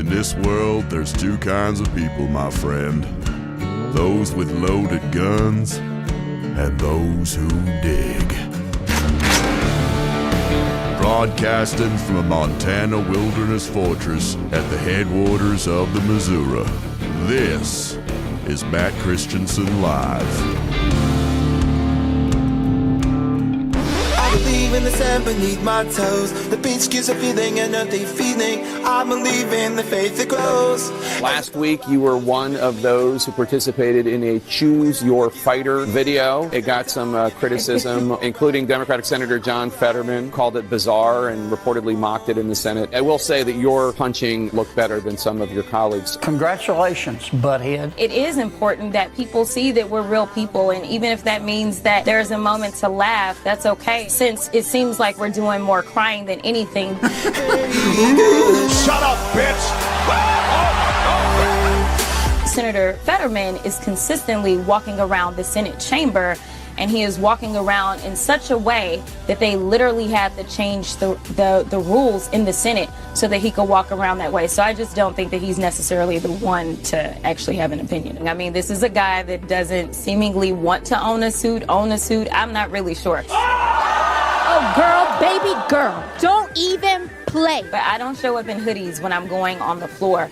In this world, there's two kinds of people, my friend. Those with loaded guns and those who dig. Broadcasting from a Montana wilderness fortress at the headwaters of the Missouri, this is Matt Christiansen Live. I believe in the sand beneath my toes. The beach gives a feeling and a deep feeling. I believe in the faith that grows. Last week, you were one of those who participated in a Choose Your Fighter video. It got some criticism, including Democratic Senator John Fetterman called it bizarre and reportedly mocked it in the Senate. I will say that your punching looked better than some of your colleagues. Congratulations, butthead. It is important that people see that we're real people, and even if that means that there's a moment to laugh, that's okay, since it seems like we're doing more crying than anything. Shut up, bitch! Senator Fetterman is consistently walking around the Senate chamber, and he is walking around in such a way that they literally had to change the rules in the Senate so that he could walk around that way. So I just don't think that he's necessarily the one to actually have an opinion. I mean, this is a guy that doesn't seemingly want to own a suit. I'm not really sure. Oh, girl, baby girl, don't even play. But I don't show up in hoodies when I'm going on the floor.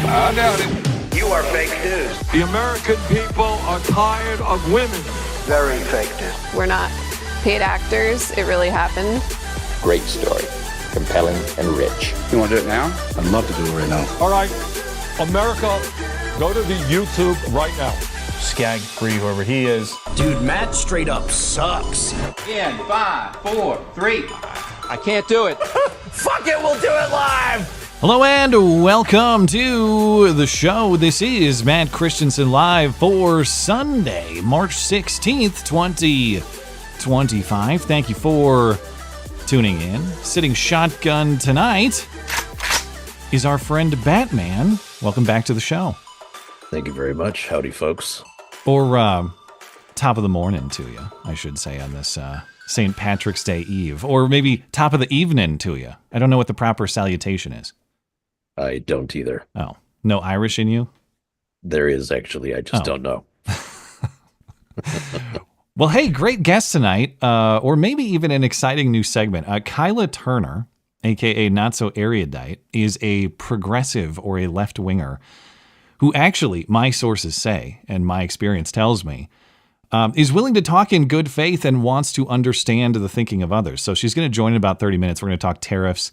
I doubt it. You are fake news. The American people are tired of women. Very fake news. We're not paid actors. It really happened. Great story. Compelling and rich. You want to do it now? I'd love to do it right now. All right, America, go to the YouTube right now. Skag free, whoever he is. Dude, Matt straight up sucks. In 5, 4, 3. I can't do it. Fuck it, we'll do it live. Hello and welcome to the show. This is Matt Christiansen Live for Sunday, March 16th, 2025. Thank you for tuning in. Sitting shotgun tonight is our friend Batman. Welcome back to the show. Thank you very much. Howdy, folks. Or top of the morning to you, I should say, on this St. Patrick's Day Eve. Or maybe top of the evening to you. I don't know what the proper salutation is. I don't either. Oh, no Irish in you? There is, actually. I just don't know. Well, hey, great guest tonight, or maybe even an exciting new segment. Kyla Turner, a.k.a. Not So Erudite, is a progressive or a left-winger who actually, my sources say, and my experience tells me, is willing to talk in good faith and wants to understand the thinking of others. So she's going to join in about 30 minutes. We're going to talk tariffs,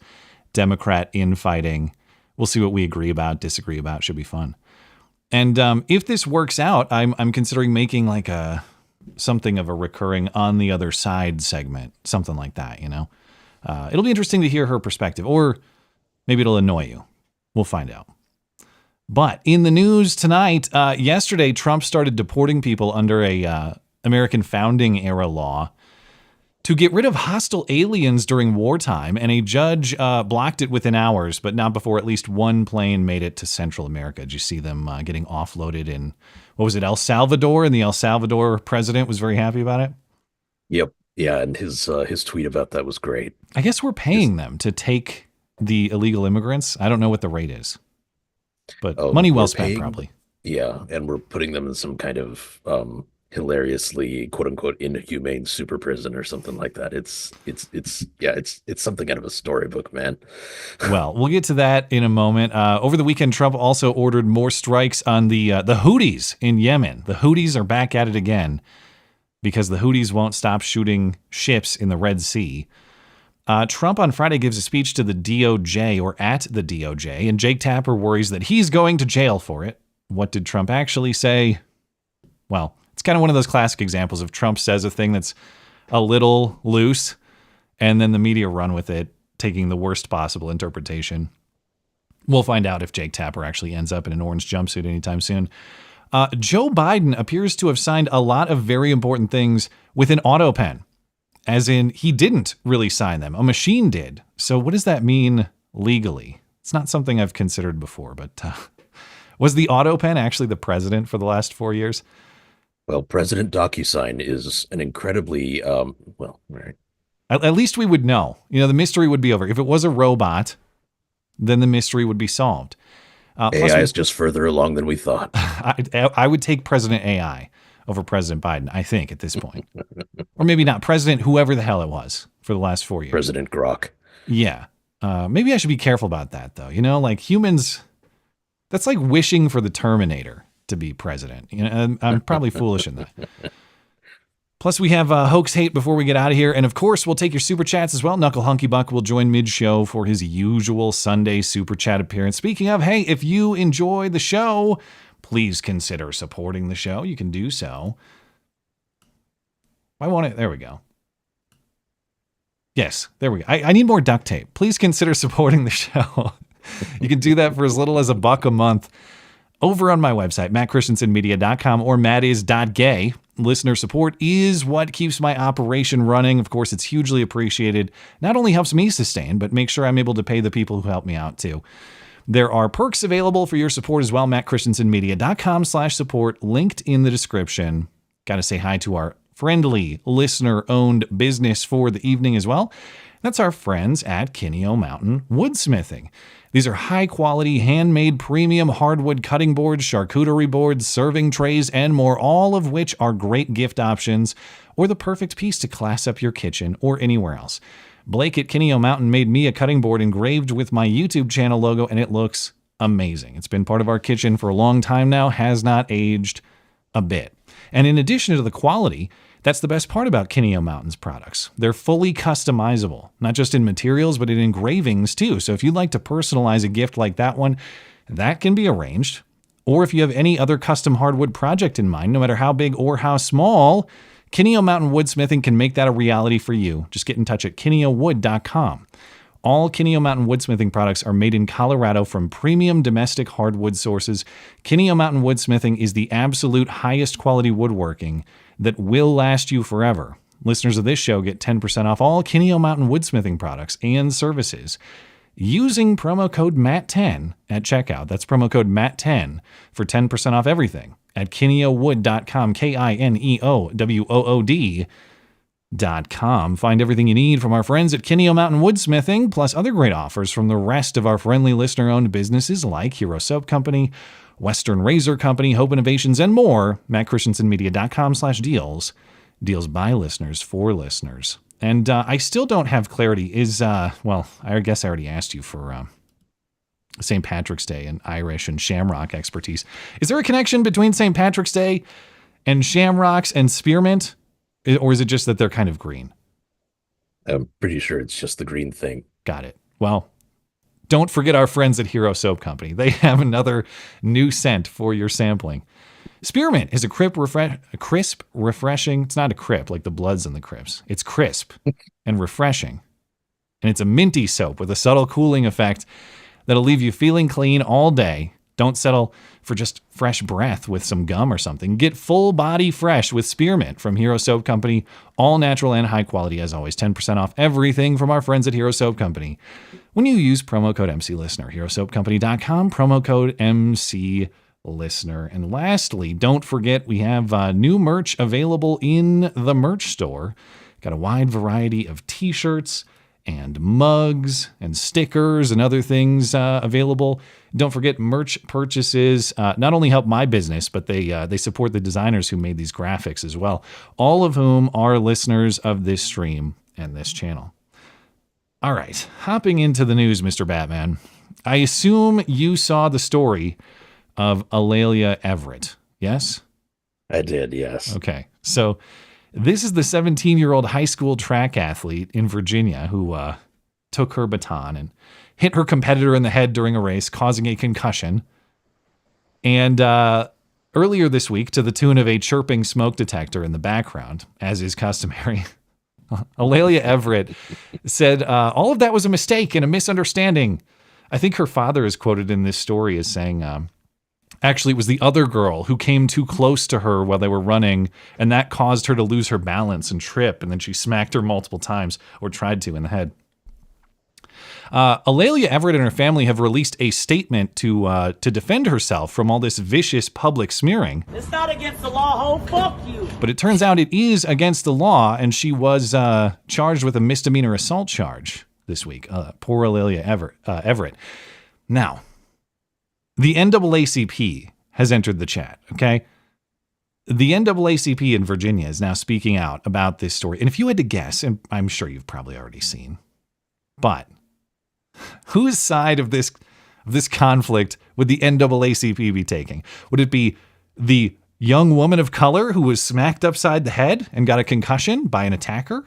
Democrat infighting. We'll see what we agree about, disagree about. Should be fun. And if this works out, I'm considering making like something of a recurring on the other side segment, something like that, you know? It'll be interesting to hear her perspective, or maybe it'll annoy you. We'll find out. But in the news tonight, yesterday, Trump started deporting people under a American founding era law to get rid of hostile aliens during wartime, and a judge blocked it within hours, but not before at least one plane made it to Central America. Did you see them getting offloaded in, what was it, El Salvador? And the El Salvador president was very happy about it? Yep. Yeah, and his tweet about that was great. I guess we're paying them to take the illegal immigrants. I don't know what the rate is, but money well spent, probably. Yeah, and we're putting them in some kind of hilariously quote unquote inhumane super prison or something like that. It's something out of a storybook, man. Well, we'll get to that in a moment. Over the weekend, Trump also ordered more strikes on the Houthis in Yemen. The Houthis are back at it again because the Houthis won't stop shooting ships in the Red Sea. Trump on Friday gives a speech to the DOJ, or at the DOJ, and Jake Tapper worries that he's going to jail for it. What did Trump actually say? Well, it's kind of one of those classic examples of Trump says a thing that's a little loose, and then the media run with it, taking the worst possible interpretation. We'll find out if Jake Tapper actually ends up in an orange jumpsuit anytime soon. Joe Biden appears to have signed a lot of very important things with an autopen, as in he didn't really sign them. A machine did. So what does that mean legally? It's not something I've considered before, but was the autopen actually the president for the last 4 years? Well, President DocuSign is an incredibly, right. At least we would know. You know, the mystery would be over. If it was a robot, then the mystery would be solved. AI is just further along than we thought. I would take President AI over President Biden, I think, at this point. Or maybe not President whoever the hell it was for the last 4 years. President Grok. Yeah. Maybe I should be careful about that, though. You know, like humans, that's like wishing for the Terminator to be president. You know, I'm probably foolish in that. Plus, we have Hoax Hate before we get out of here. And, of course, we'll take your Super Chats as well. Knuckle Hunky Buck will join mid-show for his usual Sunday Super Chat appearance. Speaking of, hey, if you enjoy the show, please consider supporting the show. You can do so. I want it. There we go. Yes, there we go. I need more duct tape. Please consider supporting the show. You can do that for as little as $1 a month over on my website, mattchristiansenmedia.com or mattis.gay. Listener support is what keeps my operation running. Of course, it's hugely appreciated. Not only helps me sustain, but make sure I'm able to pay the people who help me out too. There are perks available for your support as well. mattchristiansenmedia.com/support, linked in the description. Got to say hi to our friendly listener-owned business for the evening as well. That's our friends at Kineo Mountain Woodsmithing. These are high-quality, handmade premium hardwood cutting boards, charcuterie boards, serving trays, and more, all of which are great gift options or the perfect piece to class up your kitchen or anywhere else. Blake at Kineo Mountain made me a cutting board engraved with my YouTube channel logo, and it looks amazing. It's been part of our kitchen for a long time now, has not aged a bit. And in addition to the quality, that's the best part about Kineo Mountain's products. They're fully customizable, not just in materials, but in engravings too. So if you'd like to personalize a gift like that one, that can be arranged. Or if you have any other custom hardwood project in mind, no matter how big or how small, Kineo Mountain Woodsmithing can make that a reality for you. Just get in touch at kineowood.com. All Kineo Mountain Woodsmithing products are made in Colorado from premium domestic hardwood sources. Kineo Mountain Woodsmithing is the absolute highest quality woodworking that will last you forever. Listeners of this show get 10% off all Kineo Mountain Woodsmithing products and services using promo code MATT10 at checkout. That's promo code MATT10 for 10% off everything at kineowood.com, KINEOWOOD.com. Find everything you need from our friends at Kineo Mountain Woodsmithing, plus other great offers from the rest of our friendly listener-owned businesses like Hero Soap Company, Western Razor Company, Hope Innovations, and more. mattchristiansenmedia.com/deals. Deals by listeners for listeners. And I still don't have clarity. Well, I guess I already asked you for St. Patrick's Day and Irish and shamrock expertise. Is there a connection between St. Patrick's Day and shamrocks and spearmint? Or is it just that they're kind of green? I'm pretty sure it's just the green thing. Got it. Well, don't forget our friends at Hero Soap Company. They have another new scent for your sampling. Spearmint is a crisp, refreshing. It's not a crip like the Bloods and the Crips. It's crisp and refreshing. And it's a minty soap with a subtle cooling effect that'll leave you feeling clean all day. Don't settle for just fresh breath with some gum or something. Get full body fresh with Spearmint from Hero Soap Company. All natural and high quality as always. 10% off everything from our friends at Hero Soap Company when you use promo code MCListener. HeroSoapCompany.com, promo code MCListener. And lastly, don't forget we have new merch available in the merch store. Got a wide variety of t-shirts and mugs and stickers and other things available. Don't forget, merch purchases not only help my business, but they support the designers who made these graphics as well, all of whom are listeners of this stream and this channel. All right, hopping into the news, Mr. Batman. I assume you saw the story of Alelia Everett, yes? I did, yes. Okay, so this is the 17-year-old high school track athlete in Virginia who took her baton and hit her competitor in the head during a race, causing a concussion. And earlier this week, to the tune of a chirping smoke detector in the background, as is customary, Alelia Everett said all of that was a mistake and a misunderstanding. I think her father is quoted in this story as saying, actually, it was the other girl who came too close to her while they were running, and that caused her to lose her balance and trip, and then she smacked her multiple times, or tried to, in the head. Alelia Everett and her family have released a statement to defend herself from all this vicious public smearing. It's not against the law, ho, fuck you. But it turns out it is against the law, and she was charged with a misdemeanor assault charge. this week. Poor Alelia Everett. Now, the NAACP has entered the chat, okay? The NAACP in Virginia is now speaking out about this story. And if you had to guess, and I'm sure you've probably already seen, but whose side of this conflict would the NAACP be taking? Would it be the young woman of color who was smacked upside the head and got a concussion by an attacker?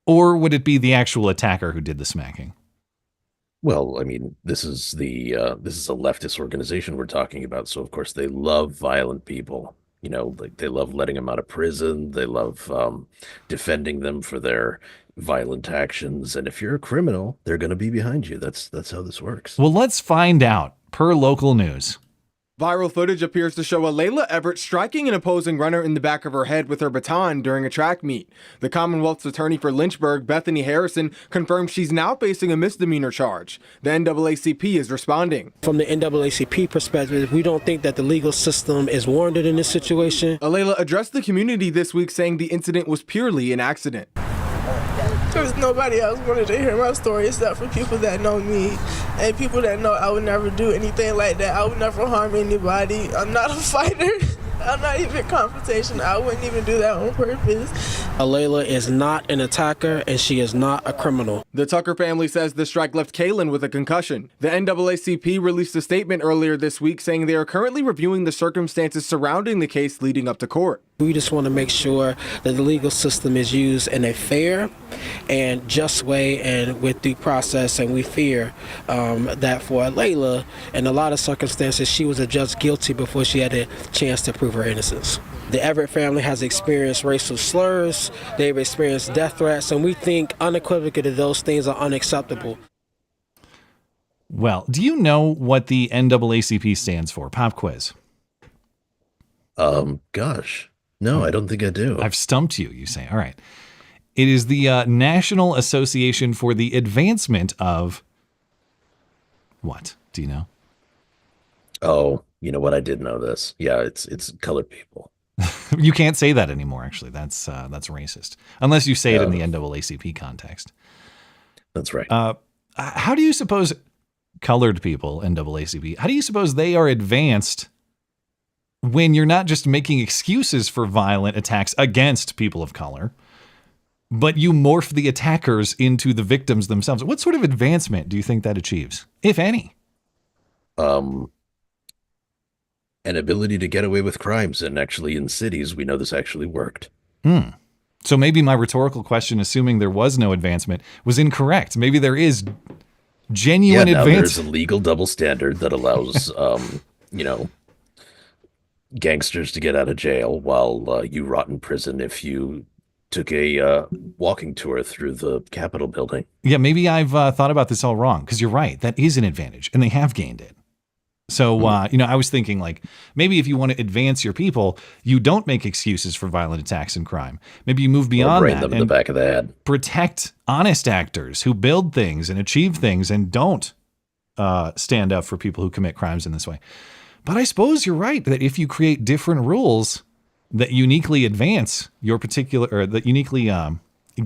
Or would it be the actual attacker who did the smacking? Well, I mean, this is a leftist organization we're talking about, so of course they love violent people. You know, like they love letting them out of prison. They love defending them for their violent actions. And if you're a criminal, they're going to be behind you. That's how this works. Well, let's find out per local news. Viral footage appears to show a Layla Everett striking an opposing runner in the back of her head with her baton during a track meet. The Commonwealth's attorney for Lynchburg, Bethany Harrison, confirmed she's now facing a misdemeanor charge. The NAACP is responding. From the NAACP perspective, we don't think that the legal system is warranted in this situation. Layla addressed the community this week saying the incident was purely an accident. Because nobody else wanted to hear my story except for people that know me and people that know I would never do anything like that. I would never harm anybody. I'm not a fighter. I'm not even confrontational. I wouldn't even do that on purpose. Layla is not an attacker and she is not a criminal. The Tucker family says the strike left Kaylin with a concussion. The NAACP released a statement earlier this week saying they are currently reviewing the circumstances surrounding the case leading up to court. We just want to make sure that the legal system is used in a fair and just way and with due process, and we fear that for Layla, in a lot of circumstances, she was adjudged guilty before she had a chance to prove her innocence. The Everett family has experienced racial slurs, they've experienced death threats, and we think unequivocally that those things are unacceptable. Well, do you know what the NAACP stands for? Pop quiz. Gosh. No, I don't think I do. I've stumped you, you say. All right. It is the National Association for the Advancement of what? Do you know? Oh, you know what? I did know this. Yeah, it's colored people. You can't say that anymore, actually. That's racist. Unless you say it in the NAACP context. That's right. How do you suppose colored people, NAACP, how do you suppose they are advanced when you're not just making excuses for violent attacks against people of color, but you morph the attackers into the victims themselves? What sort of advancement do you think that achieves, if any? An ability to get away with crimes. And actually in cities, we know this actually worked. So maybe my rhetorical question, assuming there was no advancement, was incorrect. Maybe there is genuine advancement. There's a legal double standard that allows, gangsters to get out of jail while you rot in prison if you took a walking tour through the Capitol building. Yeah, maybe I've thought about this all wrong, because you're right. That is an advantage, and they have gained it. So, I was thinking, like, maybe if you want to advance your people, you don't make excuses for violent attacks and crime. Maybe you move beyond that them in the back of the head. Protect honest actors who build things and achieve things and don't stand up for people who commit crimes in this way. But I suppose you're right that if you create different rules that uniquely advance your particular, or that uniquely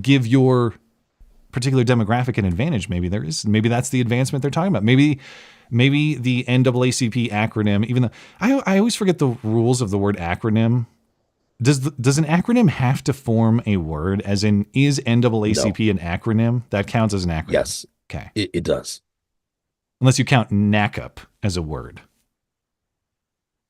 give your particular demographic an advantage, maybe that's the advancement they're talking about. Maybe the NAACP acronym, even though I always forget the rules of the word acronym. Does an acronym have to form a word? As in, is NAACP an acronym? That counts as an acronym. Yes. Okay. It does. Unless you count NAACP as a word.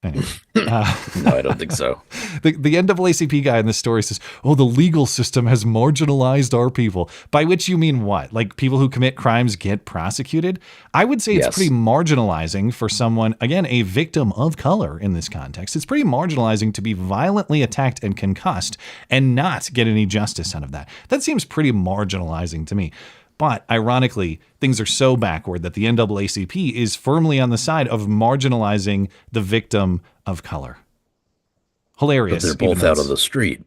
Anyway. No, I don't think so. The NAACP guy in this story says, "Oh, the legal system has marginalized our people." By which you mean what? Like people who commit crimes get prosecuted? I would say it's pretty marginalizing for someone, again, a victim of color in this context. It's pretty marginalizing to be violently attacked and concussed and not get any justice out of that. That seems pretty marginalizing to me. But ironically, things are so backward that the NAACP is firmly on the side of marginalizing the victim of color. Hilarious. But they're both out on the street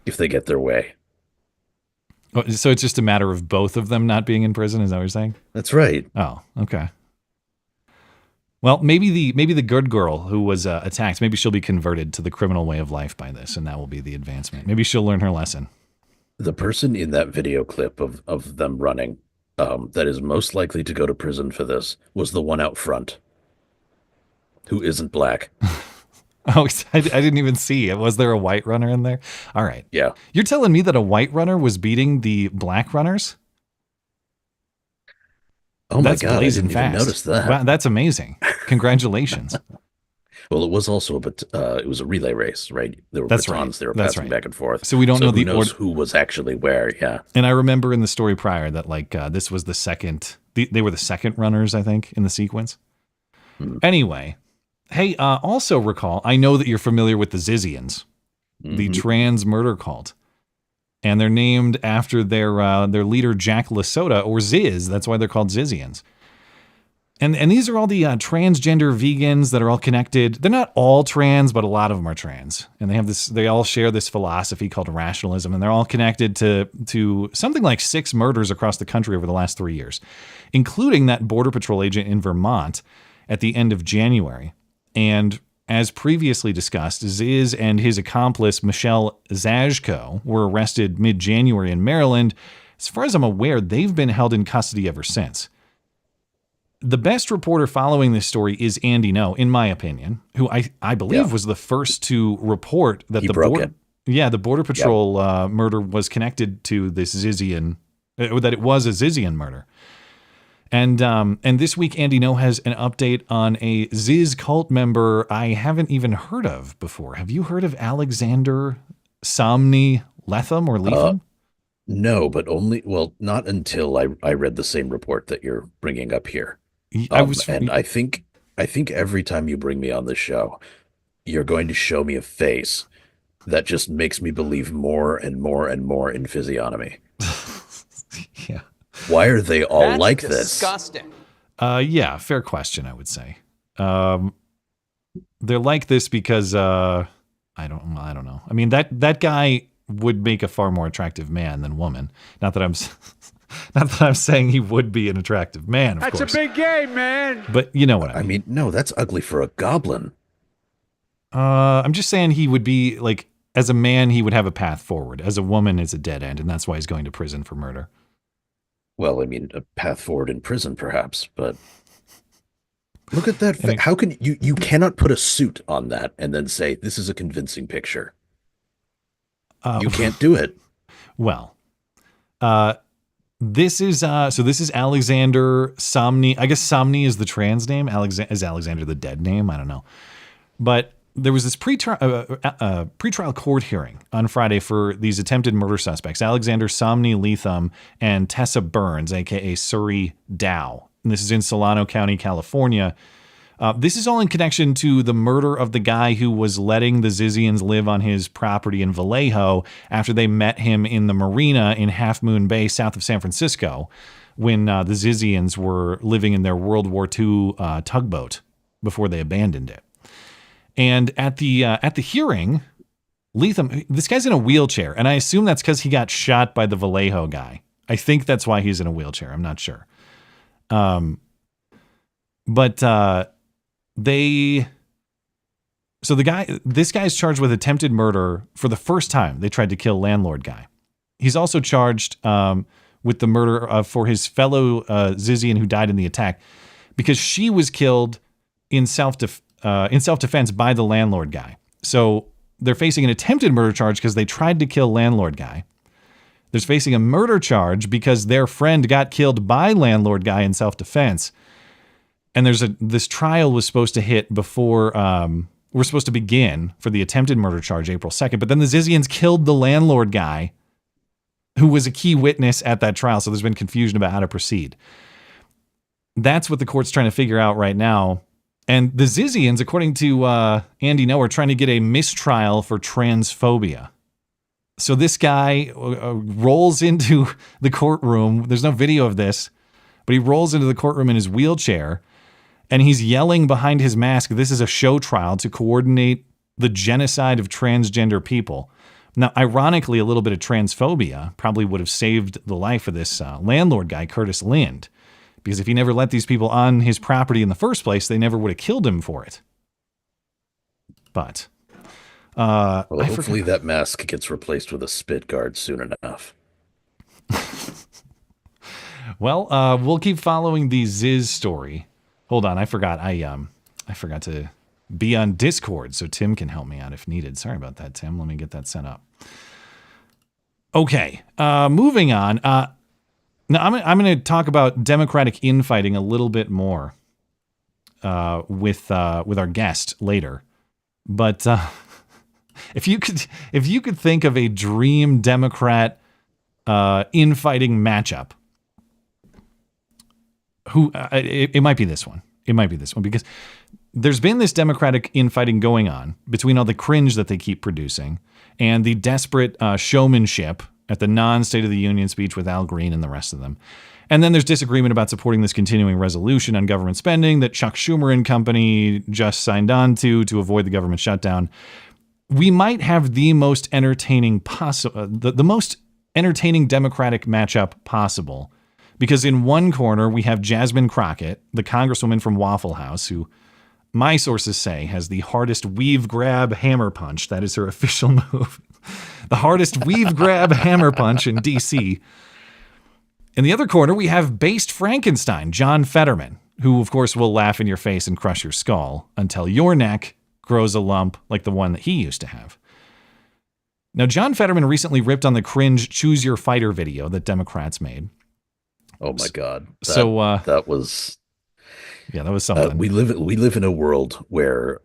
if they get their way. Oh, so it's just a matter of both of them not being in prison? Is that what you're saying? That's right. Oh, okay. Well, maybe the good girl who was attacked, maybe she'll be converted to the criminal way of life by this, and that will be the advancement. Maybe she'll learn her lesson. The person in that video clip of them running, that is most likely to go to prison for this was the one out front, who isn't black. Oh, I didn't even see it. Was there a white runner in there? All right. Yeah. You're telling me that a white runner was beating the black runners? Oh my God, I didn't even notice that. Wow, that's amazing. Congratulations. Well, it was also it was a relay race, right? There were batons they were passing back and forth. So we don't know who was actually where, yeah. And I remember in the story prior that this was the second, they were the second runners, I think, in the sequence. Anyway, hey, also recall, I know that you're familiar with the Zizians, the trans murder cult. And they're named after their leader, Jack Lasota, or Ziz. That's why they're called Zizians. And these are all the transgender vegans that are all connected. They're not all trans, but a lot of them are trans. And they have this. They all share this philosophy called rationalism, and they're all connected to something like 6 murders across the country over the last 3 years, including that Border Patrol agent in Vermont at the end of January. And as previously discussed, Ziz and his accomplice, Michelle Zajko, were arrested mid-January in Maryland. As far as I'm aware, they've been held in custody ever since. The best reporter following this story is Andy No, in my opinion, who I believe was the first to report that the Border Patrol murder was connected to this Zizian, that it was a Zizian murder. And this week, Andy No has an update on a Ziz cult member I haven't even heard of before. Have you heard of Alexander Somni Letham or Letham? No, but not until I read the same report that you're bringing up here. And I think every time you bring me on this show, you're going to show me a face that just makes me believe more and more and more in physiognomy. Yeah. Why are they all That's like disgusting. this? Yeah, fair question, I would say. They're like this because I don't know. I mean, that guy would make a far more attractive man than woman. Not that I'm saying he would be an attractive man, of course. That's a big game, man. But you know what I mean. No, that's ugly for a goblin. I'm just saying he would be like, as a man, he would have a path forward. As a woman, it's a dead end, and that's why he's going to prison for murder. Well, I mean, a path forward in prison, perhaps, but look at that. How can you cannot put a suit on that and then say this is a convincing picture? You can't do it. Well, this is Alexander Somni. I guess Somni is the trans name. Is Alexander the dead name? I don't know. But there was this pretrial court hearing on Friday for these attempted murder suspects, Alexander Somni Letham and Tessa Burns, a.k.a. Surrey Dow. And this is in Solano County, California. This is all in connection to the murder of the guy who was letting the Zizians live on his property in Vallejo after they met him in the marina in Half Moon Bay, south of San Francisco, when the Zizians were living in their World War II tugboat before they abandoned it. And at the hearing, Letham, this guy's in a wheelchair, and I assume that's because he got shot by the Vallejo guy. I think that's why he's in a wheelchair. I'm not sure. This guy's charged with attempted murder for the first time. They tried to kill landlord guy. He's also charged with the murder for his fellow Zizian who died in the attack because she was killed in self-defense by the landlord guy. So they're facing an attempted murder charge because they tried to kill landlord guy. They're facing a murder charge because their friend got killed by landlord guy in self-defense. And this trial was supposed to hit before we're supposed to begin for the attempted murder charge April 2nd. But then the Zizians killed the landlord guy who was a key witness at that trial. So there's been confusion about how to proceed. That's what the court's trying to figure out right now. And the Zizians, according to Andy No, are trying to get a mistrial for transphobia. So this guy rolls into the courtroom. There's no video of this, but he rolls into the courtroom in his wheelchair, and he's yelling behind his mask, this is a show trial to coordinate the genocide of transgender people. Now, ironically, a little bit of transphobia probably would have saved the life of this landlord guy, Curtis Lind, because if he never let these people on his property in the first place, they never would have killed him for it. But hopefully that mask gets replaced with a spit guard soon enough. Well, we'll keep following the Ziz story. Hold on, I forgot. I forgot to be on Discord so Tim can help me out if needed. Sorry about that, Tim. Let me get that set up. Okay, moving on. Now I'm going to talk about Democratic infighting a little bit more with our guest later. But if you could think of a dream Democrat infighting matchup, it might be this one. It might be this one because there's been this Democratic infighting going on between all the cringe that they keep producing and the desperate showmanship at the non-State of the Union speech with Al Green and the rest of them. And then there's disagreement about supporting this continuing resolution on government spending that Chuck Schumer and company just signed on to avoid the government shutdown. We might have the most entertaining the most entertaining Democratic matchup possible, because in one corner we have Jasmine Crockett, the congresswoman from Waffle House, who my sources say has the hardest weave grab hammer punch. That is her official move. The hardest weave grab hammer punch in D.C. In the other corner, we have based Frankenstein, John Fetterman, who, of course, will laugh in your face and crush your skull until your neck grows a lump like the one that he used to have. Now, John Fetterman recently ripped on the cringe Choose Your Fighter video that Democrats made. Oh, my God. That was... Yeah, that was something. We live in a world where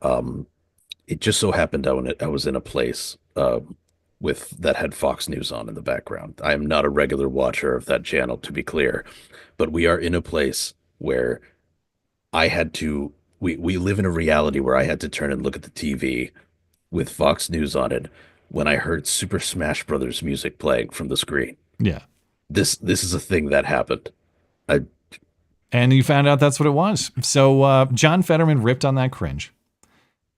it just so happened I was in a place that had Fox News on in the background. I am not a regular watcher of that channel, to be clear, but we are in a place where I had to. We live in a reality where I had to turn and look at the TV with Fox News on it when I heard Super Smash Brothers music playing from the screen. Yeah, this is a thing that happened. And you found out that's what it was. So John Fetterman ripped on that cringe.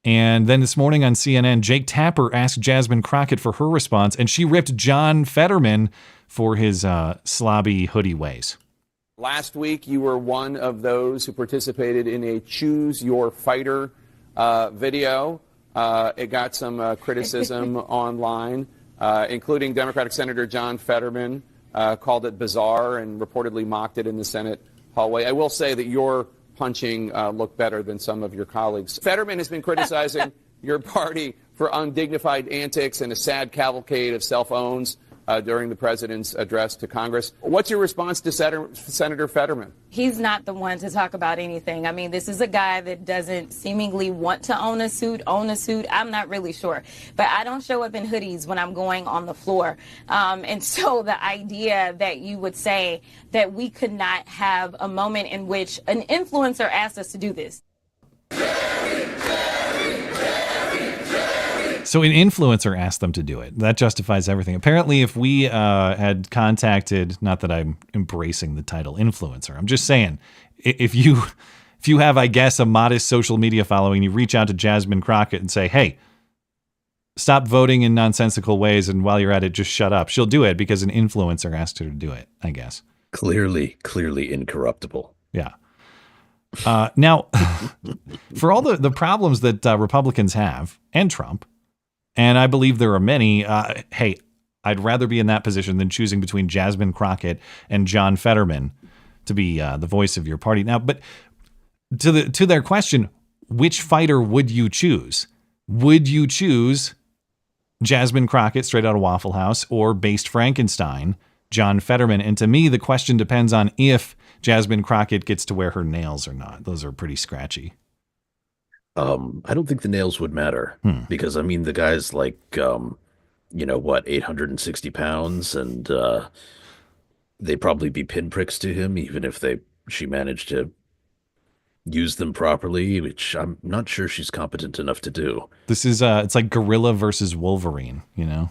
And then this morning on CNN, Jake Tapper asked Jasmine Crockett for her response, and she ripped John Fetterman for his slobby hoodie ways. Last week, you were one of those who participated in a Choose Your Fighter video. It got some criticism online, including Democratic Senator John Fetterman called it bizarre and reportedly mocked it in the Senate hallway. I will say that your punching looked better than some of your colleagues. Fetterman has been criticizing your party for undignified antics and a sad cavalcade of cell phones during the president's address to Congress. What's your response to Senator Fetterman? He's not the one to talk about anything. I mean, this is a guy that doesn't seemingly want to own a suit. I'm not really sure. But I don't show up in hoodies when I'm going on the floor. And so the idea that you would say that we could not have a moment in which an influencer asked us to do this. So an influencer asked them to do it. That justifies everything. Apparently, if we had contacted, not that I'm embracing the title influencer, I'm just saying, if you have, I guess, a modest social media following, you reach out to Jasmine Crockett and say, hey, stop voting in nonsensical ways, and while you're at it, just shut up. She'll do it because an influencer asked her to do it, I guess. Clearly incorruptible. Yeah. Now, for all the problems that Republicans have, and Trump, and I believe there are many, hey, I'd rather be in that position than choosing between Jasmine Crockett and John Fetterman to be the voice of your party. Now, but to their question, which fighter would you choose? Would you choose Jasmine Crockett, straight out of Waffle House, or based Frankenstein, John Fetterman? And to me, the question depends on if Jasmine Crockett gets to wear her nails or not. Those are pretty scratchy. I don't think the nails would matter because, I mean, the guy's like, 860 pounds, and they'd probably be pinpricks to him, even if she managed to use them properly, which I'm not sure she's competent enough to do. This is, it's like gorilla versus Wolverine, you know?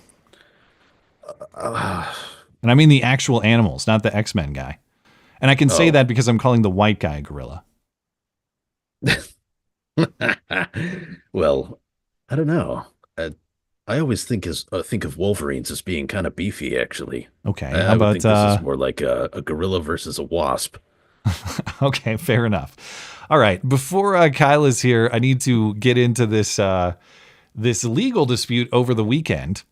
And I mean the actual animals, not the X-Men guy. And I can say that because I'm calling the white guy a gorilla. Well, I don't know. I always think of Wolverines as being kind of beefy, actually. Okay, I would think this is more like a gorilla versus a wasp. Okay, fair enough. All right, before Kyla's here, I need to get into this legal dispute over the weekend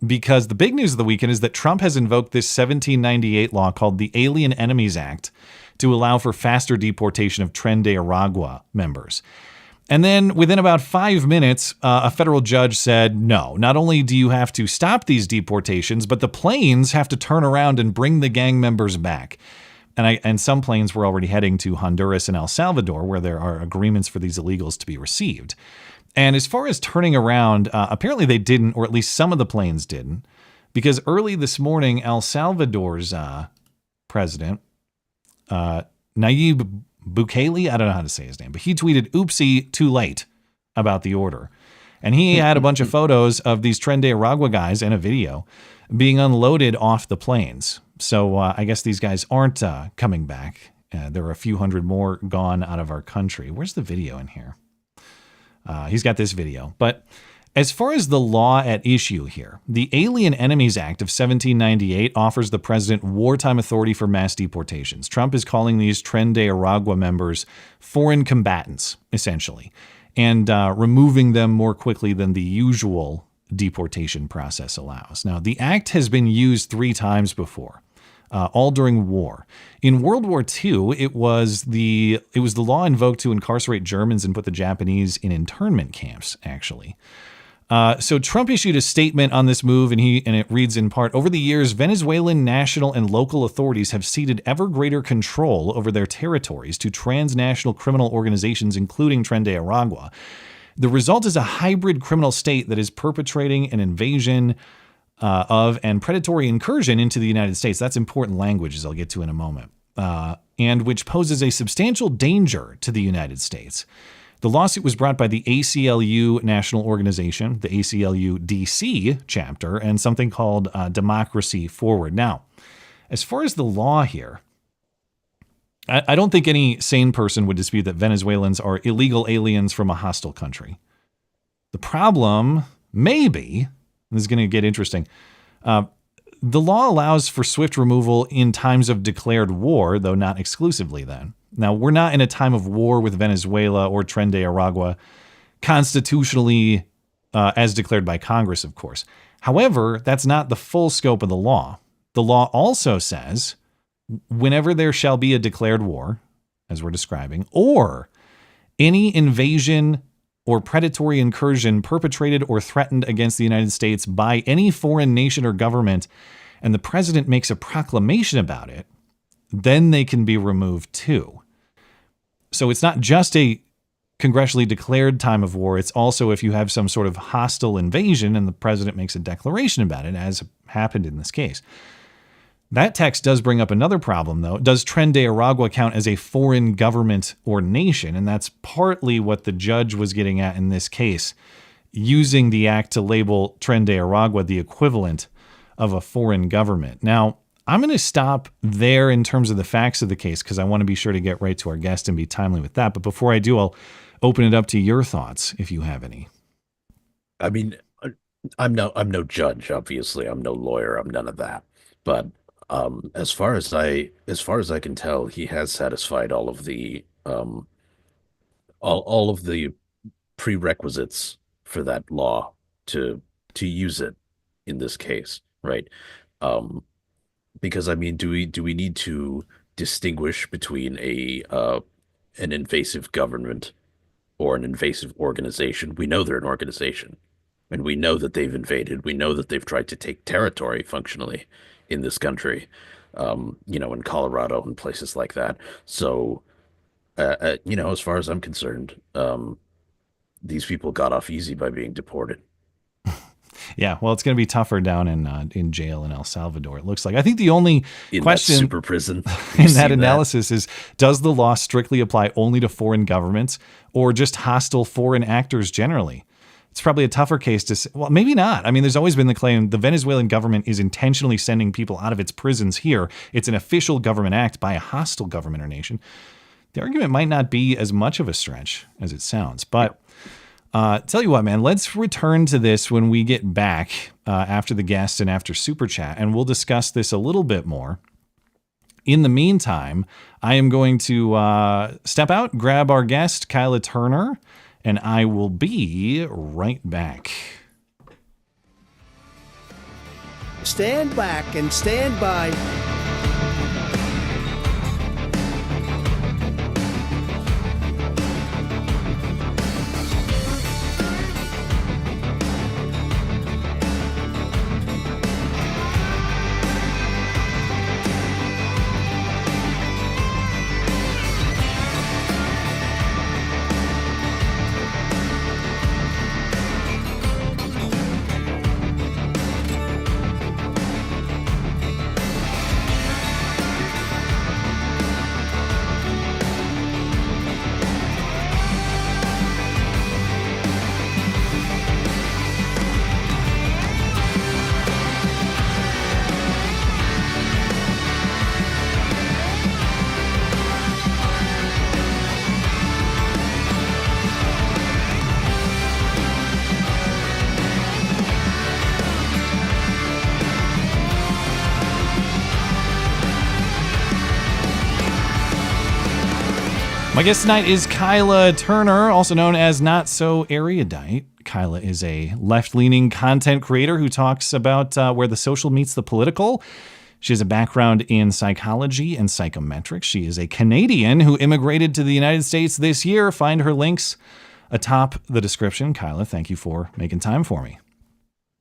because the big news of the weekend is that Trump has invoked this 1798 law called the Alien Enemies Act to allow for faster deportation of Tren de Aragua members. And then within about 5 minutes, a federal judge said, no, not only do you have to stop these deportations, but the planes have to turn around and bring the gang members back. And some planes were already heading to Honduras and El Salvador, where there are agreements for these illegals to be received. And as far as turning around, apparently they didn't, or at least some of the planes didn't, because early this morning, El Salvador's president, Nayib Bukele, I don't know how to say his name, but he tweeted, oopsie, too late, about the order. And he had a bunch of photos of these Tren de Aragua guys and a video being unloaded off the planes. So I guess these guys aren't coming back. There are a few hundred more gone out of our country. Where's the video in here? He's got this video. But as far as the law at issue here, the Alien Enemies Act of 1798 offers the president wartime authority for mass deportations. Trump is calling these Tren de Aragua members foreign combatants, essentially, and removing them more quickly than the usual deportation process allows. Now, the act has been used 3 times before, all during war. In World War II, it was the law invoked to incarcerate Germans and put the Japanese in internment camps, actually. So Trump issued a statement on this move, and it reads in part, over the years, Venezuelan national and local authorities have ceded ever greater control over their territories to transnational criminal organizations, including Tren de Aragua. The result is a hybrid criminal state that is perpetrating an invasion of and predatory incursion into the United States. That's important language, as I'll get to in a moment, and which poses a substantial danger to the United States. The lawsuit was brought by the ACLU National Organization, the ACLU DC chapter, and something called Democracy Forward. Now, as far as the law here, I don't think any sane person would dispute that Venezuelans are illegal aliens from a hostile country. The problem, maybe, and this is going to get interesting, the law allows for swift removal in times of declared war, though not exclusively then. Now, we're not in a time of war with Venezuela or Tren de Aragua, constitutionally as declared by Congress, of course. However, that's not the full scope of the law. The law also says, whenever there shall be a declared war, as we're describing, or any invasion or predatory incursion perpetrated or threatened against the United States by any foreign nation or government, and the president makes a proclamation about it, then they can be removed too. So it's not just a congressionally declared time of war. It's also if you have some sort of hostile invasion and the president makes a declaration about it, as happened in this case. That text does bring up another problem, though. Does Tren de Aragua count as a foreign government or nation? And that's partly what the judge was getting at in this case, using the act to label Tren de Aragua the equivalent of a foreign government. Now, I'm going to stop there in terms of the facts of the case because I want to be sure to get right to our guest and be timely with that. But before I do, I'll open it up to your thoughts if you have any. I mean, I'm no judge, obviously. I'm no lawyer. I'm none of that. But as far as I can tell, he has satisfied all of the all of the prerequisites for that law to use it in this case, right? Because I mean, do we need to distinguish between an invasive government or an invasive organization? We know they're an organization, and we know that they've invaded. We know that they've tried to take territory functionally in this country, in Colorado and places like that. So, as far as I'm concerned, these people got off easy by being deported. Yeah, well, it's going to be tougher down in jail in El Salvador, it looks like. I think the only question that super prison in that analysis is, does the law strictly apply only to foreign governments or just hostile foreign actors generally? It's probably a tougher case to say. Well, maybe not. I mean, there's always been the claim the Venezuelan government is intentionally sending people out of its prisons here. It's an official government act by a hostile government or nation. The argument might not be as much of a stretch as it sounds, but... tell you what, man, let's return to this when we get back after the guest and after Super Chat, and we'll discuss this a little bit more. In the meantime, I am going to step out, grab our guest, Kyla Turner, and I will be right back. stand back and stand by. My guest tonight is Kyla Turner, also known as Not So Erudite. Kyla is a left-leaning content creator who talks about where the social meets the political. She has a background in psychology and psychometrics. She is a Canadian who immigrated to the United States this year. Find her links atop the description. Kyla, thank you for making time for me.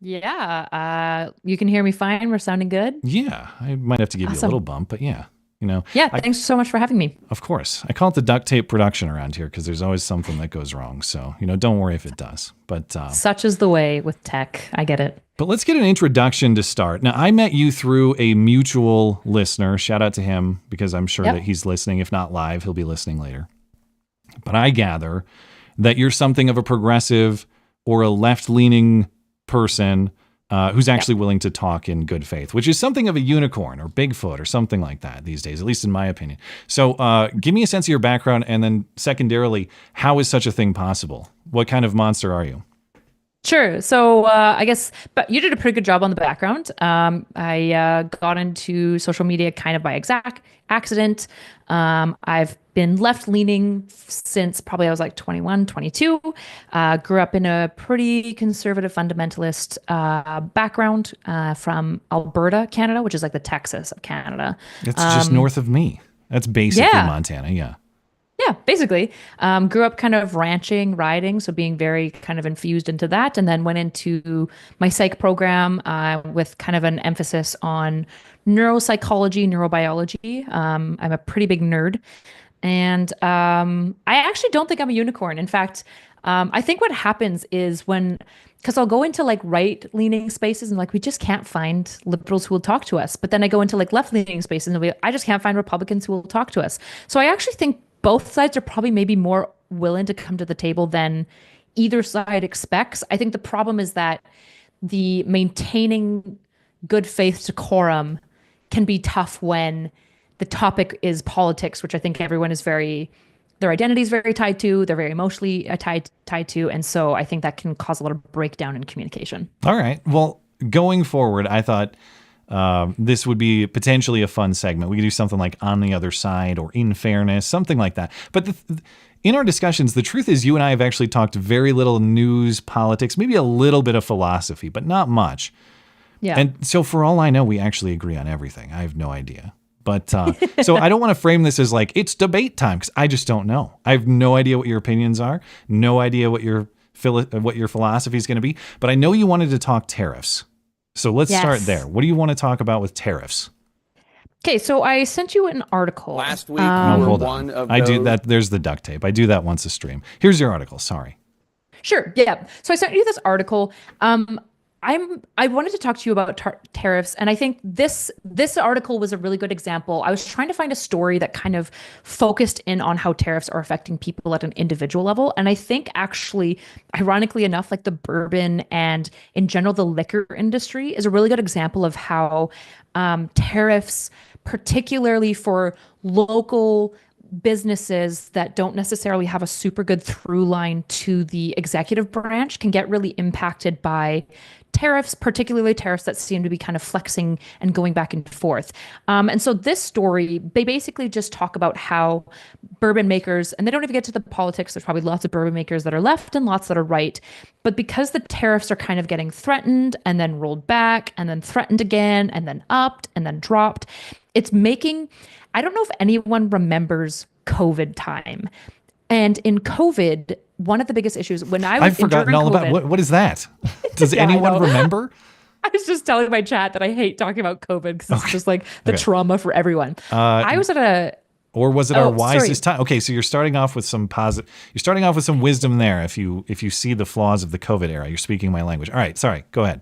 Yeah, you can hear me fine. We're sounding good. Yeah, I might have to give you a little bump, but yeah. You know, yeah, thanks so much for having me. Of course. I call it the duct tape production around here because there's always something that goes wrong. So, don't worry if it does. But such is the way with tech. I get it. But let's get an introduction to start. Now, I met you through a mutual listener. Shout out to him because I'm sure that he's listening. If not live, he'll be listening later. But I gather that you're something of a progressive or a left-leaning person who's actually willing to talk in good faith, which is something of a unicorn or Bigfoot or something like that these days, at least in my opinion. So give me a sense of your background, and then secondarily, how is such a thing possible? What kind of monster are you? Sure. So I guess, but you did a pretty good job on the background. I got into social media kind of by exact accident. I've been left-leaning since probably I was like 21, 22. Grew up in a pretty conservative fundamentalist background from Alberta, Canada, which is like the Texas of Canada. That's just north of me. That's basically Montana, yeah. Yeah, basically. Grew up kind of ranching, riding, so being very kind of infused into that, and then went into my psych program with kind of an emphasis on neuropsychology, neurobiology. I'm a pretty big nerd. And I actually don't think I'm a unicorn. In fact, I think what happens is because I'll go into like right-leaning spaces and like, we just can't find liberals who will talk to us. But then I go into like left-leaning spaces and I just can't find Republicans who will talk to us. So I actually think both sides are probably maybe more willing to come to the table than either side expects. I think the problem is that the maintaining good faith decorum can be tough when the topic is politics, which I think everyone is their identity is very tied to, they're very emotionally tied to. And so I think that can cause a lot of breakdown in communication. All right. Well, going forward, I thought this would be potentially a fun segment. We could do something like On the Other Side or In Fairness, something like that. But in our discussions, the truth is you and I have actually talked very little news, politics, maybe a little bit of philosophy, but not much. Yeah. And so for all I know, we actually agree on everything. I have no idea. But so I don't want to frame this as like it's debate time because I just don't know. I have no idea what your opinions are, no idea what your philosophy is going to be. But I know you wanted to talk tariffs. So let's start there. What do you want to talk about with tariffs? Okay, so I sent you an article. Last week, you were one of those. I do that. There's the duct tape. I do that once a stream. Here's your article. Sorry. Sure. Yeah. So I sent you this article. I wanted to talk to you about tariffs, and I think this article was a really good example. I was trying to find a story that kind of focused in on how tariffs are affecting people at an individual level, and I think actually, ironically enough, like the bourbon and in general the liquor industry is a really good example of how tariffs, particularly for local businesses that don't necessarily have a super good through line to the executive branch, can get really impacted by tariffs, particularly tariffs that seem to be kind of flexing and going back and forth. And so this story, they basically just talk about how bourbon makers, and they don't even get to the politics. There's probably lots of bourbon makers that are left and lots that are right. But because the tariffs are kind of getting threatened and then rolled back and then threatened again and then upped and then dropped, it's making, I don't know if anyone remembers COVID time. And in COVID, one of the biggest issues when I've forgotten all about what is that? Does Yeah, anyone remember? I was just telling my chat that I hate talking about COVID because it's just like the trauma for everyone. I was at a Or was it our wisest time? Okay, so you're starting off with some positive. You're starting off with some wisdom there. If you see the flaws of the COVID era, you're speaking my language. All right, sorry. Go ahead.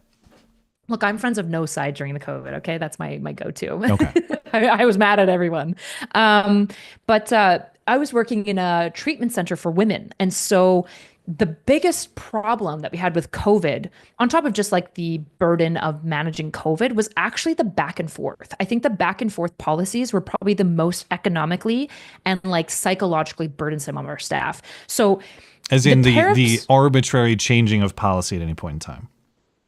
Look, I'm friends of no side during the COVID. Okay, that's my go-to. Okay. I was mad at everyone, but I was working in a treatment center for women, and so the biggest problem that we had with COVID, on top of just like the burden of managing COVID, was actually the back and forth. I think the back and forth policies were probably the most economically and like psychologically burdensome on our staff. So, as in the arbitrary changing of policy at any point in time.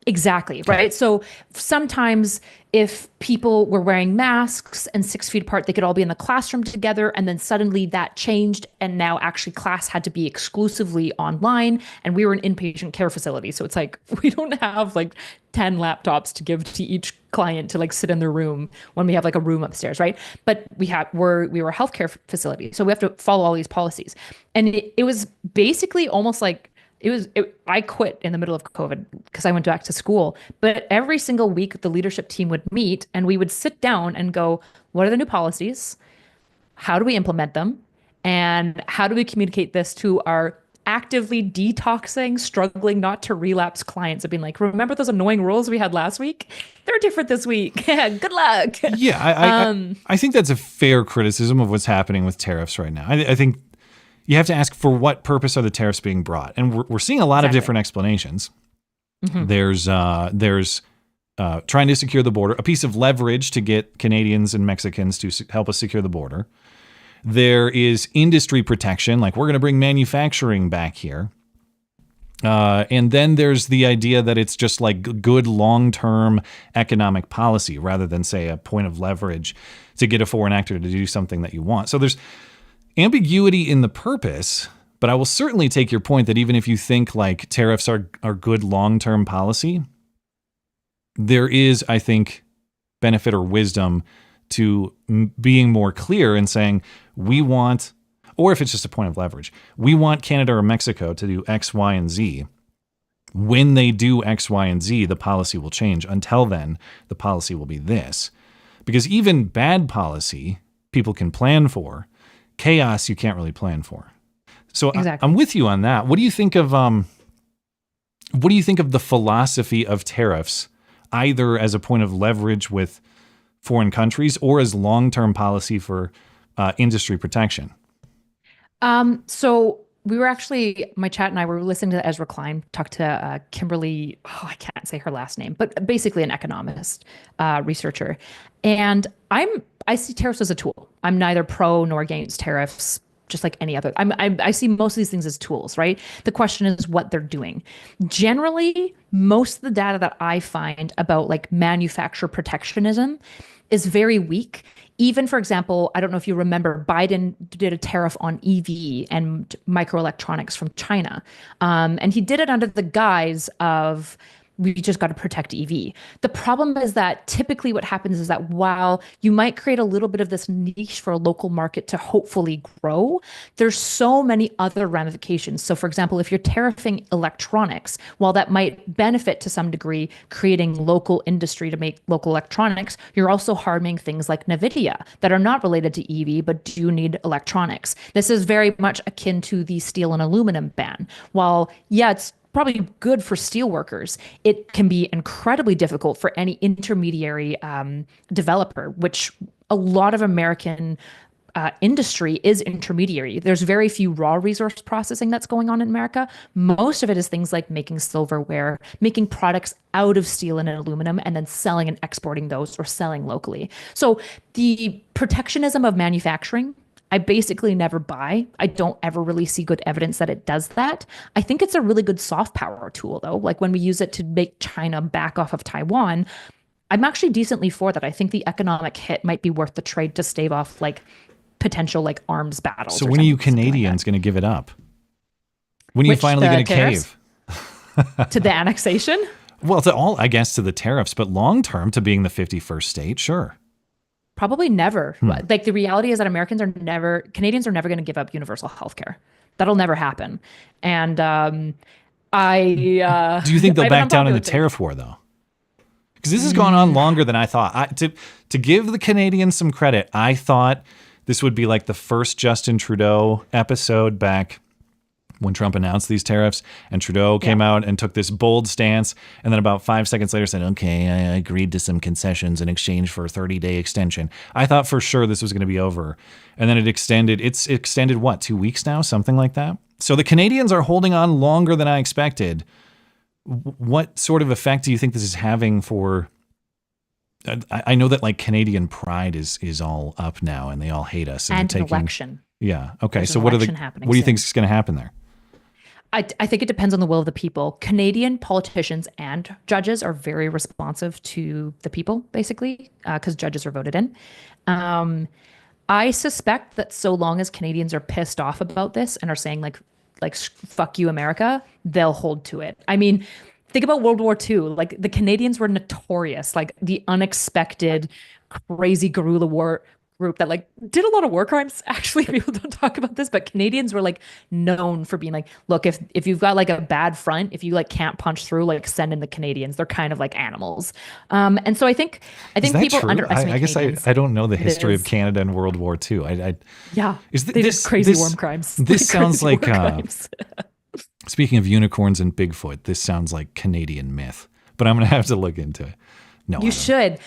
Exactly, right? So sometimes if people were wearing masks and 6 feet apart, they could all be in the classroom together. And then suddenly that changed. And now actually class had to be exclusively online. And we were an inpatient care facility. So it's like, we don't have like 10 laptops to give to each client to like sit in their room when we have like a room upstairs, right? But we were a healthcare facility. So we have to follow all these policies. And it was basically almost like, I quit in the middle of COVID because I went back to school. But every single week, the leadership team would meet and we would sit down and go, what are the new policies? How do we implement them? And how do we communicate this to our actively detoxing, struggling not to relapse clients of being like, remember those annoying rules we had last week? They're different this week. Good luck. Yeah, I think that's a fair criticism of what's happening with tariffs right now. I think you have to ask, for what purpose are the tariffs being brought? And we're seeing a lot of different explanations. Mm-hmm. There's trying to secure the border, a piece of leverage to get Canadians and Mexicans to help us secure the border. There is industry protection, like we're going to bring manufacturing back here. And then there's the idea that it's just like good long-term economic policy rather than, say, a point of leverage to get a foreign actor to do something that you want. So there's ambiguity in the purpose, but I will certainly take your point that even if you think like tariffs are good long-term policy, there is, I think, benefit or wisdom to being more clear and saying, we want, or if it's just a point of leverage, we want Canada or Mexico to do X, Y, and Z. When they do X, Y, and Z, the policy will change. Until then, the policy will be this. Because even bad policy, people can plan for. Chaos you can't really plan for. So exactly. I'm with you on that. What do you think of the philosophy of tariffs, either as a point of leverage with foreign countries or as long-term policy for industry protection? So we were actually, my chat and I were listening to Ezra Klein talk to Kimberly, I can't say her last name, but basically an economist, researcher. And I see tariffs as a tool. I'm neither pro nor against tariffs, just like any other. I see most of these things as tools, right? The question is what they're doing. Generally, most of the data that I find about like manufacturer protectionism is very weak. Even, for example, I don't know if you remember, Biden did a tariff on EV and microelectronics from China. And he did it under the guise of, we just got to protect EV. The problem is that typically what happens is that while you might create a little bit of this niche for a local market to hopefully grow, there's so many other ramifications. So for example, if you're tariffing electronics, while that might benefit to some degree, creating local industry to make local electronics, you're also harming things like NVIDIA that are not related to EV, but do need electronics. This is very much akin to the steel and aluminum ban. While, yeah, it's probably good for steel workers, it can be incredibly difficult for any intermediary developer, which a lot of American industry is intermediary. There's very few raw resource processing that's going on in America. Most of it is things like making silverware, making products out of steel and aluminum, and then selling and exporting those or selling locally. So the protectionism of manufacturing I basically never buy. I don't ever really see good evidence that it does that. I think it's a really good soft power tool, though. Like when we use it to make China back off of Taiwan, I'm actually decently for that. I think the economic hit might be worth the trade to stave off like potential like arms battles. So when are you Canadians going to give it up? When are you finally going to cave? To the annexation? Well, to all, I guess, to the tariffs, but long term to being the 51st state, sure. Probably never. Like the reality is that Canadians are never going to give up universal health care. That'll never happen. And do you think they'll back down in the tariff war, though? Because this has gone on longer than I thought. To give the Canadians some credit, I thought this would be like the first Justin Trudeau episode back when Trump announced these tariffs, and Trudeau came out and took this bold stance, and then about 5 seconds later said, okay, I agreed to some concessions in exchange for a 30-day extension. I thought for sure this was going to be over. And then it's extended, what, 2 weeks now? Something like that? So the Canadians are holding on longer than I expected. What sort of effect do you think this is having for... I know that like Canadian pride is all up now, and they all hate us. And an election. Yeah. Okay. There's so what do you think is going to happen there? I think it depends on the will of the people. Canadian politicians and judges are very responsive to the people, basically, because judges are voted in. I suspect that so long as Canadians are pissed off about this and are saying like fuck you, America, they'll hold to it. I mean, think about World War II. Like the Canadians were notorious, like the unexpected, crazy guerrilla war group that like did a lot of war crimes. Actually, people don't talk about this, but Canadians were like known for being like, look, if you've got like a bad front, if you like can't punch through, like send in the Canadians. They're kind of like animals. And so I think people underestimate. I guess I don't know the history of Canada and World War II. They did crazy war crimes. Like This sounds like crimes. Speaking of unicorns and Bigfoot, this sounds like Canadian myth. But I'm gonna have to look into it. No, you should.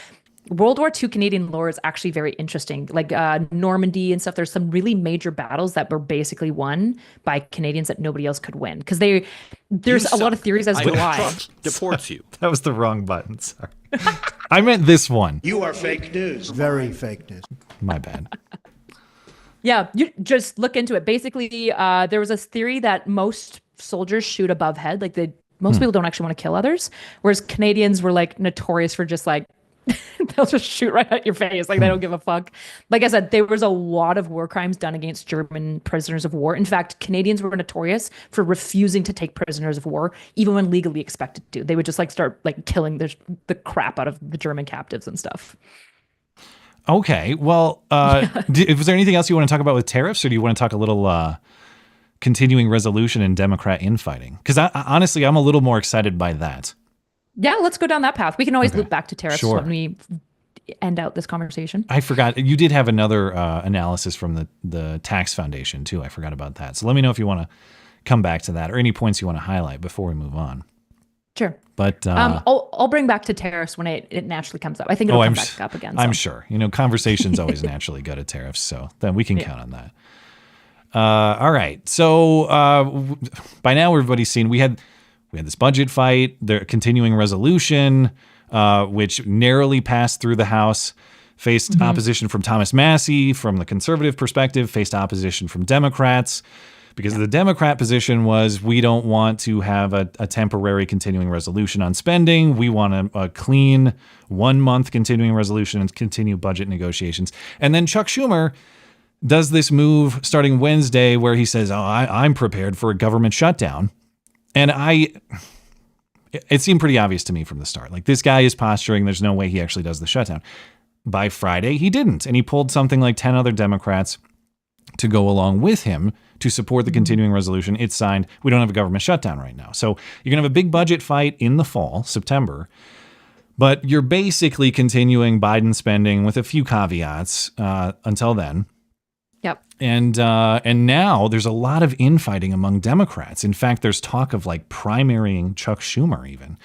World War II Canadian lore is actually very interesting. Like Normandy and stuff, there's some really major battles that were basically won by Canadians that nobody else could win. Because there's a lot of theories as to why. Trump deports you. That was the wrong button, sorry. I meant this one. You are fake news. Very fake news. My bad. Yeah, you just look into it. Basically, there was this theory that most soldiers shoot above head. Like most people don't actually want to kill others. Whereas Canadians were like notorious for just like, they'll just shoot right at your face. Like they don't give a fuck. Like I said, there was a lot of war crimes done against German prisoners of war. In fact, Canadians were notorious for refusing to take prisoners of war, even when legally expected to. They would just like start like killing the crap out of the German captives and stuff. Okay. Well, was there anything else you want to talk about with tariffs, or do you want to talk a little continuing resolution and Democrat infighting? Because honestly, I'm a little more excited by that. Yeah, let's go down that path. We can always loop back to tariffs when we end out this conversation. I forgot. You did have another analysis from the Tax Foundation, too. I forgot about that. So let me know if you want to come back to that or any points you want to highlight before we move on. Sure. But I'll bring back to tariffs when it naturally comes up. I think it'll come back up again. I'm sure. Conversations always naturally go to tariffs, so then we can count on that. All right. So by now everybody's seen we had this budget fight, the continuing resolution, which narrowly passed through the House, faced opposition from Thomas Massie from the conservative perspective, faced opposition from Democrats, because the Democrat position was we don't want to have a temporary continuing resolution on spending. We want a clean 1 month continuing resolution and continue budget negotiations. And then Chuck Schumer does this move starting Wednesday where he says, I'm prepared for a government shutdown. And it seemed pretty obvious to me from the start. Like, this guy is posturing. There's no way he actually does the shutdown. By Friday, he didn't. And he pulled something like 10 other Democrats to go along with him to support the continuing resolution. It's signed. We don't have a government shutdown right now. So you're going to have a big budget fight in the fall, September. But you're basically continuing Biden spending with a few caveats until then. Yep. And now there's a lot of infighting among Democrats. In fact, there's talk of like primarying Chuck Schumer even.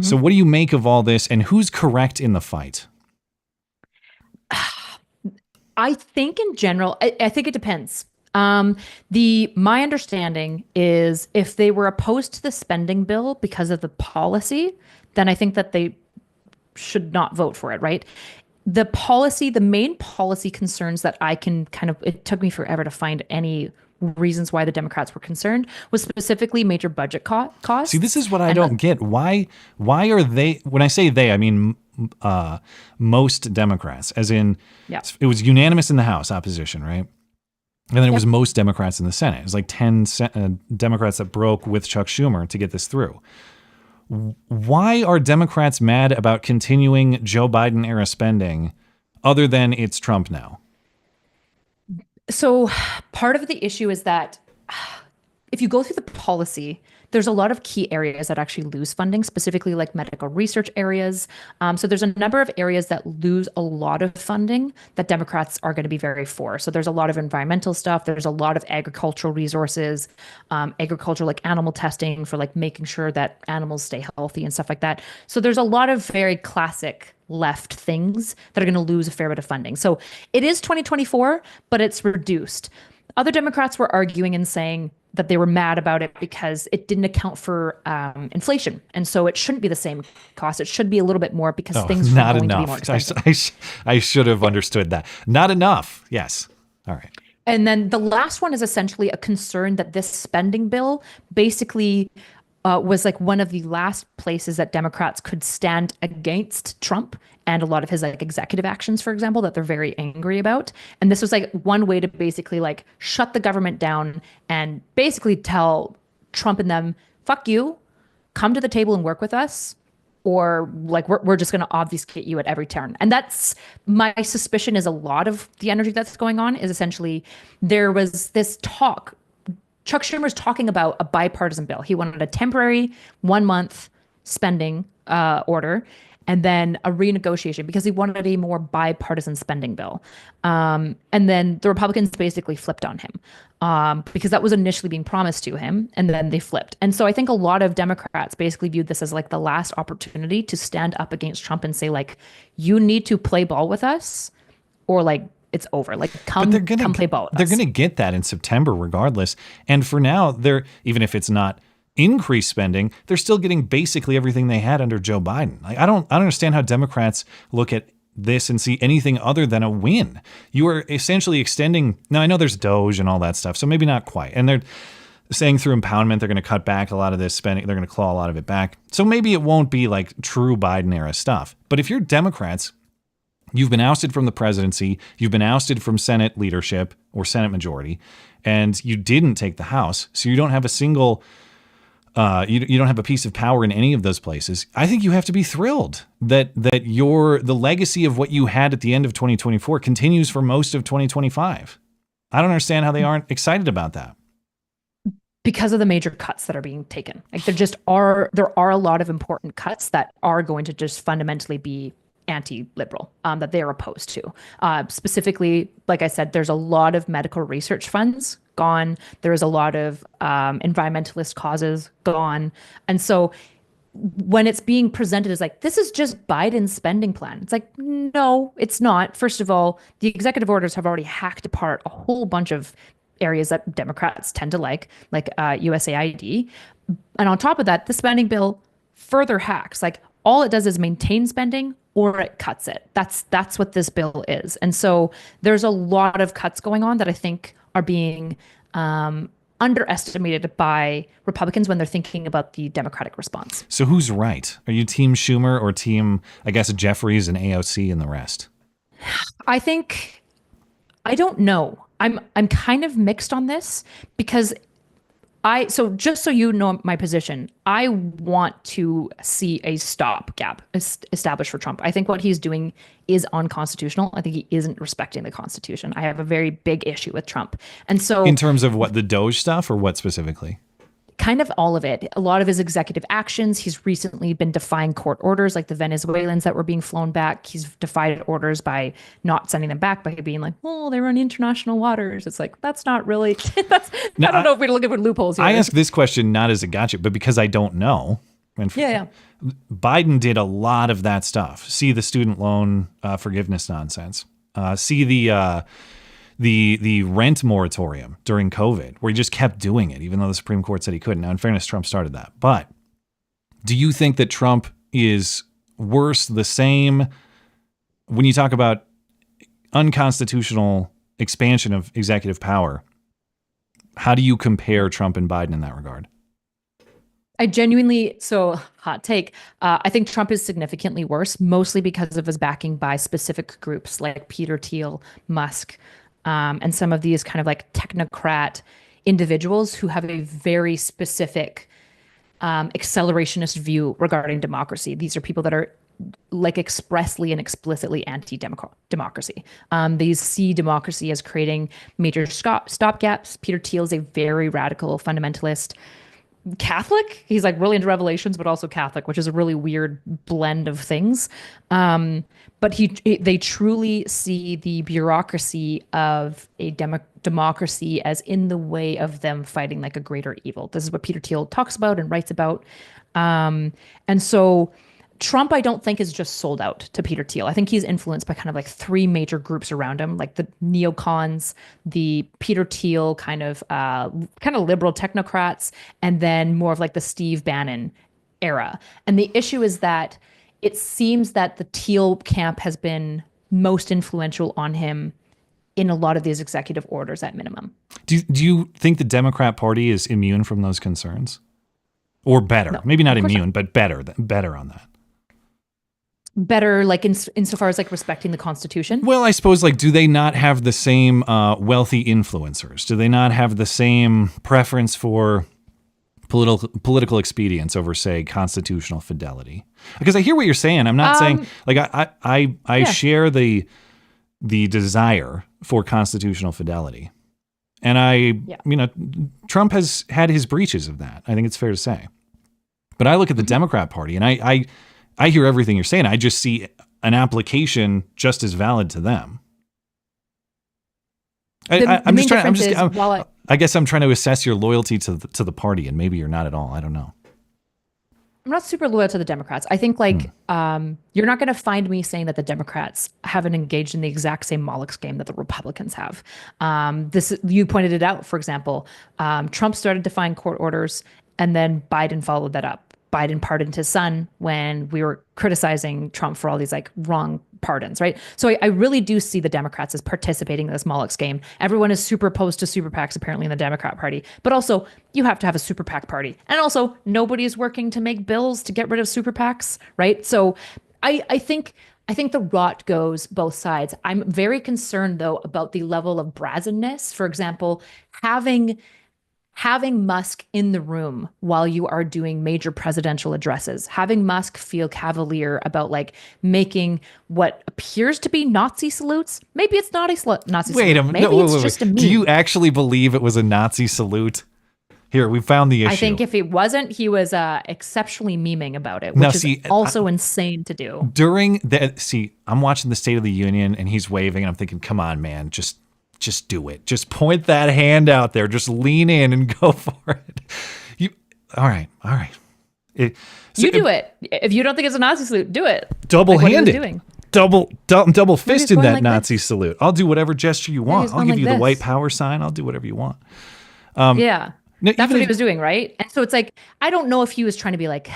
So what do you make of all this, and who's correct in the fight? I think in general, I think it depends. My understanding is if they were opposed to the spending bill because of the policy, then I think that they should not vote for it, right? the main policy concerns that I can it took me forever to find any reasons why the Democrats were concerned was specifically major budget costs. See, this is what I don't get. Why are they, when I say they, I mean most Democrats, as in it was unanimous in the House opposition, right? And then it was most Democrats in the Senate. It was like 10 Democrats that broke with Chuck Schumer to get this through. Why are Democrats mad about continuing Joe Biden era spending other than it's Trump now? So part of the issue is that if you go through the policy, there's a lot of key areas that actually lose funding, specifically like medical research areas. So there's a number of areas that lose a lot of funding that Democrats are going to be very for. So there's a lot of environmental stuff. There's a lot of agricultural resources, agriculture like animal testing for like making sure that animals stay healthy and stuff like that. So there's a lot of very classic left things that are going to lose a fair bit of funding. So it is 2024, but it's reduced. Other Democrats were arguing and saying that they were mad about it because it didn't account for inflation. And so it shouldn't be the same cost. It should be a little bit more because things are going to be more expensive. I should have understood that. Not enough. Yes. All right. And then the last one is essentially a concern that this spending bill basically was like one of the last places that Democrats could stand against Trump and a lot of his like executive actions, for example, that they're very angry about. And this was like one way to basically like shut the government down and basically tell Trump and them, fuck you, come to the table and work with us, or like we're just going to obfuscate you at every turn. And that's my suspicion is a lot of the energy that's going on is essentially there was this talk. Chuck Schumer's talking about a bipartisan bill. He wanted a temporary 1 month spending order and then a renegotiation because he wanted a more bipartisan spending bill. And then the Republicans basically flipped on him because that was initially being promised to him and then they flipped. And so I think a lot of Democrats basically viewed this as like the last opportunity to stand up against Trump and say like, you need to play ball with us or like, it's over. Like, come play ball with us. They're going to get that in September regardless. And for now, even if it's not increased spending, they're still getting basically everything they had under Joe Biden. Like, I don't understand how Democrats look at this and see anything other than a win. You are essentially extending. Now, I know there's Doge and all that stuff, so maybe not quite. And they're saying through impoundment, they're going to cut back a lot of this spending. They're going to claw a lot of it back. So maybe it won't be like true Biden era stuff. But if you're Democrats, you've been ousted from the presidency, you've been ousted from Senate leadership or Senate majority, and you didn't take the House, so you don't have a single, you don't have a piece of power in any of those places. I think you have to be thrilled that the legacy of what you had at the end of 2024 continues for most of 2025. I don't understand how they aren't excited about that. Because of the major cuts that are being taken. Like there are a lot of important cuts that are going to just fundamentally be anti-liberal that they are opposed to. Specifically, like I said, there's a lot of medical research funds gone. There is a lot of environmentalist causes gone. And so when it's being presented as like, this is just Biden's spending plan. It's like, no, it's not. First of all, the executive orders have already hacked apart a whole bunch of areas that Democrats tend to like USAID. And on top of that, the spending bill further hacks. Like all it does is maintain spending or it cuts it. That's what this bill is. And so there's a lot of cuts going on that I think are being underestimated by Republicans when they're thinking about the Democratic response. So who's right? Are you team Schumer or team, I guess, Jeffries and AOC and the rest? I don't know. I'm kind of mixed on this because so just so you know my position, I want to see a stopgap established for Trump. I think what he's doing is unconstitutional. I think he isn't respecting the Constitution. I have a very big issue with Trump. And so in terms of what, the Doge stuff or what specifically? Kind of all of it. A lot of his executive actions. He's recently been defying court orders, like the Venezuelans that were being flown back. He's defied orders by not sending them back, by being like, oh, they were in international waters. It's like, that's not really, I don't know if we're looking for loopholes here. I ask this question not as a gotcha, but because I don't know. Yeah. Biden did a lot of that stuff. See the student loan forgiveness nonsense. See the rent moratorium during COVID, where he just kept doing it, even though the Supreme Court said he couldn't. Now, in fairness, Trump started that. But do you think that Trump is worse, the same, when you talk about unconstitutional expansion of executive power, how do you compare Trump and Biden in that regard? I genuinely, so hot take, I think Trump is significantly worse, mostly because of his backing by specific groups like Peter Thiel, Musk, and some of these kind of like technocrat individuals who have a very specific accelerationist view regarding democracy. These are people that are like expressly and explicitly anti-democracy. These see democracy as creating major stopgaps. Peter Thiel is a very radical fundamentalist Catholic. He's like really into Revelations, but also Catholic, which is a really weird blend of things. But they truly see the bureaucracy of a democracy as in the way of them fighting like a greater evil. This is what Peter Thiel talks about and writes about. And so Trump, I don't think, is just sold out to Peter Thiel. I think he's influenced by kind of like three major groups around him, like the neocons, the Peter Thiel kind of liberal technocrats, and then more of like the Steve Bannon era. And the issue is that it seems that the Thiel camp has been most influential on him in a lot of these executive orders at minimum. Do you think the Democrat Party is immune from those concerns? Or better? No, maybe not immune, but better on that. Better, like insofar as like respecting the Constitution? Well, I suppose, like, do they not have the same wealthy influencers? Do they not have the same preference for political expedience over, say, constitutional fidelity? Because I hear what you're saying. I'm not saying, like, I share the desire for constitutional fidelity. And Trump has had his breaches of that. I think it's fair to say. But I look at the Democrat Party and I hear everything you're saying. I just see an application just as valid to them. I guess I'm trying to assess your loyalty to the party, and maybe you're not at all. I don't know. I'm not super loyal to the Democrats. I think you're not going to find me saying that the Democrats haven't engaged in the exact same Moloch game that the Republicans have. You pointed it out. For example, Trump started defying court orders, and then Biden followed that up. Biden pardoned his son when we were criticizing Trump for all these like wrong pardons, right? So I really do see the Democrats as participating in this Moloch's game. Everyone is super opposed to super PACs apparently in the Democrat Party, but also you have to have a super PAC party. And also nobody's working to make bills to get rid of super PACs, right? So I think the rot goes both sides. I'm very concerned though about the level of brazenness. For example, having Musk in the room while you are doing major presidential addresses, having Musk feel cavalier about like making what appears to be Nazi salutes. Maybe it's not a Nazi salute. Wait a minute. Maybe it's just a meme. Do you actually believe it was a Nazi salute? Here, we found the issue. I think if it wasn't, he was exceptionally memeing about it, which is also insane to do. I'm watching the State of the Union and he's waving and I'm thinking, come on, man, just do it. Just point that hand out there. Just lean in and go for it. All right. You do it. If you don't think it's a Nazi salute, do it. Double-handed. Double fist in that like Nazi salute. I'll do whatever gesture you want. I'll give you the white power sign. I'll do whatever you want. That's what he was doing, right? And so it's like, I don't know if he was trying to be like,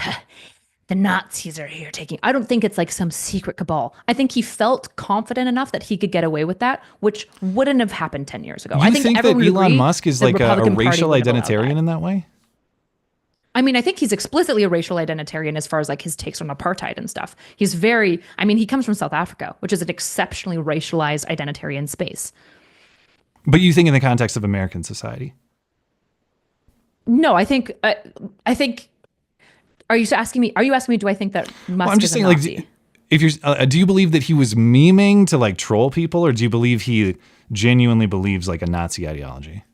the Nazis are here taking. I don't think it's like some secret cabal. I think he felt confident enough that he could get away with that, which wouldn't have happened 10 years ago. I think that Elon Musk is like a racial identitarian in that way? I mean, I think he's explicitly a racial identitarian as far as like his takes on apartheid and stuff. He comes from South Africa, which is an exceptionally racialized identitarian space. But you think in the context of American society? No, I think Are you asking me? Do I think that Musk is a Nazi? Like, if you're, do you believe that he was memeing to like troll people, or do you believe he genuinely believes like a Nazi ideology?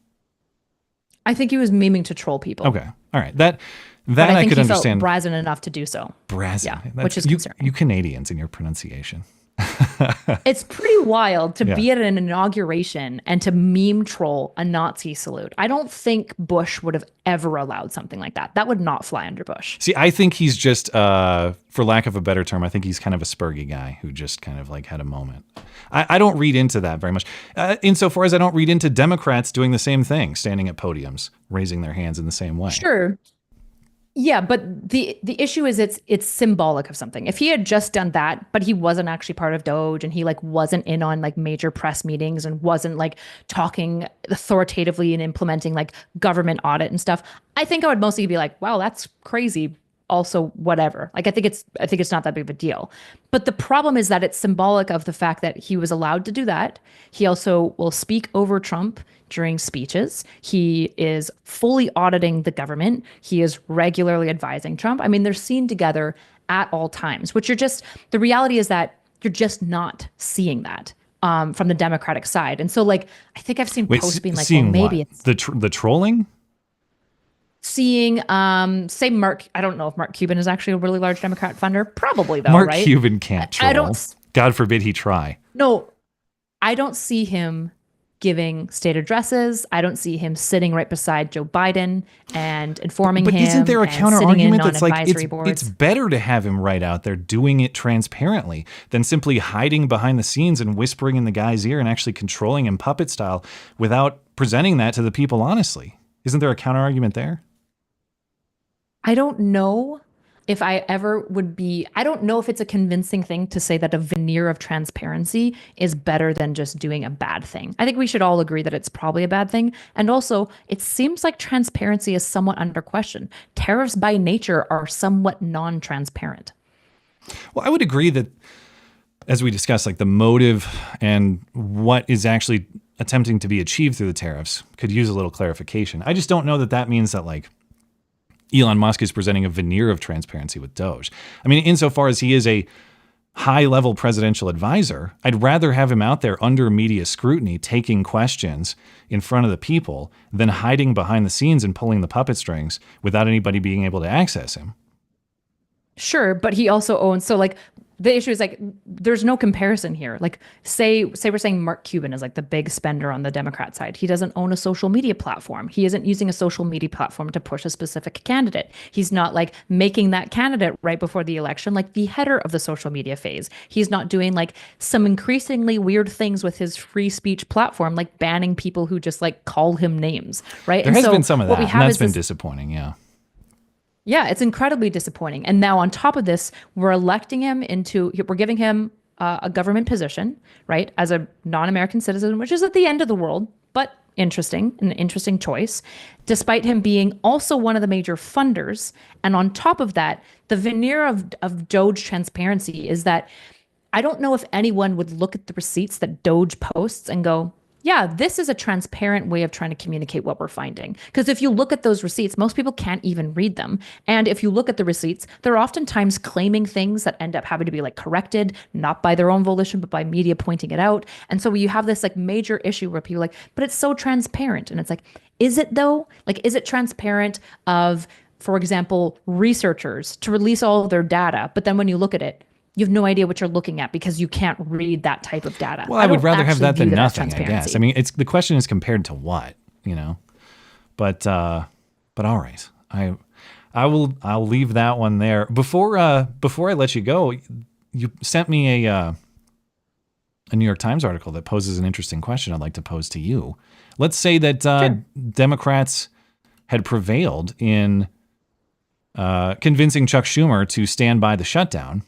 I think he was memeing to troll people. Okay, all right. That I could understand. Felt brazen enough to do so. Brazen, yeah, which is concerning. You Canadians and your pronunciation. It's pretty wild to be at an inauguration and to meme troll a Nazi salute. I don't think Bush would have ever allowed something like that. That would not fly under Bush. See, I think he's just, for lack of a better term, I think he's kind of a spurgy guy who just kind of like had a moment. I don't read into that very much. Insofar as I don't read into Democrats doing the same thing, standing at podiums, raising their hands in the same way. Sure. Yeah, but the issue is it's symbolic of something. If he had just done that, but he wasn't actually part of Doge and he like wasn't in on like major press meetings and wasn't like talking authoritatively and implementing like government audit and stuff, I think I would mostly be like, wow, that's crazy. Also, whatever. Like I think it's not that big of a deal. But the problem is that it's symbolic of the fact that he was allowed to do that. He also will speak over Trump during speeches. He is fully auditing the government. He is regularly advising Trump. I mean, they're seen together at all times, which the reality is that you're just not seeing that from the Democratic side. And so like, I think I've seen posts being like, well, maybe it's the trolling. Seeing, say Mark, I don't know if Mark Cuban is actually a really large Democrat funder. Probably though, Mark right? Cuban can't troll. I don't. God forbid he try. No, I don't see him giving state addresses. I don't see him sitting right beside Joe Biden and informing him. But isn't there a counter argument that's like it's better to have him right out there doing it transparently than simply hiding behind the scenes and whispering in the guy's ear and actually controlling him puppet style without presenting that to the people honestly? Isn't there a counter argument there? I don't know if I ever would be, I don't know if it's a convincing thing to say that a veneer of transparency is better than just doing a bad thing. I think we should all agree that it's probably a bad thing. And also, it seems like transparency is somewhat under question. Tariffs by nature are somewhat non-transparent. Well, I would agree that, as we discussed, like the motive and what is actually attempting to be achieved through the tariffs could use a little clarification. I just don't know that that means that like Elon Musk is presenting a veneer of transparency with Doge. I mean, insofar as he is a high-level presidential advisor, I'd rather have him out there under media scrutiny, taking questions in front of the people than hiding behind the scenes and pulling the puppet strings without anybody being able to access him. Sure, but he also owns, so like the issue is like there's no comparison here. Like say we're saying Mark Cuban is like the big spender on the Democrat side. He doesn't own a social media platform. He isn't using a social media platform to push a specific candidate. He's not like making that candidate right before the election like the header of the social media phase. He's not doing like some increasingly weird things with his free speech platform, like banning people who just like call him names, right? There has been some of that, and that's been disappointing, yeah. Yeah, it's incredibly disappointing. And now on top of this, we're giving him a government position, right, as a non-American citizen, which is at the end of the world, but an interesting choice, despite him being also one of the major funders. And on top of that, the veneer of Doge transparency is that I don't know if anyone would look at the receipts that Doge posts and go, yeah, this is a transparent way of trying to communicate what we're finding. Because if you look at those receipts, most people can't even read them. And if you look at the receipts, they're oftentimes claiming things that end up having to be like corrected, not by their own volition, but by media pointing it out. And so you have this like major issue where people are like, but it's so transparent. And it's like, is it though? Like, is it transparent of, for example, researchers to release all of their data, but then when you look at it, you have no idea what you're looking at because you can't read that type of data. Well, I would rather have that than nothing, I guess. I mean, the question is compared to what, you know? But all right. I'll leave that one there. Before I let you go, you sent me a New York Times article that poses an interesting question I'd like to pose to you. Let's say that Sure. Democrats had prevailed in convincing Chuck Schumer to stand by the shutdown.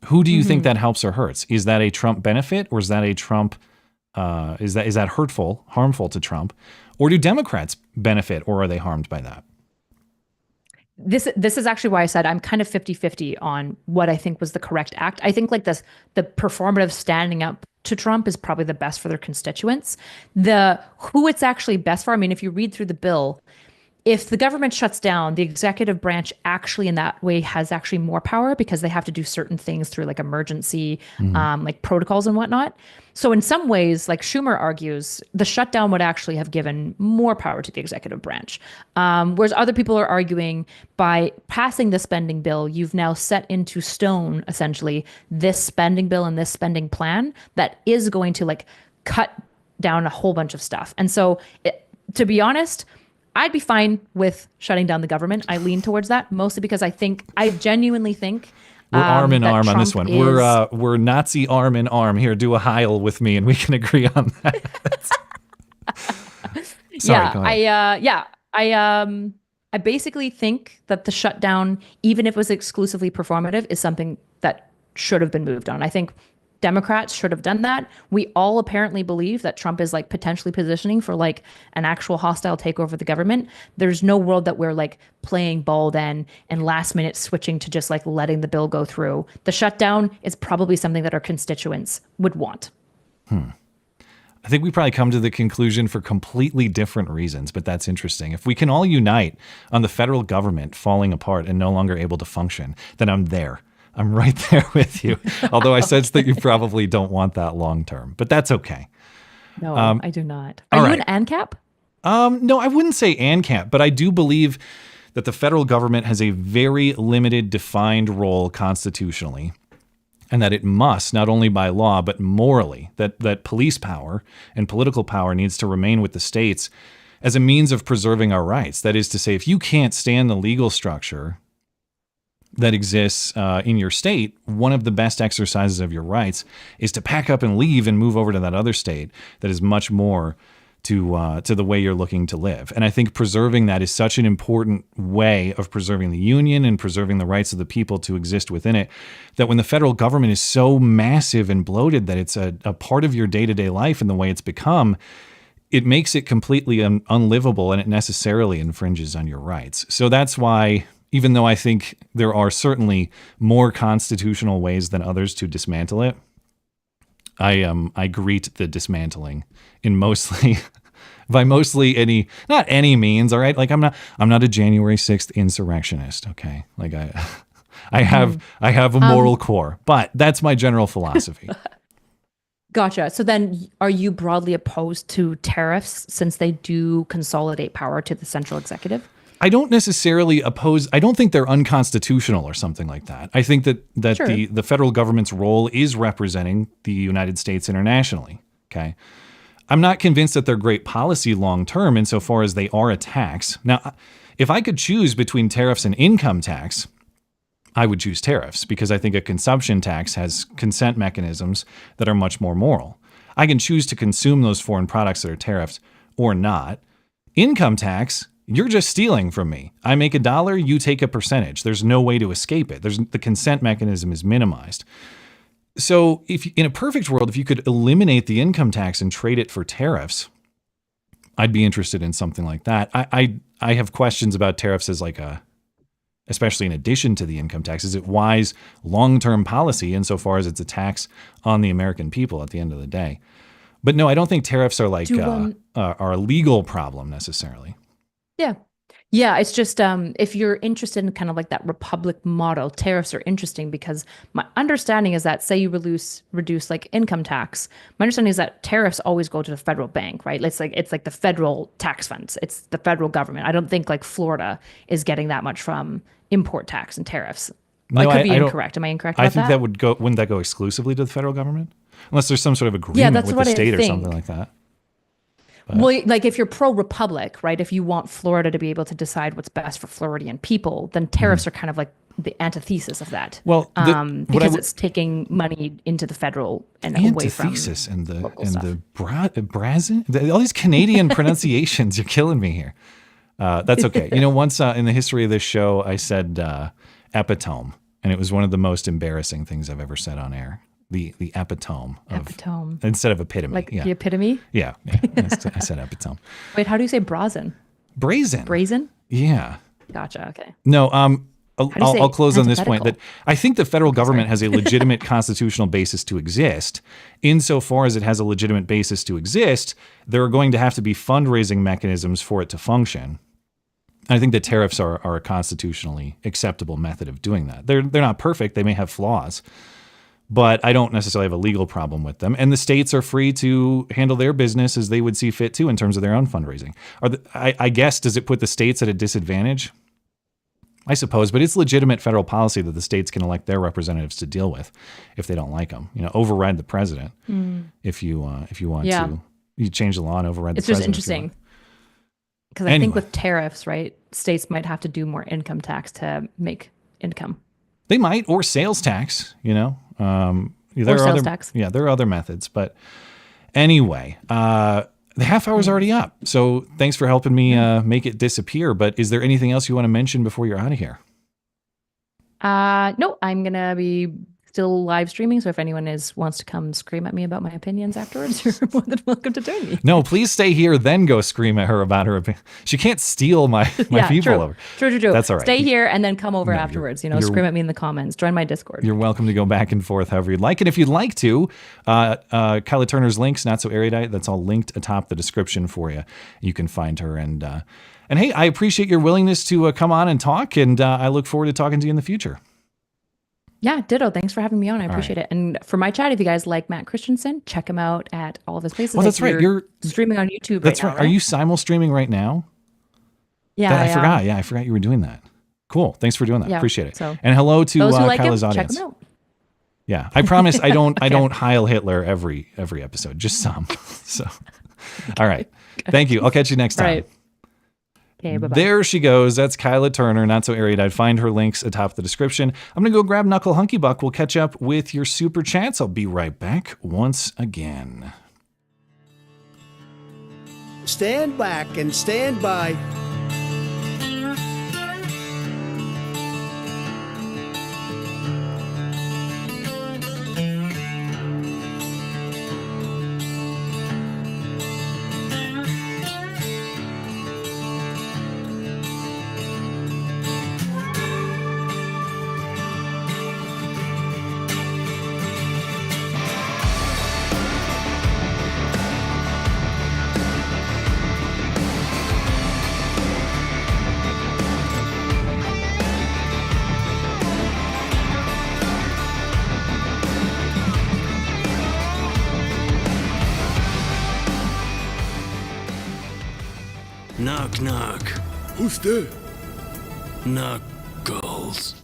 Who do you think that helps or hurts? Is that a Trump benefit, or is that a Trump? Is that hurtful, harmful to Trump, or do Democrats benefit, or are they harmed by that? This is actually why I said I'm kind of 50-50 on what I think was the correct act. I think like the performative standing up to Trump is probably the best for their constituents. Who it's actually best for, I mean, if you read through the bill, if the government shuts down, the executive branch actually in that way has actually more power because they have to do certain things through like emergency, like protocols and whatnot. So in some ways, like Schumer argues, the shutdown would actually have given more power to the executive branch. Whereas other people are arguing by passing the spending bill, you've now set into stone, essentially, this spending bill and this spending plan that is going to like cut down a whole bunch of stuff. And so to be honest, I'd be fine with shutting down the government. I lean towards that mostly because I genuinely think we're arm in arm Trump on this one. We're Nazi arm in arm here. Do a Heil with me, and we can agree on that. Sorry, go ahead. I I basically think that the shutdown, even if it was exclusively performative, is something that should have been moved on. I think Democrats should have done that. We all apparently believe that Trump is like potentially positioning for like an actual hostile takeover of the government. There's no world that we're like playing ball then and last minute switching to just like letting the bill go through. The shutdown is probably something that our constituents would want. I think we probably come to the conclusion for completely different reasons, but that's interesting. If we can all unite on the federal government falling apart and no longer able to function, then I'm there. I'm right there with you. Although I sense that you probably don't want that long term, but that's okay. No, I do not. Are you an ANCAP? No, I wouldn't say ANCAP, but I do believe that the federal government has a very limited defined role constitutionally, and that it must, not only by law, but morally, that police power and political power needs to remain with the states as a means of preserving our rights. That is to say, if you can't stand the legal structure that exists in your state, one of the best exercises of your rights is to pack up and leave and move over to that other state that is much more to the way you're looking to live. And I think preserving that is such an important way of preserving the union and preserving the rights of the people to exist within it, that when the federal government is so massive and bloated that it's a part of your day-to-day life and the way it's become, it makes it completely unlivable, and it necessarily infringes on your rights. So that's why, even though I think there are certainly more constitutional ways than others to dismantle it, I greet the dismantling in mostly not any means. All right, like I'm not a January 6th insurrectionist. Okay, like I have a moral core, but that's my general philosophy. Gotcha. So then, are you broadly opposed to tariffs since they do consolidate power to the central executive? I don't necessarily oppose. I don't think they're unconstitutional or something like that. I think that Sure. the federal government's role is representing the United States internationally. Okay. I'm not convinced that they're great policy long term insofar as they are a tax. Now, if I could choose between tariffs and income tax, I would choose tariffs because I think a consumption tax has consent mechanisms that are much more moral. I can choose to consume those foreign products that are tariffs or not. Income tax, you're just stealing from me. I make $1, you take a percentage. There's no way to escape it. The consent mechanism is minimized. So if in a perfect world, if you could eliminate the income tax and trade it for tariffs, I'd be interested in something like that. I have questions about tariffs as especially in addition to the income tax. Is it wise long-term policy insofar as it's a tax on the American people at the end of the day? But no, I don't think tariffs are are a legal problem necessarily. Yeah. Yeah, it's just if you're interested in kind of like that republic model, tariffs are interesting because my understanding is that, say you reduce like income tax, my understanding is that tariffs always go to the federal bank, right? It's like the federal tax funds. It's the federal government. I don't think like Florida is getting that much from import tax and tariffs. No, I could be incorrect. Am I incorrect about that? I think wouldn't that go exclusively to the federal government? Unless there's some sort of agreement with the state or something like that. But. Well, like if you're pro-republic, right? If you want Florida to be able to decide what's best for Floridian people, then tariffs are kind of like the antithesis of that. Well, because it's taking money into the federal and away from antithesis and the Brazil, all these Canadian pronunciations. You're killing me here. That's okay. Once in the history of this show, I said epitome, and it was one of the most embarrassing things I've ever said on air. The epitome instead of epitome. Like the epitome? Yeah. I said epitome. Wait, how do you say brazen? Brazen. Brazen? Yeah. Gotcha. Okay. No, I'll close on this point that I think the federal government has a legitimate constitutional basis to exist. Insofar as it has a legitimate basis to exist, there are going to have to be fundraising mechanisms for it to function. I think that tariffs are a constitutionally acceptable method of doing that. They're not perfect. They may have flaws. But I don't necessarily have a legal problem with them. And the states are free to handle their business as they would see fit too in terms of their own fundraising. I guess, does it put the states at a disadvantage? I suppose, but it's legitimate federal policy that the states can elect their representatives to deal with if they don't like them. Override the president if you want to. You change the law and override the president. It's just interesting. Because I think with tariffs, right, states might have to do more income tax to make income. They might, or sales tax, There are other methods. Yeah, there are other methods. But anyway, The half hour's already up. So thanks for helping me make it disappear. But is there anything else you want to mention before you're out of here? No, I'm going to be still live streaming. So if anyone wants to come scream at me about my opinions afterwards, you're more than welcome to join me. No, please stay here, then go scream at her about her opinion. She can't steal my people true. over. True. That's all right. Stay here and then come over afterwards. Scream at me in the comments. Join my Discord. You're welcome to go back and forth however you'd like. And if you'd like to, Kyla Turner's links, Not So Erudite, that's all linked atop the description for you. You can find her. And hey, I appreciate your willingness to come on and talk, and I look forward to talking to you in the future. Yeah, ditto. Thanks for having me on. I appreciate it. And for my chat, if you guys like Matt Christiansen, check him out at all of his places. Well, that's right. You're streaming on YouTube that's right now. Are you simul streaming right now? Yeah, I forgot. Yeah, I forgot you were doing that. Cool. Thanks for doing that. Yeah, Appreciate it. so and hello to those who like Kyla's him, audience. check him out. Yeah, I promise I don't Heil Hitler every episode, just some. So, all right. Thank you. I'll catch you next time. Right. Okay, bye-bye. There she goes. That's Kyla Turner, Not So Erudite. Find her links atop the description. I'm going to go grab Knuckle Hunky Buck. We'll catch up with your super chats. I'll be right back once again. Stand back and stand by. Knock, knock. Who's there? Knuckles.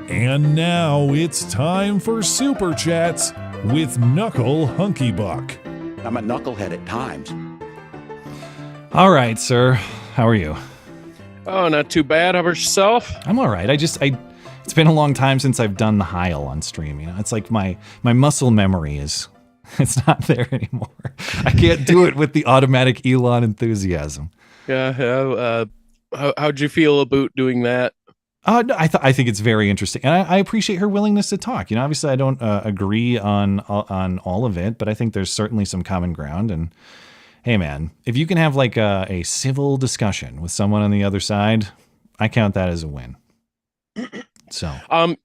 And now it's time for Super Chats with Knuckle Hunky Buck. I'm a knucklehead at times. All right, sir. How are you? Oh, not too bad. How about yourself? I'm all right. It's been a long time since I've done the Heil on stream. It's like my muscle memory it's not there anymore. I can't do it with the automatic Elon enthusiasm. Yeah. How'd you feel about doing that? No, I think it's very interesting, and I appreciate her willingness to talk. Obviously I don't agree on all of it, but I think there's certainly some common ground. And hey, man, if you can have like a civil discussion with someone on the other side, I count that as a win. So,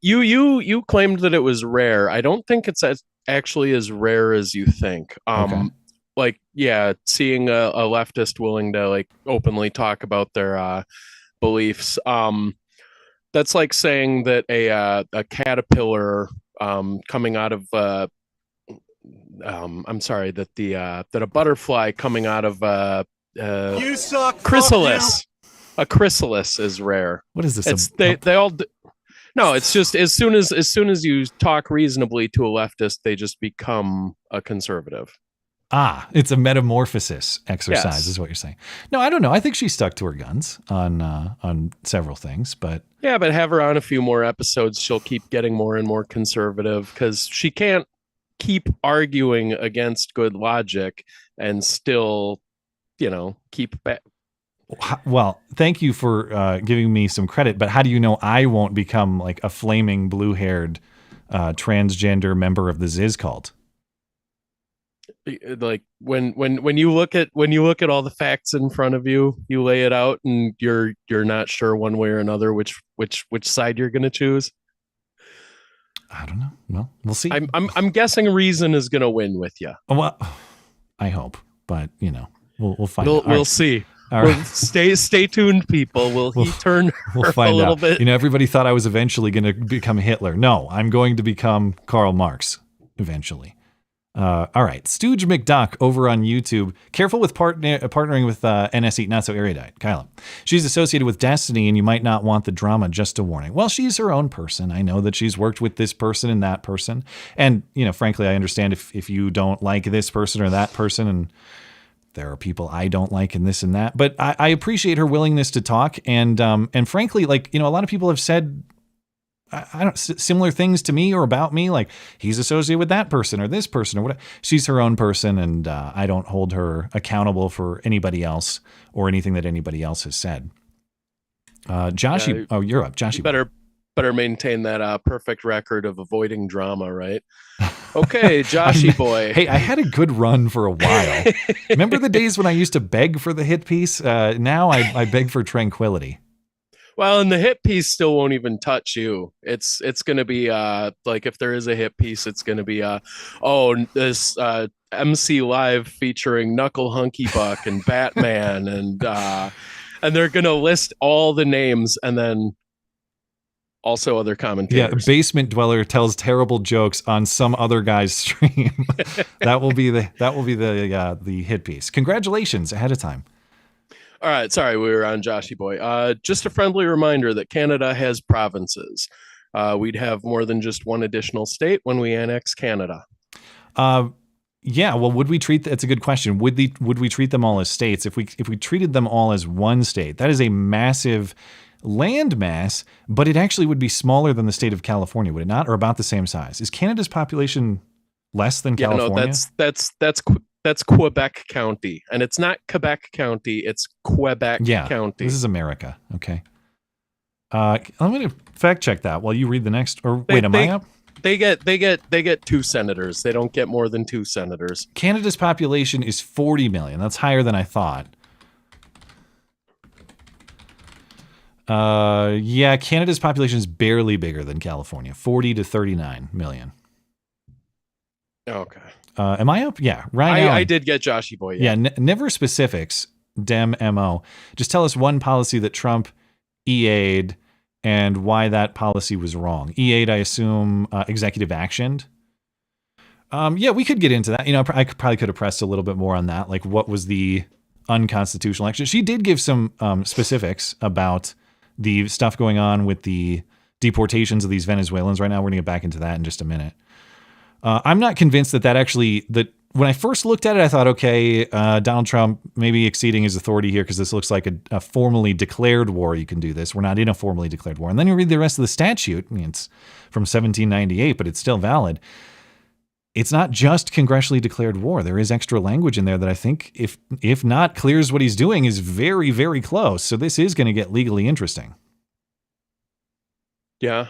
you claimed that it was rare. I don't think it's actually as rare as you think. Okay. Like, yeah, seeing a leftist willing to like openly talk about their beliefs. That's like saying that a caterpillar coming out of I'm sorry, that a butterfly coming out of You suck. chrysalis. A chrysalis is rare. What is this? It's they all. No, it's just as soon as you talk reasonably to a leftist, they just become a conservative. It's a metamorphosis exercise, Yes. is what you're saying. No, I don't know. I think she stuck to her guns on several things, but Yeah, but have her on a few more episodes. She'll keep getting more and more conservative because she can't keep arguing against good logic and still, keep back. well, thank you for giving me some credit. But how do you know I won't become like a flaming blue-haired transgender member of the Ziz cult? Like when you look at all the facts in front of you, you lay it out, and you're not sure one way or another which side you're going to choose. I don't know. Well, we'll see. I'm guessing reason is going to win with you. Well, I hope, but we'll find out. We'll see. All right. Stay tuned, people. Will he turn We'll her find a little out. bit? Everybody thought I was eventually going to become Hitler. No, I'm going to become Karl Marx eventually. All right. Stooge McDuck over on YouTube. Careful with partnering with NSE, Not So Erudite. Kyla. She's associated with Destiny, and you might not want the drama. Just a warning. Well, she's her own person. I know that she's worked with this person and that person. And, frankly, I understand if you don't like this person or that person, and there are people I don't like and this and that. But I appreciate her willingness to talk. And frankly, a lot of people have said, I don't similar things to me or about me, like he's associated with that person or this person or whatever. She's her own person, and I don't hold her accountable for anybody else or anything that anybody else has said. Josh, you're up. Josh, you better maintain that perfect record of avoiding drama, right? Okay, Joshy boy. Hey, I had a good run for a while. Remember the days when I used to beg for the hit piece? Now I beg for tranquility. Well, and the hit piece still won't even touch you. It's going to be like if there is a hit piece, it's going to be this MC Live featuring Knuckle Hunky Buck and Batman and they're going to list all the names and then also other commentators. Yeah, Basement Dweller tells terrible jokes on some other guy's stream. that will be the hit piece. Congratulations ahead of time. All right, sorry, we were on Joshy boy. Just a friendly reminder that Canada has provinces. We'd have more than just one additional state when we annex Canada. Yeah, well, would we treat? That's a good question. Would we treat them all as states? If we treated them all as one state, that is a massive land mass, but it actually would be smaller than the state of California, would it not? Or about the same size? Is Canada's population less than California? No, that's Quebec County, and it's not Quebec County; it's Quebec County. This is America. Okay. I'm going to fact check that while you read the next. Or wait, am I up? They get 2 senators. They don't get more than 2 senators. Canada's population is 40 million. That's higher than I thought. Yeah, Canada's population is barely bigger than California, 40 to 39 million. Okay. Am I up? Yeah, right now. I did get Joshy boy. Yeah, never specifics. Dem mo. Just tell us one policy that Trump EA'd and why that policy was wrong. EA'd, I assume, executive actioned. Yeah, we could get into that. I probably could have pressed a little bit more on that. Like, what was the unconstitutional action? She did give some specifics about the stuff going on with the deportations of these Venezuelans right now. We're going to get back into that in just a minute. I'm not convinced that when I first looked at it, I thought, okay, Donald Trump maybe exceeding his authority here because this looks like a formally declared war. You can do this. We're not in a formally declared war. And then you read the rest of the statute. I mean, it's from 1798, but it's still valid. It's not just congressionally declared war. There is extra language in there that I think, if not clears what he's doing, is very, very close. So this is going to get legally interesting. Yeah,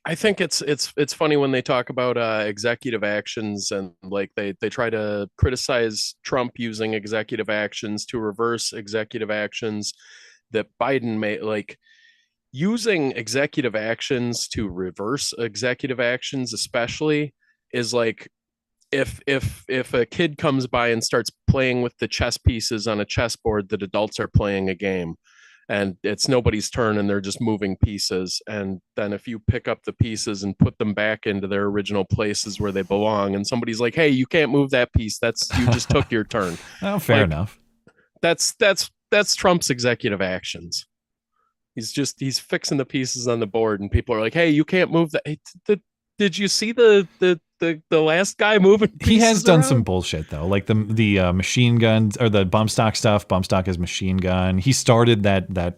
I think it's funny when they talk about executive actions and like they try to criticize Trump using executive actions to reverse executive actions that Biden made. Like using executive actions to reverse executive actions, especially, is like if a kid comes by and starts playing with the chess pieces on a chessboard that adults are playing a game. And it's nobody's turn and they're just moving pieces. And then if you pick up the pieces and put them back into their original places where they belong, and somebody's like, hey, you can't move that piece. You just took your turn. Oh, fair enough. That's Trump's executive actions. He's fixing the pieces on the board and people are like, hey, you can't move that. Did you see the last guy moving? He has done around? some bullshit though, like the machine guns or the bump stock stuff. Bump stock is machine gun. He started the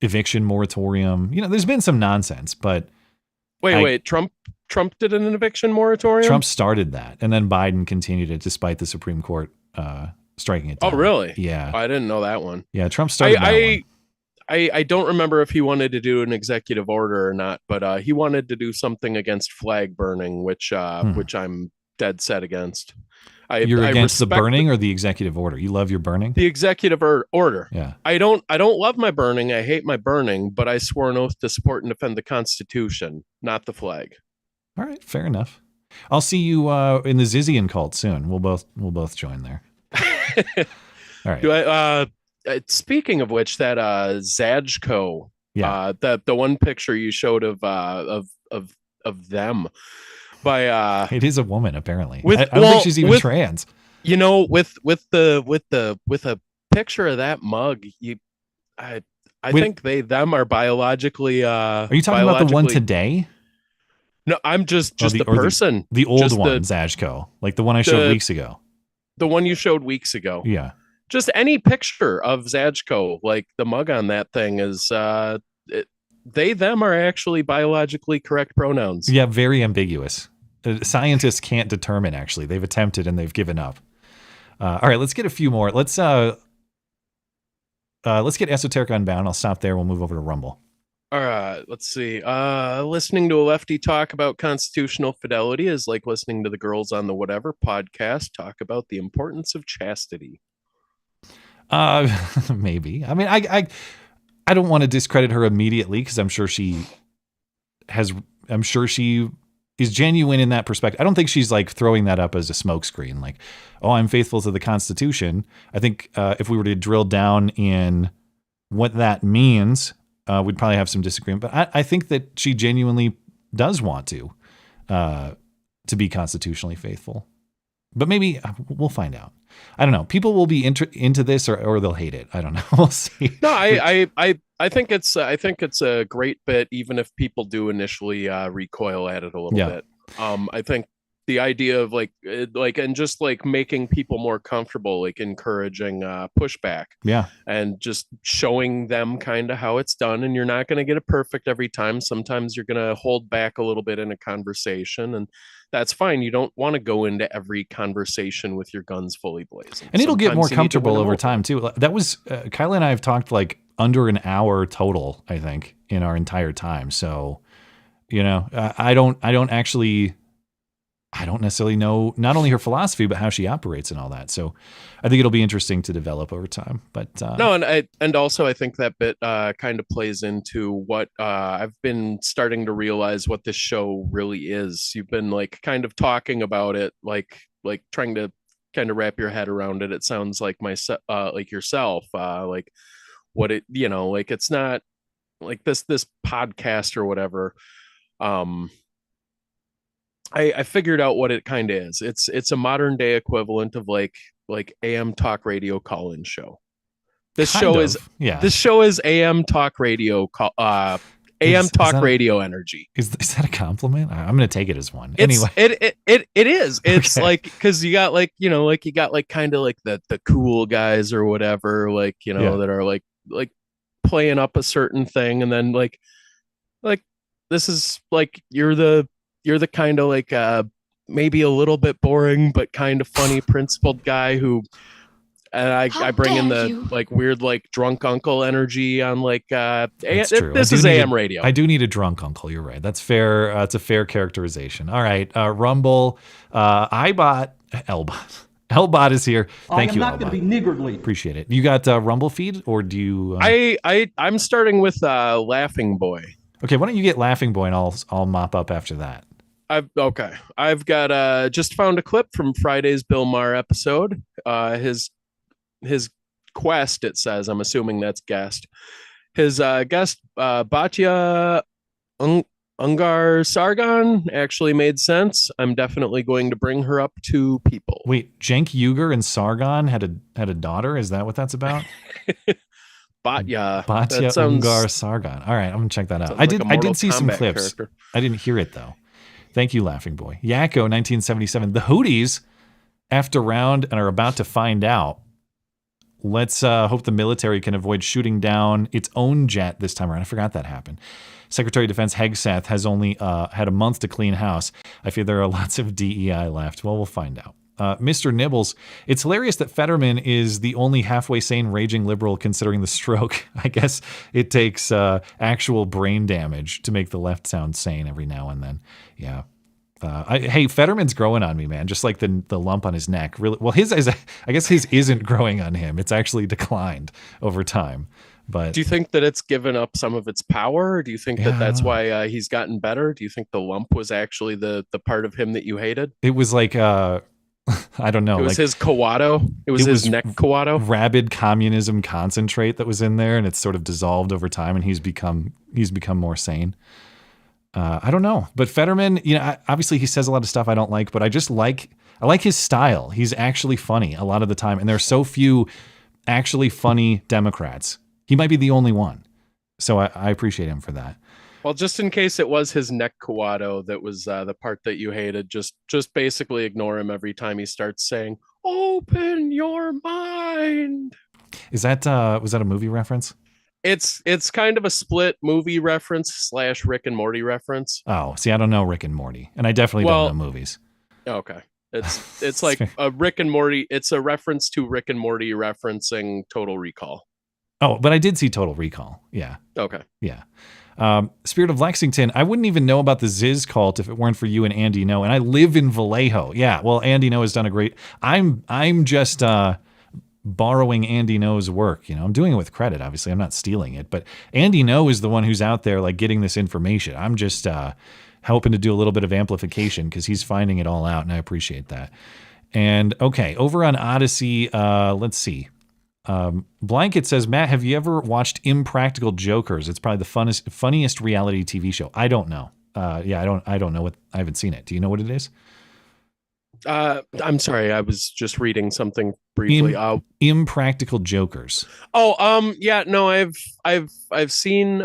eviction moratorium. There's been some nonsense, but wait, Trump did an eviction moratorium. Trump started that, and then Biden continued it despite the Supreme Court striking it down. Oh, really? Yeah, I didn't know that one. Yeah, Trump started that one. I don't remember if he wanted to do an executive order or not, but he wanted to do something against flag burning, which I'm dead set against. You're against the burning or the executive order? You love your burning? The executive order. Yeah. I don't love my burning. I hate my burning, but I swore an oath to support and defend the Constitution, not the flag. All right, fair enough. I'll see you in the Zizian cult soon. We'll both join there. All right. Do I? Speaking of which, that Zajko, the one picture you showed of them by it is a woman apparently. I don't think she's even trans. With a picture of that mug, I think them are biologically. Are you talking about the one today? No, I'm just the person. The old one, Zajko, like the one I showed weeks ago. The one you showed weeks ago. Yeah. Just any picture of Zajko, like the mug on that thing is they, them are actually biologically correct pronouns. Yeah, very ambiguous. Scientists can't determine, actually. They've attempted and they've given up. All right, let's get a few more. Let's get Esoteric Unbound. I'll stop there. We'll move over to Rumble. All right, let's see. Listening to a lefty talk about constitutional fidelity is like listening to the Girls on the Whatever podcast talk about the importance of chastity. Maybe. I mean, I don't want to discredit her immediately because I'm sure she is genuine in that perspective. I don't think she's like throwing that up as a smokescreen. Like, oh, I'm faithful to the Constitution. I think if we were to drill down in what that means, we'd probably have some disagreement. But I think that she genuinely does want to be constitutionally faithful. But maybe we'll find out. I don't know. People will be into this or they'll hate it. I don't know. We'll see. No, I think it's a great bit, even if people do initially recoil at it a little bit. I think the idea of and just like making people more comfortable, like encouraging pushback, and just showing them kind of how it's done. And you're not going to get it perfect every time. Sometimes you're going to hold back a little bit in a conversation, and that's fine. You don't want to go into every conversation with your guns fully blazing. And it'll get more comfortable over time too. That was Kyla and I have talked like under an hour total, I think, in our entire time. So, I don't necessarily know not only her philosophy, but how she operates and all that. So I think it'll be interesting to develop over time. But no, and also I think that bit kind of plays into what I've been starting to realize what this show really is. You've been like kind of talking about it, like trying to kind of wrap your head around it. It sounds like like yourself, like what it, like it's not like this podcast or whatever. I figured out what it kind of is. It's a modern day equivalent of like AM talk radio call-in show. This show is AM talk radio AM talk radio energy. Is that a compliment? I'm going to take it as one. Anyway, it is. It's okay. Like because you got you got like kind of like the cool guys or whatever, that are like playing up a certain thing, and then like this is like you're the kind of like maybe a little bit boring but kind of funny principled guy who, and I bring in the like weird like drunk uncle energy on like this is AM radio. I do need a drunk uncle. You're right. That's fair. It's a fair characterization. All right, Rumble, Elbot is here. Thank you. I am not going to be niggardly. Appreciate it. You got Rumble feed, or do you? I'm starting with Laughing Boy. Okay, why don't you get Laughing Boy and I'll mop up after that. I've got just found a clip from Friday's Bill Maher episode. His quest, it says, I'm assuming that's guest. His guest, Batya Ungar Sargon, actually made sense. I'm definitely going to bring her up to people. Wait, Cenk Uygur and Sargon had a daughter? Is that what that's about? Batya Ungar Sargon. All right, I'm gonna check that out. I did see some clips. Character. I didn't hear it though. Thank you, Laughing Boy. Yakko, 1977. The Houthis effed around and are about to find out. Let's hope the military can avoid shooting down its own jet this time around. I forgot that happened. Secretary of Defense Hegseth has only had a month to clean house. I fear there are lots of DEI left. Well, we'll find out. Mr. Nibbles, it's hilarious that Fetterman is the only halfway sane raging liberal considering the stroke. I guess it takes actual brain damage to make the left sound sane every now and then. Yeah. Hey, Fetterman's growing on me, man. Just like the lump on his neck. Really, well, I guess his isn't growing on him. It's actually declined over time. But do you think that it's given up some of its power? Or do you think that's why he's gotten better? Do you think the lump was actually the part of him that you hated? It was like I don't know. It was his Kawado. It was his neck Kawado. Rabid communism concentrate that was in there, and it's sort of dissolved over time, and he's become more sane. I don't know, but Fetterman, obviously he says a lot of stuff I don't like, but I like his style. He's actually funny a lot of the time, and there are so few actually funny Democrats. He might be the only one, so I appreciate him for that. Well, just in case it was his neck Kawado that was the part that you hated, just basically ignore him every time he starts saying, "Open your mind." Is that was that a movie reference? It's kind of a split movie reference slash Rick and Morty reference. Oh, see, I don't know Rick and Morty, and I definitely don't know movies. Okay. It's like a Rick and Morty. It's a reference to Rick and Morty referencing Total Recall. Oh, but I did see Total Recall. Yeah. Okay. Yeah. Spirit of Lexington, I wouldn't even know about the Ziz cult if it weren't for you and Andy No. And I live in Vallejo. Yeah. Well, Andy No has done a great. I'm just borrowing Andy No's work. You know, I'm doing it with credit. Obviously, I'm not stealing it. But Andy No is the one who's out there like getting this information. I'm just helping to do a little bit of amplification because he's finding it all out, and I appreciate that. And okay, over on Odyssey, let's see. Blanket says, Matt, have you ever watched Impractical Jokers? It's probably the funniest reality TV show. I don't know. Yeah, I don't know what. I haven't seen it. Do you know what it is? I'm sorry, I was just reading something briefly. Impractical Jokers. Oh, yeah, no, I've seen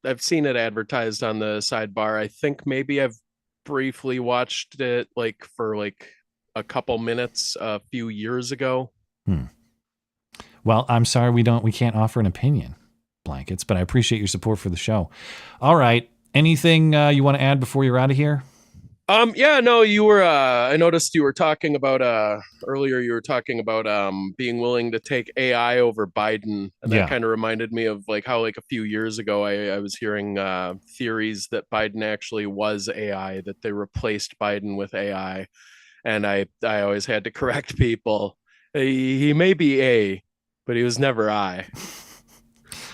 I've seen it advertised on the sidebar. I think maybe I've briefly watched it like for like a couple minutes a few years ago. Well, I'm sorry we can't offer an opinion, Blankets, but I appreciate your support for the show. All right, anything you want to add before you're out of here? Yeah, no, you were I noticed you were talking about earlier you were talking about being willing to take AI over Biden, and that kind of reminded me of like how like a few years ago I was hearing theories that Biden actually was AI, that they replaced Biden with AI, and I always had to correct people. He may be A, but he was never I.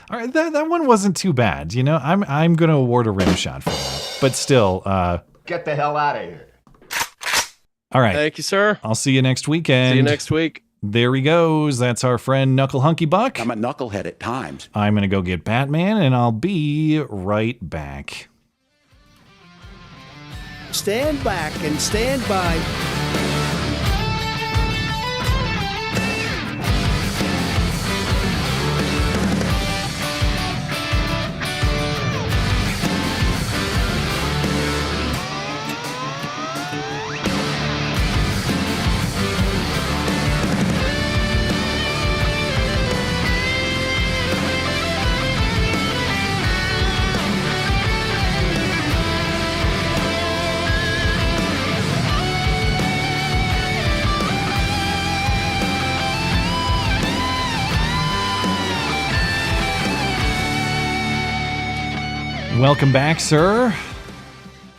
All right, that one wasn't too bad. You know, I'm going to award a rim shot for that, but still. Get the hell out of here. All right. Thank you, sir. I'll see you next weekend. See you next week. There he goes. That's our friend Knuckle Hunky Buck. I'm a knucklehead at times. I'm going to go get Batman, and I'll be right back. Stand back and stand by. Welcome back, sir.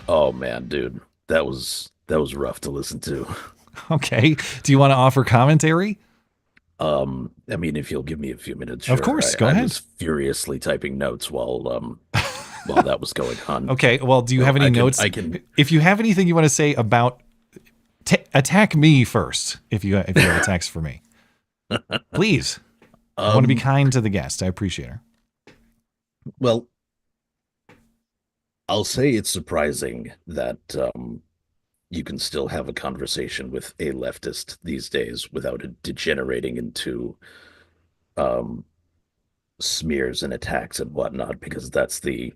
Oh man, dude, that was rough to listen to. Okay, do you want to offer commentary? I mean, if you'll give me a few minutes, sure. Of course, go ahead. I was furiously typing notes while that was going on. Okay, well, do you have any notes? If you have anything you want to say about, attack me first. If you have a text for me, please. I want to be kind to the guest. I appreciate her. Well, I'll say it's surprising that you can still have a conversation with a leftist these days without it degenerating into smears and attacks and whatnot, because that's the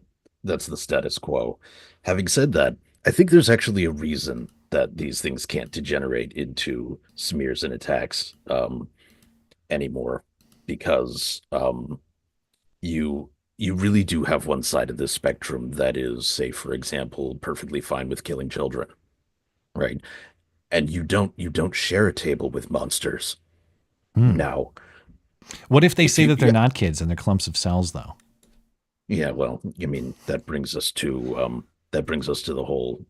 status quo. Having said that, I think there's actually a reason that these things can't degenerate into smears and attacks anymore, because you really do have one side of this spectrum that is, say, for example, perfectly fine with killing children, right? And you don't share a table with monsters. Now, what if they say that they're not kids and they're clumps of cells, though? Yeah, well, I mean, that brings us to the whole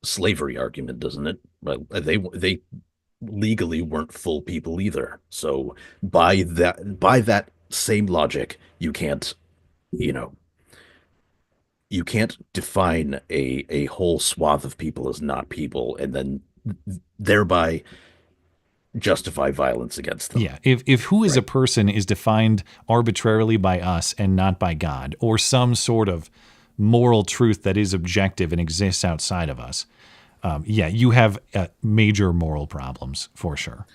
slavery argument, doesn't it? Well, they legally weren't full people either. So by that same logic, you can't define a whole swath of people as not people and then thereby justify violence against them. Yeah, if who is a person is defined arbitrarily by us and not by God, or some sort of moral truth that is objective and exists outside of us, you have major moral problems for sure.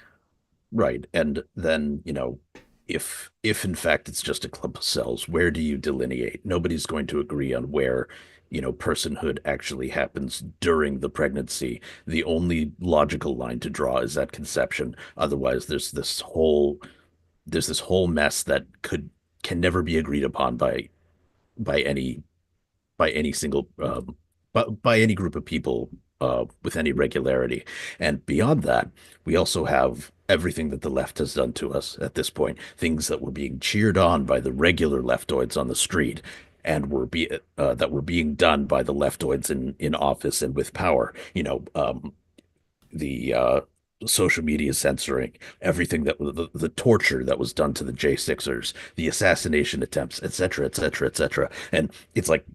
Right, and then, if in fact it's just a clump of cells, where do you delineate? Nobody's going to agree on where, personhood actually happens during the pregnancy. The only logical line to draw is at conception. Otherwise, there's this whole mess that could can never be agreed upon by any single by any group of people with any regularity. And beyond that, we also have everything that the left has done to us at this point, things that were being cheered on by the regular leftoids on the street, and that were being done by the leftoids in office and with power. The social media censoring, everything that the torture that was done to the J6ers, the assassination attempts, et cetera, et cetera, et cetera. And it's like,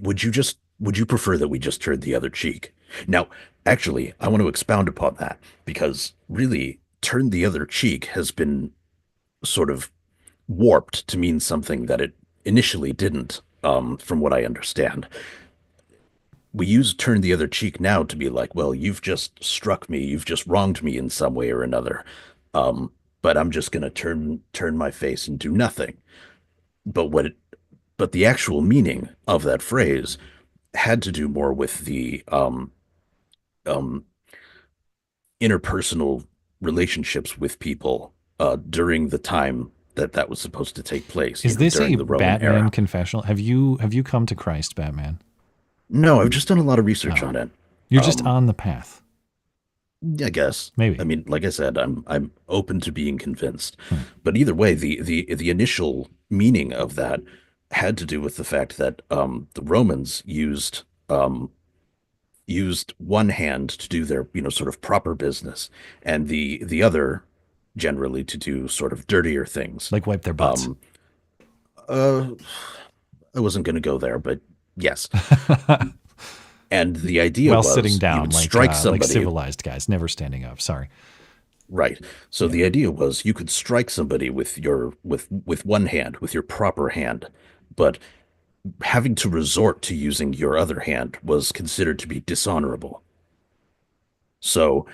would you prefer that we just turned the other cheek? Now, actually, I want to expound upon that, because really, turn the other cheek has been sort of warped to mean something that it initially didn't, from what I understand. We use turn the other cheek now to be like, well, you've just struck me, you've just wronged me in some way or another. But I'm just going to turn my face and do nothing. But the actual meaning of that phrase had to do more with the interpersonal relationships with people during the time that was supposed to take place. Is this a the Roman Batman era. confessional? Have you come to Christ, Batman? No, I've just done a lot of research on it. You're just on the path. I guess. Maybe. I mean, like I said, I'm open to being convinced. But either way, the initial meaning of that had to do with the fact that the Romans used one hand to do their sort of proper business, and the other generally to do sort of dirtier things, like wipe their butts. I wasn't going to go there, but yes. And the idea was sitting you down, would like strike somebody, like civilized guys, never standing up. Sorry. Right. So the idea was you could strike somebody with one hand, with your proper hand, but having to resort to using your other hand was considered to be dishonorable. So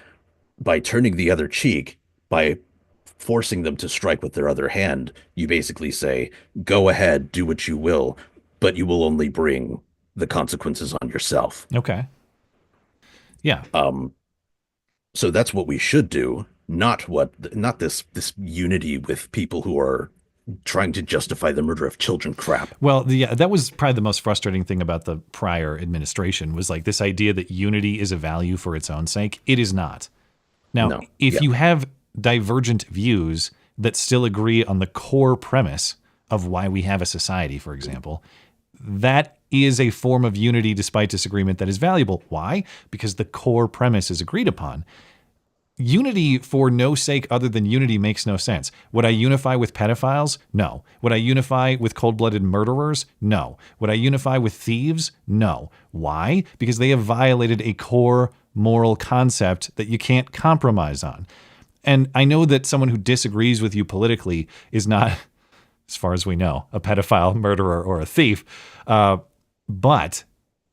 by turning the other cheek, by forcing them to strike with their other hand, you basically say, go ahead, do what you will, but you will only bring the consequences on yourself. Okay. Yeah. So that's what we should do, not this unity with people who are trying to justify the murder of children crap. Well, that was probably the most frustrating thing about the prior administration, was like this idea that unity is a value for its own sake. It is not. Now, if you have divergent views that still agree on the core premise of why we have a society, for example, that is a form of unity despite disagreement that is valuable. Why? Because the core premise is agreed upon. Unity for no sake other than unity makes no sense. Would I unify with pedophiles? No. Would I unify with cold-blooded murderers? No. Would I unify with thieves? No. Why? Because they have violated a core moral concept that you can't compromise on. And I know that someone who disagrees with you politically is not, as far as we know, a pedophile, murderer, or a thief. But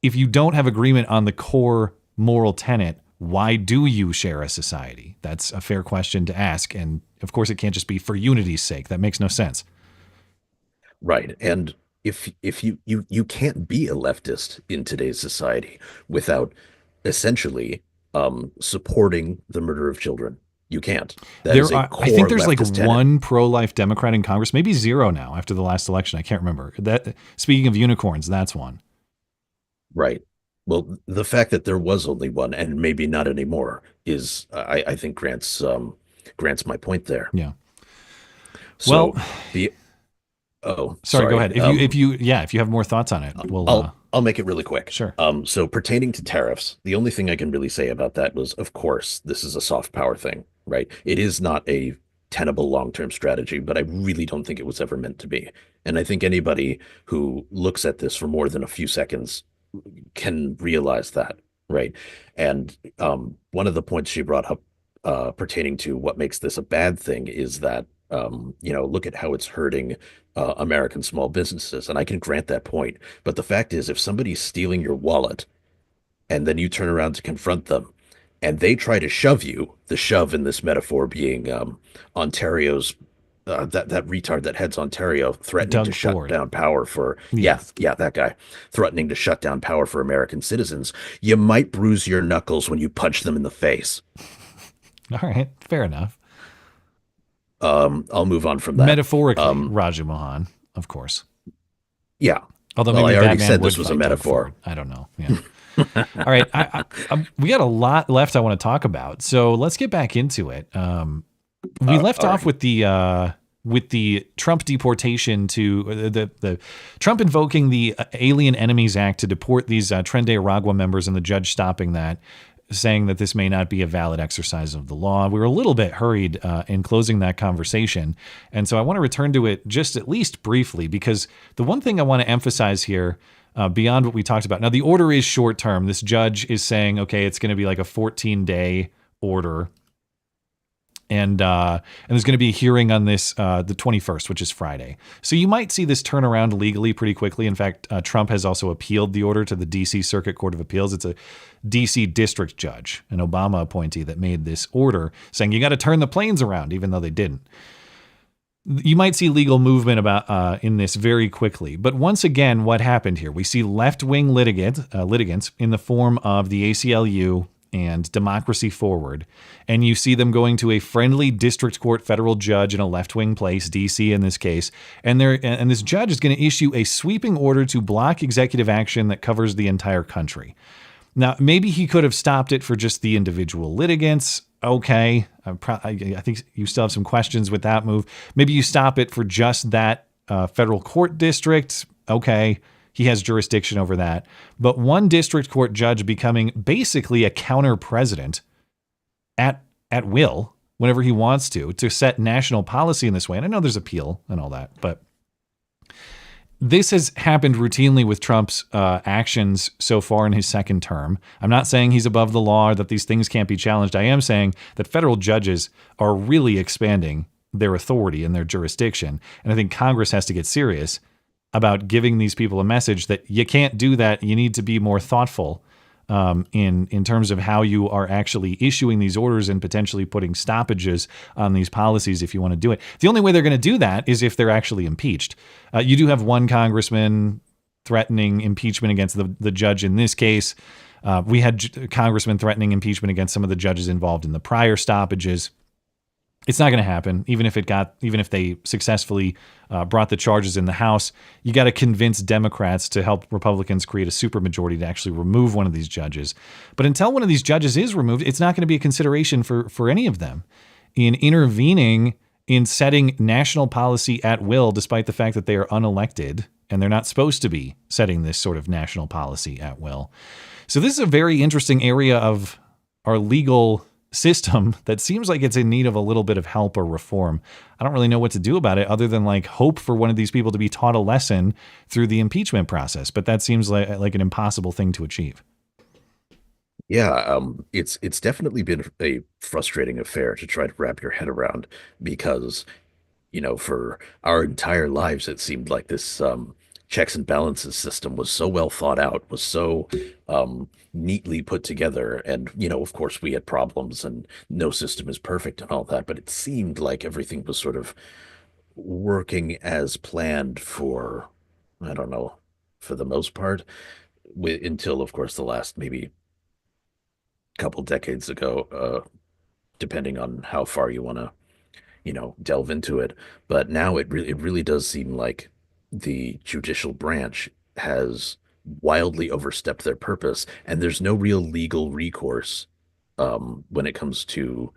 if you don't have agreement on the core moral tenet, why do you share a society? That's a fair question to ask. And of course, it can't just be for unity's sake. That makes no sense. Right. And if you can't be a leftist in today's society without essentially supporting the murder of children. You can't. That is a core I think there's like tenet. one pro-life Democrat in Congress, maybe zero now after the last election. I can't remember. That, speaking of unicorns, that's one. Right. Well, the fact that there was only one and maybe not anymore is, I think, grants my point there. Yeah. So well, sorry. Go ahead. If you have more thoughts on it, I'll make it really quick. Sure. So pertaining to tariffs, the only thing I can really say about that was, of course, this is a soft power thing, right? It is not a tenable long-term strategy, but I really don't think it was ever meant to be. And I think anybody who looks at this for more than a few seconds can realize that, right? And one of the points she brought up pertaining to what makes this a bad thing is that, look at how it's hurting American small businesses. And I can grant that point. But the fact is, if somebody's stealing your wallet and then you turn around to confront them and they try to shove you, the shove in this metaphor being Ontario's that retard that heads Ontario threatening to shut down power for that guy threatening to shut down power for American citizens, you might bruise your knuckles when you punch them in the face. All right, fair enough. I'll move on from that. Metaphorically, Raju Mohan. of course. Yeah. Although well, maybe I already Batman said would this was a fight Doug metaphor. Ford. I don't know. Yeah. All right. We got a lot left I want to talk about. So let's get back into it. We left off with the Trump deportation to the Trump invoking the Alien Enemies Act to deport these Tren de Aragua members, and the judge stopping that, saying that this may not be a valid exercise of the law. We were a little bit hurried in closing that conversation. And so I want to return to it just at least briefly, because the one thing I want to emphasize here, beyond what we talked about. Now, the order is short term. This judge is saying, okay, it's going to be like a 14-day order. And there's going to be a hearing on this the 21st, which is Friday. So you might see this turn around legally pretty quickly. In fact, Trump has also appealed the order to the D.C. Circuit Court of Appeals. It's a D.C. district judge, an Obama appointee, that made this order saying you got to turn the planes around, even though they didn't. You might see legal movement about in this very quickly. But once again, what happened here? We see left-wing litigants in the form of the ACLU and Democracy Forward, and you see them going to a friendly district court federal judge in a left-wing place, D.C. in this case, and this judge is going to issue a sweeping order to block executive action that covers the entire country. Now, maybe he could have stopped it for just the individual litigants. Okay, I think you still have some questions with that move. Maybe you stop it for just that federal court district. Okay, he has jurisdiction over that. But one district court judge becoming basically a counter president at will, whenever he wants to set national policy in this way. And I know there's appeal and all that, but this has happened routinely with Trump's actions so far in his second term. I'm not saying he's above the law or that these things can't be challenged. I am saying that federal judges are really expanding their authority and their jurisdiction. And I think Congress has to get serious about giving these people a message that you can't do that. You need to be more thoughtful in terms of how you are actually issuing these orders and potentially putting stoppages on these policies if you want to do it. The only way they're going to do that is if they're actually impeached. You do have one congressman threatening impeachment against the judge in this case. We had congressmen threatening impeachment against some of the judges involved in the prior stoppages. It's not going to happen, even if they successfully brought the charges in the House. You got to convince Democrats to help Republicans create a supermajority to actually remove one of these judges. But until one of these judges is removed, it's not going to be a consideration for any of them in intervening in setting national policy at will, despite the fact that they are unelected and they're not supposed to be setting this sort of national policy at will. So this is a very interesting area of our legal system that seems like it's in need of a little bit of help or reform. I don't really know what to do about it other than like hope for one of these people to be taught a lesson through the impeachment process. But that seems like an impossible thing to achieve. Yeah, it's definitely been a frustrating affair to try to wrap your head around because, for our entire lives, it seemed like this checks and balances system was so well thought out, was so neatly put together. And, of course, we had problems and no system is perfect and all that, but it seemed like everything was sort of working as planned for, I don't know, for the most part, until, of course, the last maybe couple decades ago, depending on how far you want to, delve into it. But now it really does seem like the judicial branch has wildly overstepped their purpose, and there's no real legal recourse when it comes to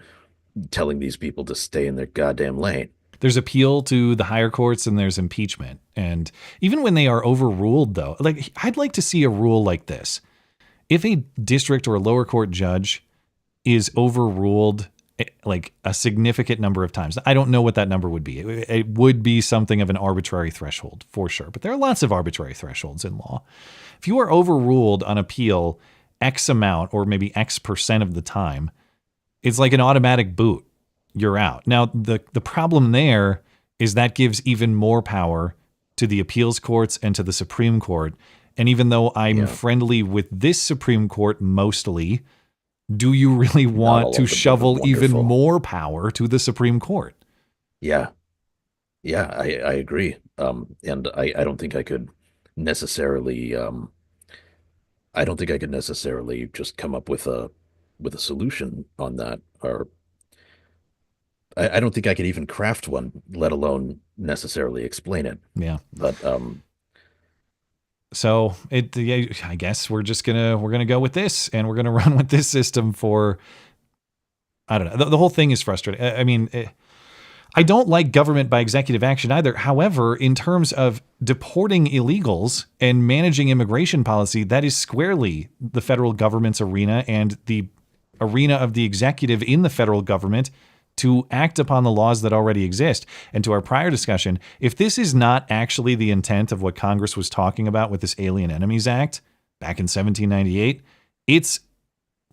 telling these people to stay in their goddamn lane. There's appeal to the higher courts and there's impeachment. And even when they are overruled, though, like I'd like to see a rule like this. If a district or lower court judge is overruled like a significant number of times, I don't know what that number would be. It would be something of an arbitrary threshold for sure, but there are lots of arbitrary thresholds in law. If you are overruled on appeal X amount or maybe X percent of the time, it's like an automatic boot. You're out. Now, the problem there is that gives even more power to the appeals courts and to the Supreme Court. And even though I'm friendly with this Supreme Court mostly, do you really want to shovel even more power to the Supreme Court? Yeah. Yeah, I agree. And I don't think I could necessarily just come up with a solution on that. Or I don't think I could even craft one, let alone necessarily explain it. Yeah. But so I guess we're gonna go with this, and we're gonna run with this system for. I don't know. The whole thing is frustrating. I mean, I don't like government by executive action either. However, in terms of deporting illegals and managing immigration policy, that is squarely the federal government's arena and the arena of the executive in the federal government to act upon the laws that already exist. And to our prior discussion, if this is not actually the intent of what Congress was talking about with this Alien Enemies Act back in 1798, it's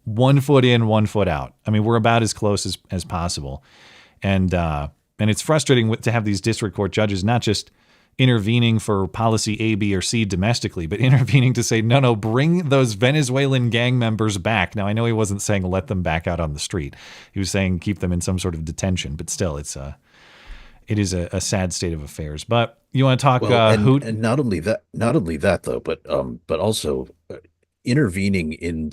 1 foot in, 1 foot out. I mean, we're about as close as possible. And it's frustrating to have these district court judges not just intervening for policy A, B, or C domestically, but intervening to say, no, bring those Venezuelan gang members back. Now, I know he wasn't saying let them back out on the street. He was saying keep them in some sort of detention, but still, it is a sad state of affairs. But you want to talk and not only that though, but also intervening in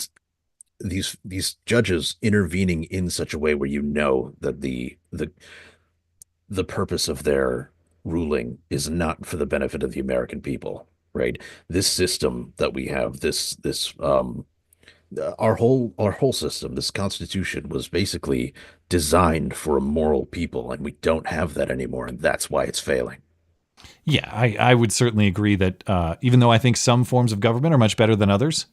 these judges intervening in such a way where you know that the purpose of their ruling is not for the benefit of the American people, right? This system that we have, our whole system, this Constitution was basically designed for a moral people, and we don't have that anymore, and that's why it's failing. Yeah, I would certainly agree that even though I think some forms of government are much better than others,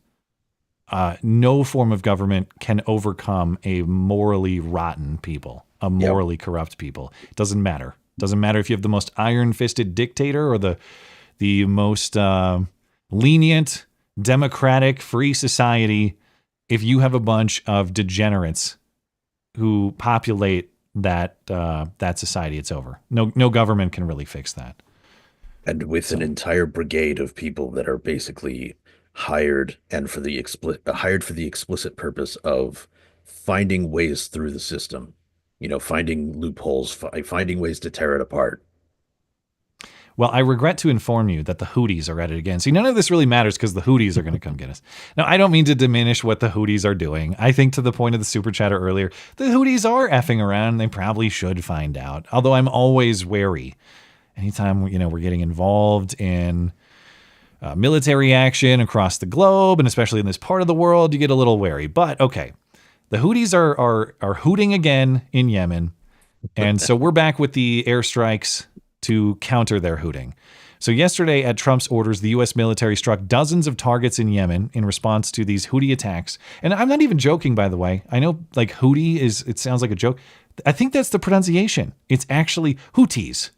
no form of government can overcome a morally rotten people, a morally corrupt people. It doesn't matter. It doesn't matter if you have the most iron-fisted dictator or the most lenient, democratic, free society. If you have a bunch of degenerates who populate that society, it's over. No government can really fix that. And with an entire brigade of people that are basically hired for the explicit purpose of finding ways through the system, finding loopholes, finding ways to tear it apart. Well, I regret to inform you that the Houthis are at it again. See, none of this really matters because the Houthis are going to come get us. Now, I don't mean to diminish what the Houthis are doing. I think, to the point of the super chatter earlier, the Houthis are effing around, and they probably should find out. Although I'm always wary. Anytime we're getting involved in military action across the globe, and especially in this part of the world, you get a little wary. But okay, the Houthis are hooting again in Yemen, and so we're back with the airstrikes to counter their hooting. So yesterday, at Trump's orders, the U.S. military struck dozens of targets in Yemen in response to these Houthi attacks. And I'm not even joking, by the way. I know, like, Houthi it sounds like a joke. I think that's the pronunciation. It's actually Houthis.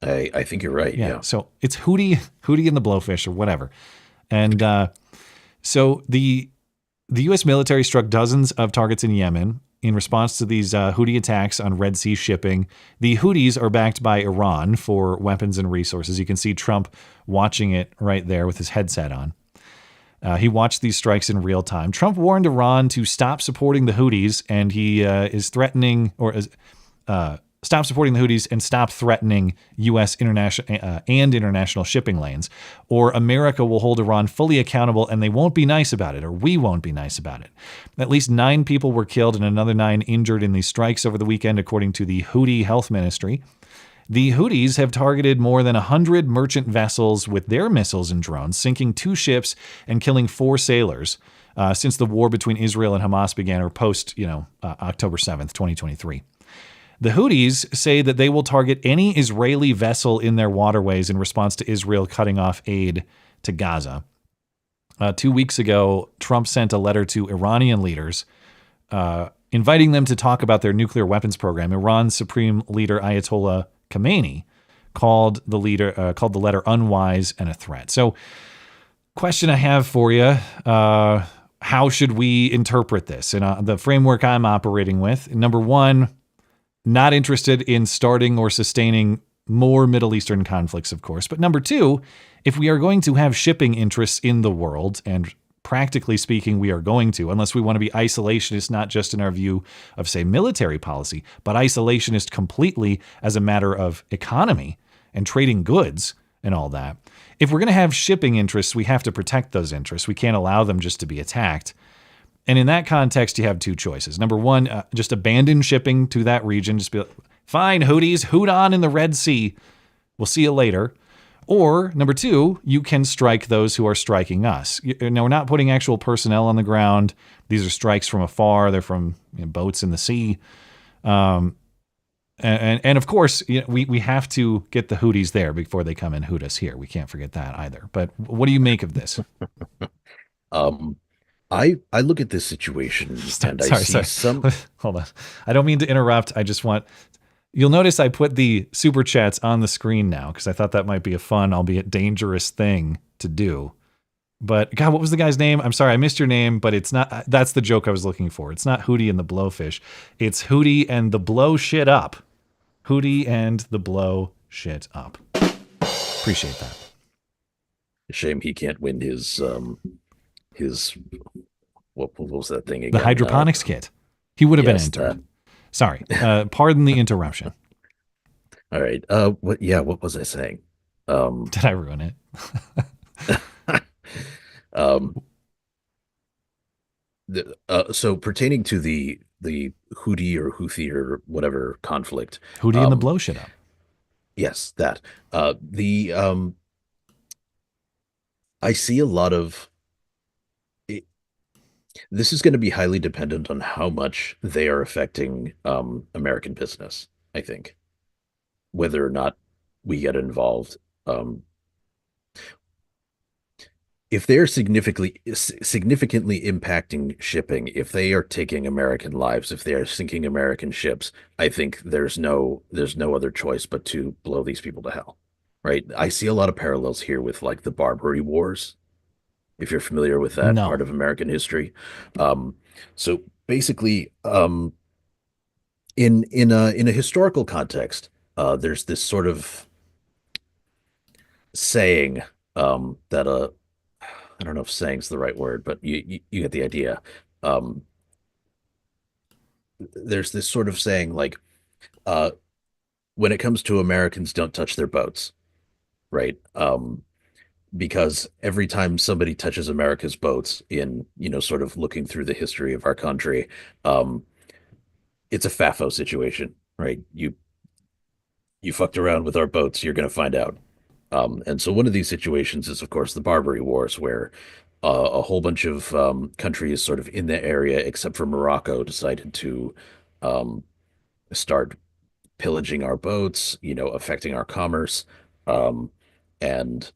I think you're right. Yeah. So it's Houthi and the Blowfish or whatever. And so the U.S. military struck dozens of targets in Yemen in response to these Houthi attacks on Red Sea shipping. The Houthis are backed by Iran for weapons and resources. You can see Trump watching it right there with his headset on. He watched these strikes in real time. Trump warned Iran to stop supporting the Houthis, and he is threatening stop supporting the Houthis and stop threatening U.S. international shipping lanes, or America will hold Iran fully accountable and they won't be nice about it, or we won't be nice about it. At least 9 people were killed and another 9 injured in these strikes over the weekend, according to the Houthi Health Ministry. The Houthis have targeted more than 100 merchant vessels with their missiles and drones, sinking 2 ships and killing 4 sailors since the war between Israel and Hamas began, or post, October 7th, 2023. The Houthis say that they will target any Israeli vessel in their waterways in response to Israel cutting off aid to Gaza. 2 weeks ago, Trump sent a letter to Iranian leaders inviting them to talk about their nuclear weapons program. Iran's supreme leader Ayatollah Khamenei called the letter unwise and a threat. So, question I have for you: how should we interpret this? And the framework I'm operating with, number one, not interested in starting or sustaining more Middle Eastern conflicts, of course. But number two, if we are going to have shipping interests in the world, and practically speaking, we are going to, unless we want to be isolationist, not just in our view of, say, military policy, but isolationist completely as a matter of economy and trading goods and all that. If we're going to have shipping interests, we have to protect those interests. We can't allow them just to be attacked. And in that context, you have two choices. Number one, just abandon shipping to that region. Just be like, fine, Houthis, hoot on in the Red Sea. We'll see you later. Or number two, you can strike those who are striking us. Now, we're not putting actual personnel on the ground. These are strikes from afar. They're from boats in the sea. And of course, we have to get the Houthis there before they come and hoot us here. We can't forget that either. But what do you make of this? I look at this situation and I see some. Hold on. I don't mean to interrupt. I just want. You'll notice I put the super chats on the screen now because I thought that might be a fun, albeit dangerous thing to do. But God, what was the guy's name? I'm sorry, I missed your name, but it's not. That's the joke I was looking for. It's not Houthi and the Blowfish. It's Houthi and the Blow Shit Up. Houthi and the Blow Shit Up. Appreciate that. Shame he can't win his what was that thing again? The hydroponics kit. He would have been entered. Sorry. Pardon the interruption. All right. What was I saying? Did I ruin it? So pertaining to the Houthi or Houthi or whatever conflict. Houthi and the Blow Shit Up. Yes, that. I see a lot of. This is going to be highly dependent on how much they are affecting American business, I think. Whether or not we get involved. If they're significantly impacting shipping, if they are taking American lives, if they are sinking American ships, I think there's no other choice but to blow these people to hell. Right? I see a lot of parallels here with like the Barbary Wars. If you're familiar with that part of American history. So basically, in a historical context, there's this sort of saying that I don't know if saying's the right word, but you get the idea. There's this sort of saying like, when it comes to Americans, don't touch their boats, right? Because every time somebody touches America's boats in, sort of looking through the history of our country, it's a FAFO situation, right? You fucked around with our boats, you're going to find out. And so one of these situations is, of course, the Barbary Wars, where a whole bunch of countries sort of in the area, except for Morocco, decided to start pillaging our boats, affecting our commerce, and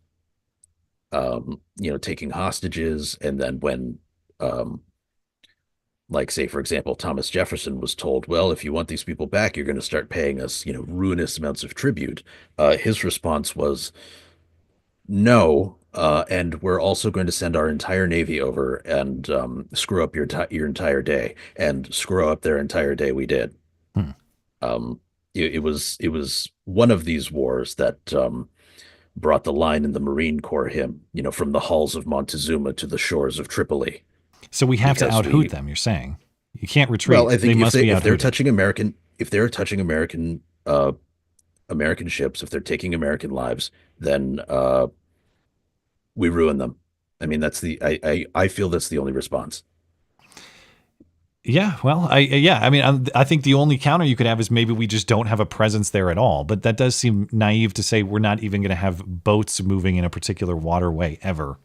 taking hostages. And then when, like, say, for example, Thomas Jefferson was told, well, if you want these people back, you're going to start paying us, ruinous amounts of tribute. His response was, no, and we're also going to send our entire navy over and screw up your entire day. And screw up their entire day we did. It was one of these wars that brought the line in the Marine Corps hymn, from the halls of Montezuma to the shores of Tripoli. So we have to out-hoot them, you're saying. You can't retreat. Well, I think if they're touching American American ships, if they're taking American lives, then we ruin them. I mean, I feel that's the only response. Yeah, well, I think the only counter you could have is maybe we just don't have a presence there at all. But that does seem naive to say we're not even going to have boats moving in a particular waterway ever,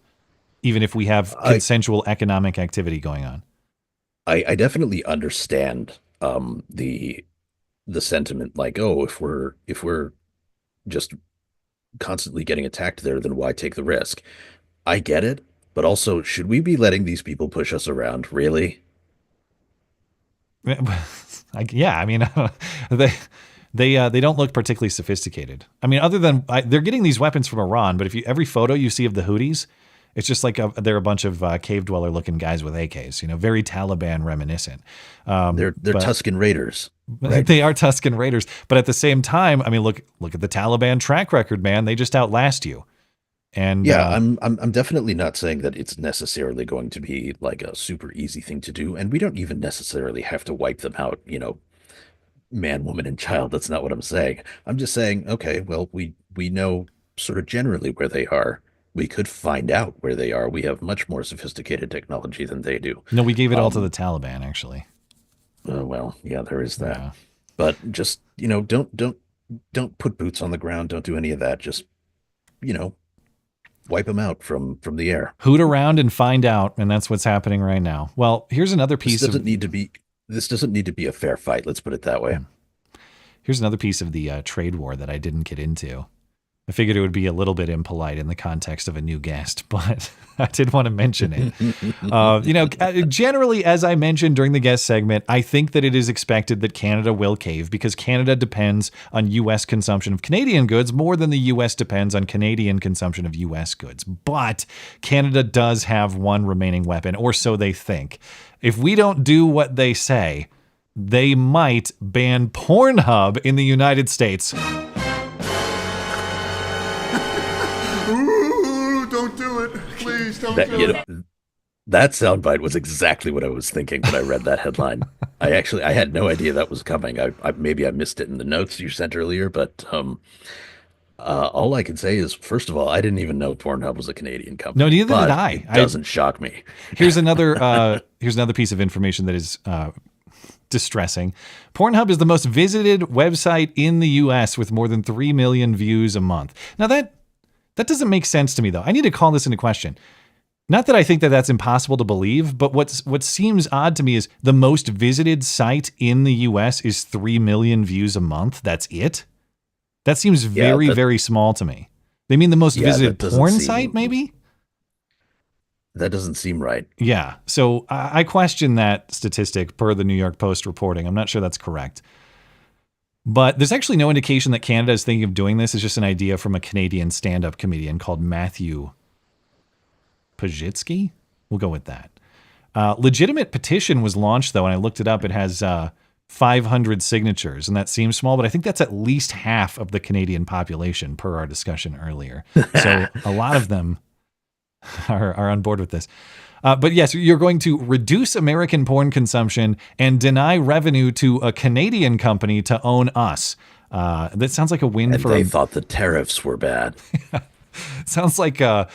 even if we have consensual economic activity going on. I definitely understand the sentiment, like, oh, if we're just constantly getting attacked there, then why take the risk? I get it, but also, should we be letting these people push us around? Really? Yeah, I mean, they don't look particularly sophisticated. I mean, other than they're getting these weapons from Iran, but every photo you see of the Houthis, it's just like they're a bunch of cave dweller looking guys with AKs, very Taliban reminiscent. They're Tusken Raiders. Right? They are Tusken Raiders, but at the same time, I mean, look at the Taliban track record, man. They just outlast you. And yeah, I'm definitely not saying that it's necessarily going to be like a super easy thing to do, and we don't even necessarily have to wipe them out, man, woman, and child. That's not what I'm saying. I'm just saying, okay, well, we know sort of generally where they are, We could find out where they are. We have much more sophisticated technology than they do. No, we gave it all to the Taliban, actually. Well, yeah, there is that. Yeah. But just, don't put boots on the ground. Don't do any of that. Just, wipe them out from the air. Hoot around and find out, and that's what's happening right now. Well, here's another piece This doesn't need to be a fair fight. Let's put it that way. Here's another piece of the trade war that I didn't get into. I figured it would be a little bit impolite in the context of a new guest, but I did want to mention it. Generally, as I mentioned during the guest segment, I think that it is expected that Canada will cave because Canada depends on U.S. consumption of Canadian goods more than the U.S. depends on Canadian consumption of U.S. goods. But Canada does have one remaining weapon, or so they think. If we don't do what they say, they might ban Pornhub in the United States. Ooh, don't do it. Please don't do it. That soundbite was exactly what I was thinking when I read that headline. I had no idea that was coming. Maybe I missed it in the notes you sent earlier, but all I can say is, first of all, I didn't even know Pornhub was a Canadian company. No, neither did I. It doesn't shock me. Here's another piece of information that is distressing. Pornhub is the most visited website in the U.S. with more than 3 million views a month. Now that doesn't make sense to me, though. I need to call this into question. Not that I think that that's impossible to believe, but what seems odd to me is the most visited site in the U.S. is 3 million views a month. That's it? That seems very small to me. They mean the most visited porn site, maybe? That doesn't seem right. Yeah. So I question that statistic per the New York Post reporting. I'm not sure that's correct. But there's actually no indication that Canada is thinking of doing this. It's just an idea from a Canadian stand-up comedian called Matthew Pajitsky. We'll go with that. Legitimate petition was launched, though, and I looked it up. It has 500 signatures, and that seems small, but I think that's at least half of the Canadian population per our discussion earlier. So a lot of them are on board with this. But yes, you're going to reduce American porn consumption and deny revenue to a Canadian company to own us. That sounds like a win and for they thought the tariffs were bad. Sounds like a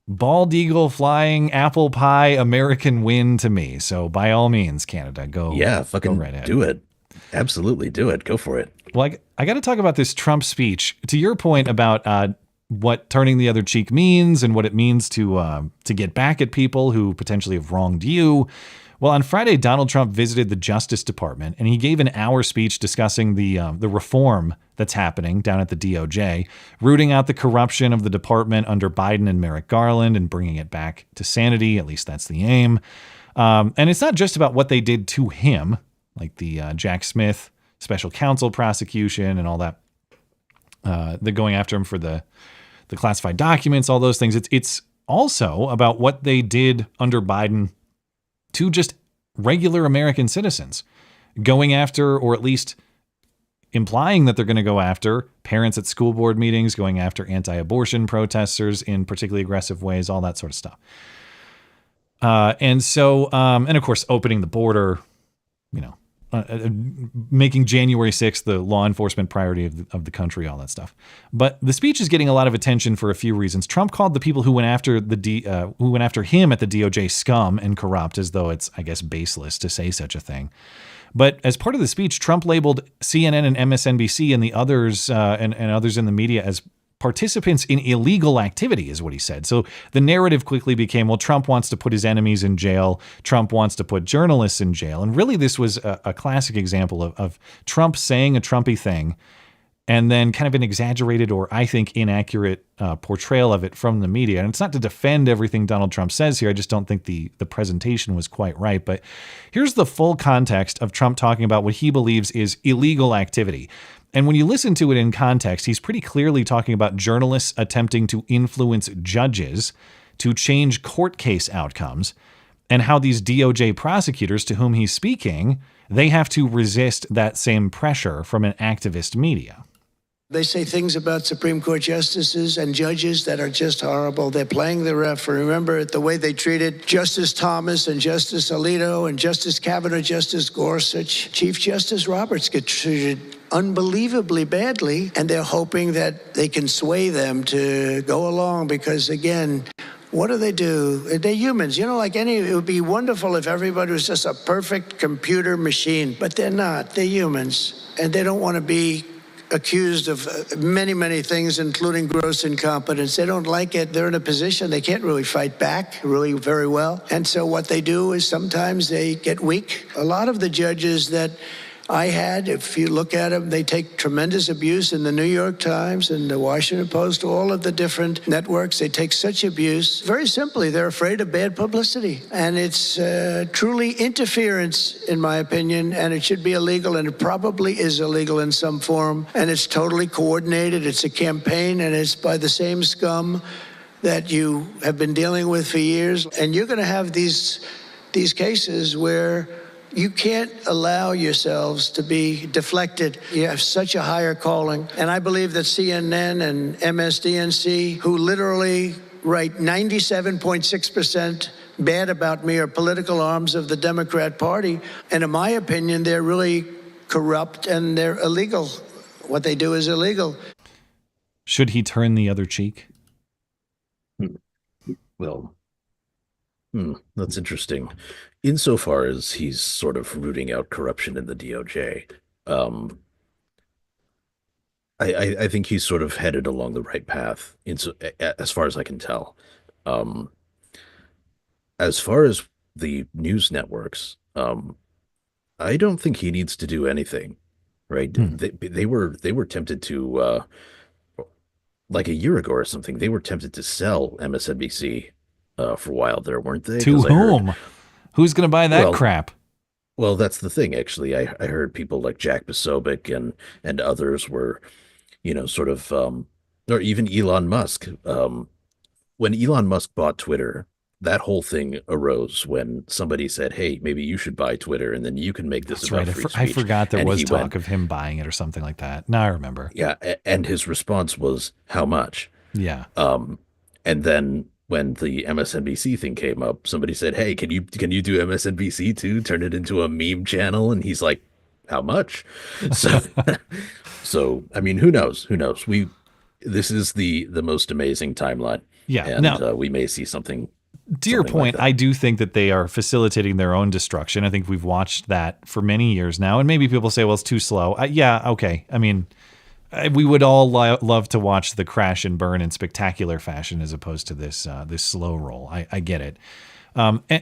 bald eagle flying apple pie American win to me. So by all means, Canada, go right ahead. Do it. Absolutely do it. Go for it. Well, I got to talk about this Trump speech. To your point about what turning the other cheek means and what it means to get back at people who potentially have wronged you. Well, on Friday, Donald Trump visited the Justice Department, and he gave an hour speech discussing the reform that's happening down at the DOJ, rooting out the corruption of the department under Biden and Merrick Garland and bringing it back to sanity. At least that's the aim. And it's not just about what they did to him, like the Jack Smith special counsel prosecution and all that. They're going after him for the classified documents, all those things. It's also about what they did under Biden to just regular American citizens, going after, or at least implying that they're going to go after parents at school board meetings, going after anti-abortion protesters in particularly aggressive ways, all that sort of stuff. And of course, opening the border, making January 6th the law enforcement priority of the country, all that stuff. But the speech is getting a lot of attention for a few reasons. Trump called the people who went after him at the DOJ scum and corrupt, as though it's, I guess, baseless to say such a thing. But as part of the speech, Trump labeled CNN and MSNBC and the others and others in the media as participants in illegal activity, is what he said. So the narrative quickly became, well, Trump wants to put his enemies in jail. Trump wants to put journalists in jail. And really, this was a classic example of Trump saying a Trumpy thing and then kind of an exaggerated or, I think, inaccurate portrayal of it from the media. And it's not to defend everything Donald Trump says here. I just don't think the presentation was quite right. But here's the full context of Trump talking about what he believes is illegal activity. And when you listen to it in context, he's pretty clearly talking about journalists attempting to influence judges to change court case outcomes, and how these DOJ prosecutors to whom he's speaking, they have to resist that same pressure from an activist media. They say things about Supreme Court justices and judges that are just horrible. They're playing the ref. Remember the way they treated Justice Thomas and Justice Alito and Justice Kavanaugh, Justice Gorsuch. Chief Justice Roberts get treated unbelievably badly, and they're hoping that they can sway them to go along because, again, what do? They're humans. You know, it would be wonderful if everybody was just a perfect computer machine, but they're not. They're humans, and they don't want to be accused of many, many things, including gross incompetence. They don't like it. They're in a position they can't really fight back really very well. And so what they do is sometimes they get weak. A lot of the judges that I had, if you look at them, they take tremendous abuse in the New York Times and the Washington Post, all of the different networks. They take such abuse. Very simply, they're afraid of bad publicity. And it's truly interference, in my opinion, and it should be illegal, and it probably is illegal in some form. And it's totally coordinated. It's a campaign, and it's by the same scum that you have been dealing with for years. And you're going to have these cases where you can't allow yourselves to be deflected. You have such a higher calling. And I believe that CNN and MSDNC, who literally write 97.6% bad about me, are political arms of the Democrat Party. And in my opinion, they're really corrupt and they're illegal. What they do is illegal. Should he turn the other cheek? Well, that's interesting. Insofar as he's sort of rooting out corruption in the DOJ, I think he's sort of headed along the right path, as far as I can tell. As far as the news networks, I don't think he needs to do anything, right? They were tempted to, like a year ago or something, they were tempted to sell MSNBC for a while there, weren't they? To whom? Who's going to buy that crap? Well, that's the thing, actually. I heard people like Jack Posobiec and others were, sort of, or even Elon Musk. When Elon Musk bought Twitter, that whole thing arose when somebody said, hey, maybe you should buy Twitter, and then you can make this That's about right. free speech. I forgot there was talk of him buying it or something like that. Now I remember. Yeah, and his response was, how much? Yeah. And then when the MSNBC thing came up, somebody said, hey, can you do MSNBC too? Turn it into a meme channel? And he's like, how much? So I mean, who knows? This is the most amazing timeline. Yeah. And now, we may see something. To your point, like I do think that they are facilitating their own destruction. I think we've watched that for many years now. And maybe people say, well, it's too slow. Yeah, okay. I mean, we would all love to watch the crash and burn in spectacular fashion as opposed to this slow roll. I get it.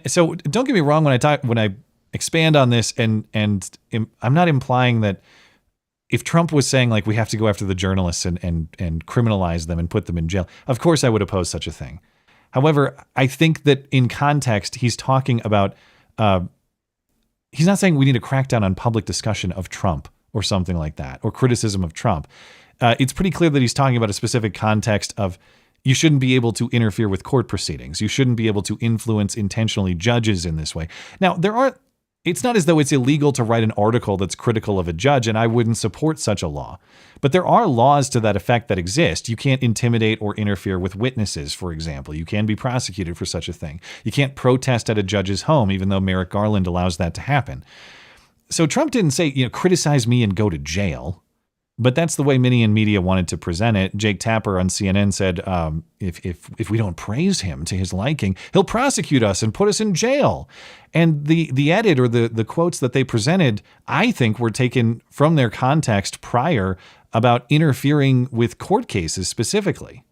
So don't get me wrong when I expand on this, and I'm not implying that if Trump was saying like we have to go after the journalists and criminalize them and put them in jail, of course I would oppose such a thing. However, I think that in context he's talking about he's not saying we need to crack down on public discussion of Trump or something like that, or criticism of Trump. It's pretty clear that he's talking about a specific context of you shouldn't be able to interfere with court proceedings. You shouldn't be able to influence intentionally judges in this way. Now, it's not as though it's illegal to write an article that's critical of a judge, and I wouldn't support such a law. But there are laws to that effect that exist. You can't intimidate or interfere with witnesses, for example. You can be prosecuted for such a thing. You can't protest at a judge's home, even though Merrick Garland allows that to happen. So Trump didn't say, criticize me and go to jail. But that's the way many in media wanted to present it. Jake Tapper on CNN said, if we don't praise him to his liking, he'll prosecute us and put us in jail. And the edit or the quotes that they presented, I think, were taken from their context prior about interfering with court cases specifically.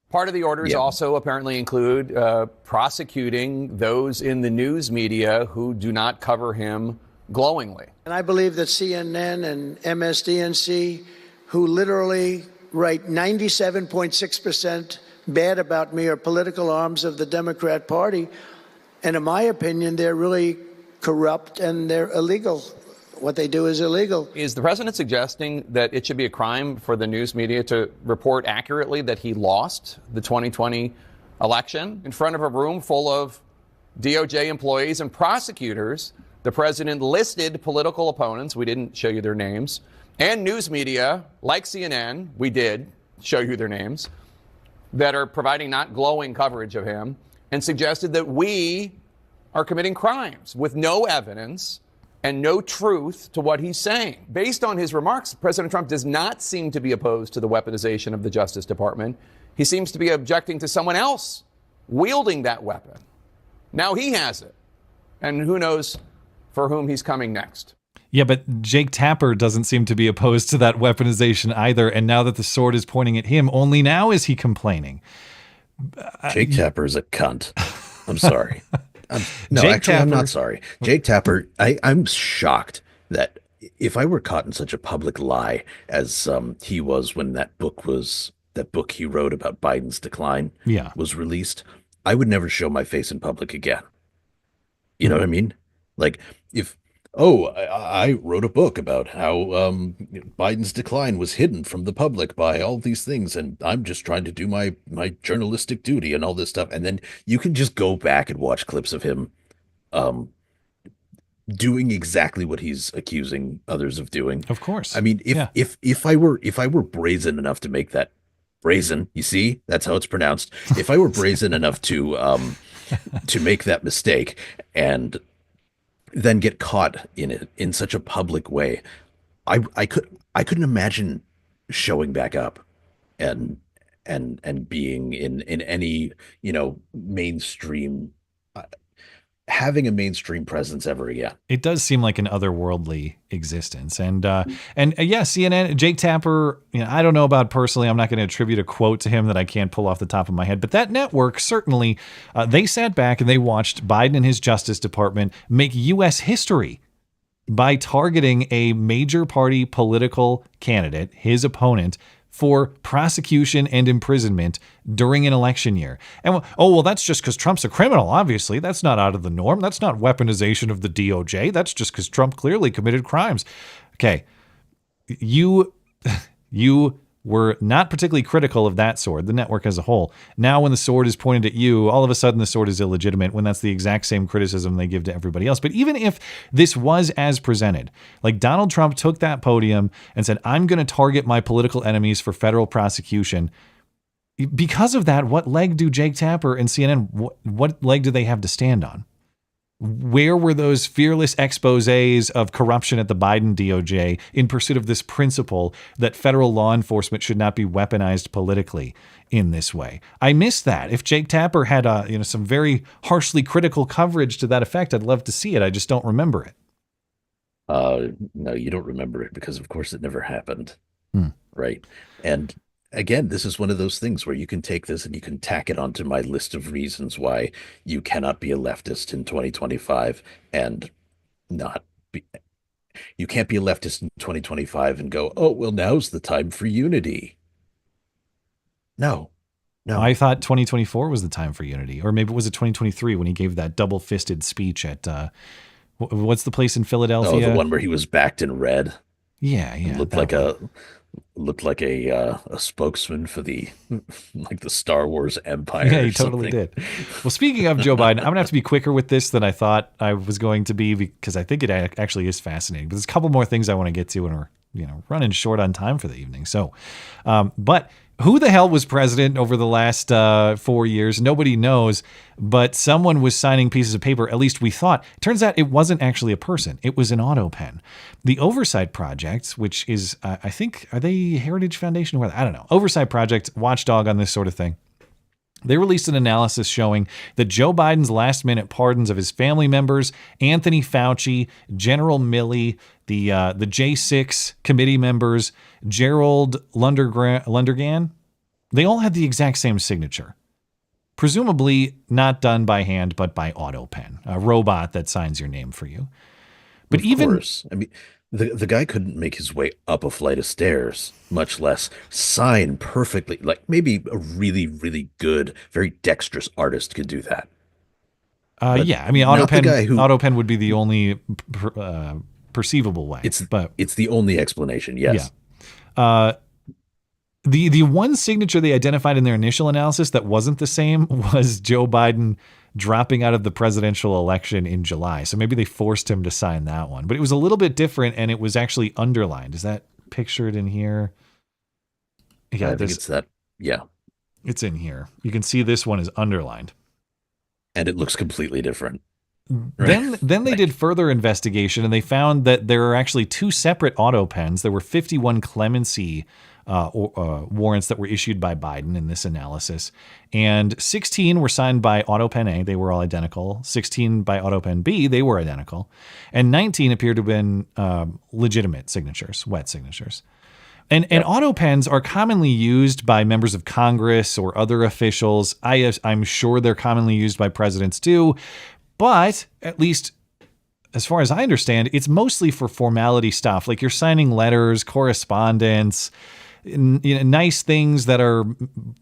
Part of the orders also apparently include prosecuting those in the news media who do not cover him glowingly. And I believe that CNN and MSDNC, who literally write 97.6% bad about me, are political arms of the Democrat Party. And in my opinion, they're really corrupt and they're illegal. What they do is illegal. Is the president suggesting that it should be a crime for the news media to report accurately that he lost the 2020 election in front of a room full of DOJ employees and prosecutors? The president listed political opponents, we didn't show you their names, and news media like CNN, we did show you their names, that are providing not glowing coverage of him, and suggested that we are committing crimes with no evidence and no truth to what he's saying. Based on his remarks, President Trump does not seem to be opposed to the weaponization of the Justice Department. He seems to be objecting to someone else wielding that weapon. Now he has it. And who knows for whom he's coming next. Yeah, but Jake Tapper doesn't seem to be opposed to that weaponization either. And now that the sword is pointing at him, only now is he complaining. Jake Tapper is a cunt. I'm sorry. No, Jake actually, I'm Tapper- not sorry. Jake Tapper, I'm shocked that if I were caught in such a public lie as he was when that book he wrote about Biden's decline was released, I would never show my face in public again. You know what I mean? Like if, I wrote a book about how Biden's decline was hidden from the public by all these things, and I'm just trying to do my journalistic duty and all this stuff. And then you can just go back and watch clips of him doing exactly what he's accusing others of doing. Of course. I mean, if I were brazen enough to make that brazen, you see, that's how it's pronounced. If I were brazen enough to make that mistake and then get caught in it in such a public way, I couldn't imagine showing back up and being in any, mainstream, having a mainstream presence ever again. It does seem like an otherworldly existence. And CNN, Jake Tapper, I don't know about personally. I'm not going to attribute a quote to him that I can't pull off the top of my head. But that network, certainly, they sat back and they watched Biden and his Justice Department make U.S. history by targeting a major party political candidate, his opponent, for prosecution and imprisonment during an election year. And that's just because Trump's a criminal. Obviously, that's not out of the norm. That's not weaponization of the DOJ. That's just because Trump clearly committed crimes. Okay, you were not particularly critical of that sword, the network as a whole. Now when the sword is pointed at you, all of a sudden the sword is illegitimate, when that's the exact same criticism they give to everybody else. But even if this was as presented, like Donald Trump took that podium and said, I'm going to target my political enemies for federal prosecution. Because of that, what leg do Jake Tapper and CNN, what leg do they have to stand on? Where were those fearless exposés of corruption at the Biden DOJ in pursuit of this principle that federal law enforcement should not be weaponized politically in this way? I miss that. If Jake Tapper had some very harshly critical coverage to that effect, I'd love to see it. I just don't remember it. No, you don't remember it because, of course, it never happened. Right. And again, this is one of those things where you can take this and you can tack it onto my list of reasons why you cannot be a leftist in 2025 and you can't be a leftist in 2025 and go, oh, well, now's the time for unity. No. I thought 2024 was the time for unity, or maybe was it 2023 when he gave that double-fisted speech at, what's the place in Philadelphia? Oh, the one where he was backed in red. Yeah. Looked like a spokesman for the Star Wars Empire. Yeah, he totally did. Well, speaking of Joe Biden, I'm gonna have to be quicker with this than I thought I was going to be because I think it actually is fascinating. But there's a couple more things I want to get to, and we're running short on time for the evening. So, but who the hell was president over the last 4 years? Nobody knows, but someone was signing pieces of paper, at least we thought. Turns out it wasn't actually a person. It was an autopen. The Oversight Project, which is, I think, are they Heritage Foundation? I don't know. Oversight Project, watchdog on this sort of thing. They released an analysis showing that Joe Biden's last-minute pardons of his family members, Anthony Fauci, General Milley, the J6 committee members, Gerald Lundergan, they all had the exact same signature. Presumably not done by hand, but by autopen, a robot that signs your name for you. But of course. I mean, the guy couldn't make his way up a flight of stairs, much less sign perfectly. Like maybe a really, really good, very dexterous artist could do that. Yeah, I mean, autopen would be the only perceivable way. It's the only explanation. Yes. Yeah. The one signature they identified in their initial analysis that wasn't the same was Joe Biden dropping out of the presidential election in July. So maybe they forced him to sign that one. But it was a little bit different, and it was actually underlined. Is that pictured in here? Yeah, I think it's that. Yeah. It's in here. You can see this one is underlined. And it looks completely different. Then they did further investigation, and they found that there are actually 2 separate autopens. There were 51 clemency warrants that were issued by Biden in this analysis, and 16 were signed by autopen A. They were all identical. 16 by autopen B. They were identical, and 19 appeared to have been legitimate signatures, wet signatures. And autopens are commonly used by members of Congress or other officials. I'm sure they're commonly used by presidents too. But at least as far as I understand, it's mostly for formality stuff. Like you're signing letters, correspondence, nice things that are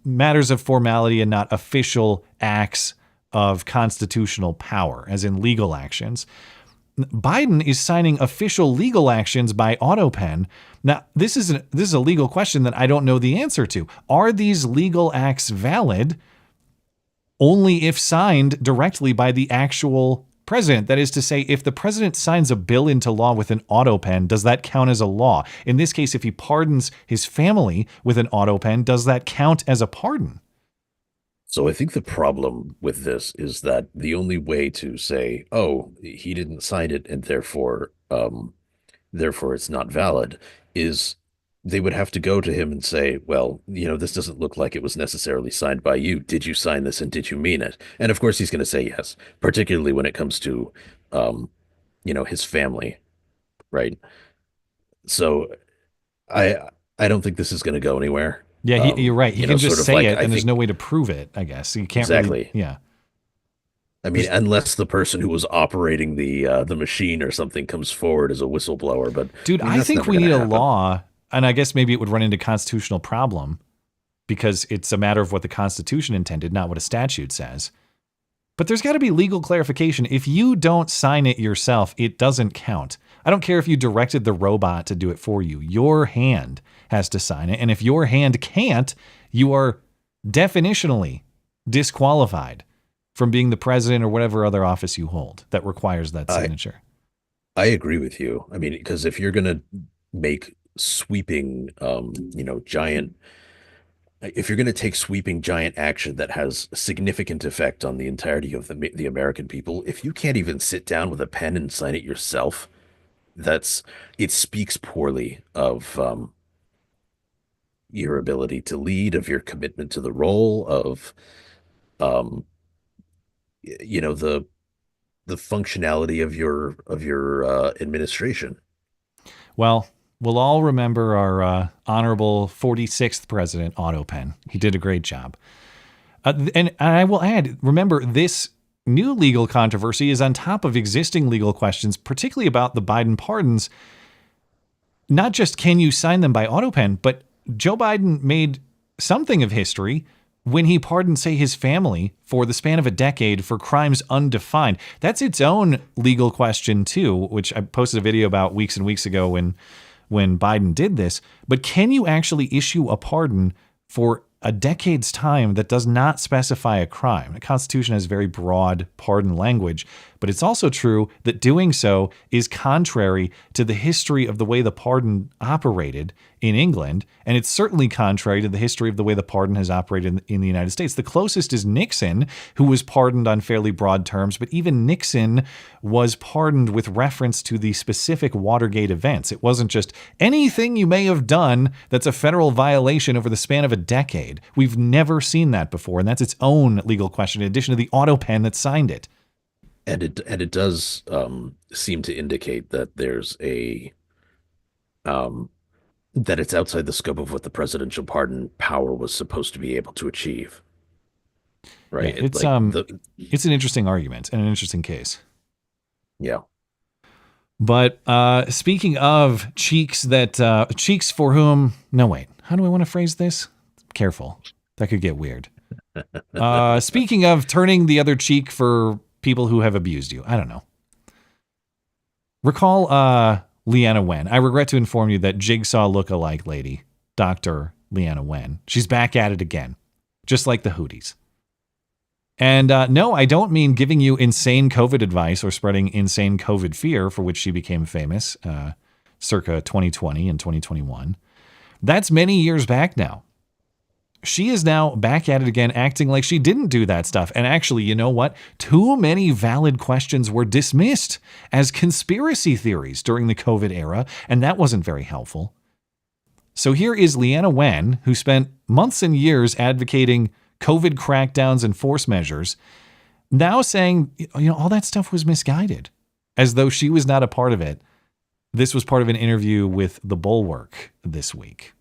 matters of formality and not official acts of constitutional power, as in legal actions. Biden is signing official legal actions by autopen. Now, this is a legal question that I don't know the answer to. Are these legal acts valid only if signed directly by the actual president? That is to say, if the president signs a bill into law with an autopen, does that count as a law? In this case, if he pardons his family with an autopen, does that count as a pardon? So I think the problem with this is that the only way to say, oh, he didn't sign it and therefore it's not valid, is they would have to go to him and say, well, this doesn't look like it was necessarily signed by you. Did you sign this and did you mean it? And of course he's going to say yes, particularly when it comes to, his family, right? So I don't think this is going to go anywhere. Yeah, you're right. He can just say it, and there's no way to prove it, I guess. You can't exactly. Yeah. I mean, unless the person who was operating the machine or something comes forward as a whistleblower. But dude, I think we need a law. And I guess maybe it would run into constitutional problem because it's a matter of what the Constitution intended, not what a statute says. But there's got to be legal clarification. If you don't sign it yourself, it doesn't count. I don't care if you directed the robot to do it for you. Your hand has to sign it. And if your hand can't, you are definitionally disqualified from being the president or whatever other office you hold that requires that signature. I agree with you. I mean, because if you're going to make sweeping, if you're going to take sweeping giant action that has significant effect on the entirety of the American people, if you can't even sit down with a pen and sign it yourself, it speaks poorly of your ability to lead, of your commitment to the role, of the functionality of your administration. Well, we'll all remember our honorable 46th president, autopen. He did a great job. And I will add, remember, this new legal controversy is on top of existing legal questions, particularly about the Biden pardons. Not just can you sign them by autopen, but Joe Biden made something of history when he pardoned, say, his family for the span of a decade for crimes undefined. That's its own legal question, too, which I posted a video about weeks and weeks ago when Biden did this. But can you actually issue a pardon for a decade's time that does not specify a crime? The Constitution has very broad pardon language, but it's also true that doing so is contrary to the history of the way the pardon operated in England, and it's certainly contrary to the history of the way the pardon has operated in the United States. The closest is Nixon, who was pardoned on fairly broad terms, but even Nixon was pardoned with reference to the specific Watergate events. It wasn't just anything you may have done that's a federal violation over the span of a decade. We've never seen that before, and that's its own legal question, in addition to the autopen that signed it. And it does seem to indicate that there's that it's outside the scope of what the presidential pardon power was supposed to be able to achieve. Right? Yeah, it's an interesting argument and an interesting case. Yeah. But speaking of cheeks cheeks for whom, no, wait, how do I want to phrase this? Careful. That could get weird. Speaking of turning the other cheek for people who have abused you, I don't know. Recall Leanna Wen. I regret to inform you that Jigsaw look-alike lady, Dr. Leanna Wen, she's back at it again, just like the Houthis. And no, I don't mean giving you insane COVID advice or spreading insane COVID fear, for which she became famous circa 2020 and 2021. That's many years back now. she is now back at it again, acting like she didn't do that stuff. And actually, you know what? Too many valid questions were dismissed as conspiracy theories during the COVID era, and that wasn't very helpful. So here is Leanna Wen, who spent months and years advocating COVID crackdowns and force measures, now saying, all that stuff was misguided, as though she was not a part of it. This was part of an interview with The Bulwark this week.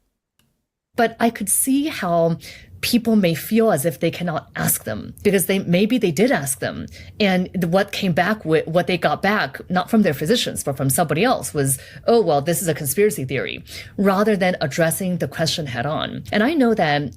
But I could see how people may feel as if they cannot ask them, because maybe they did ask them, and what they got back, not from their physicians, but from somebody else, was, oh, well, this is a conspiracy theory, rather than addressing the question head on. And I know that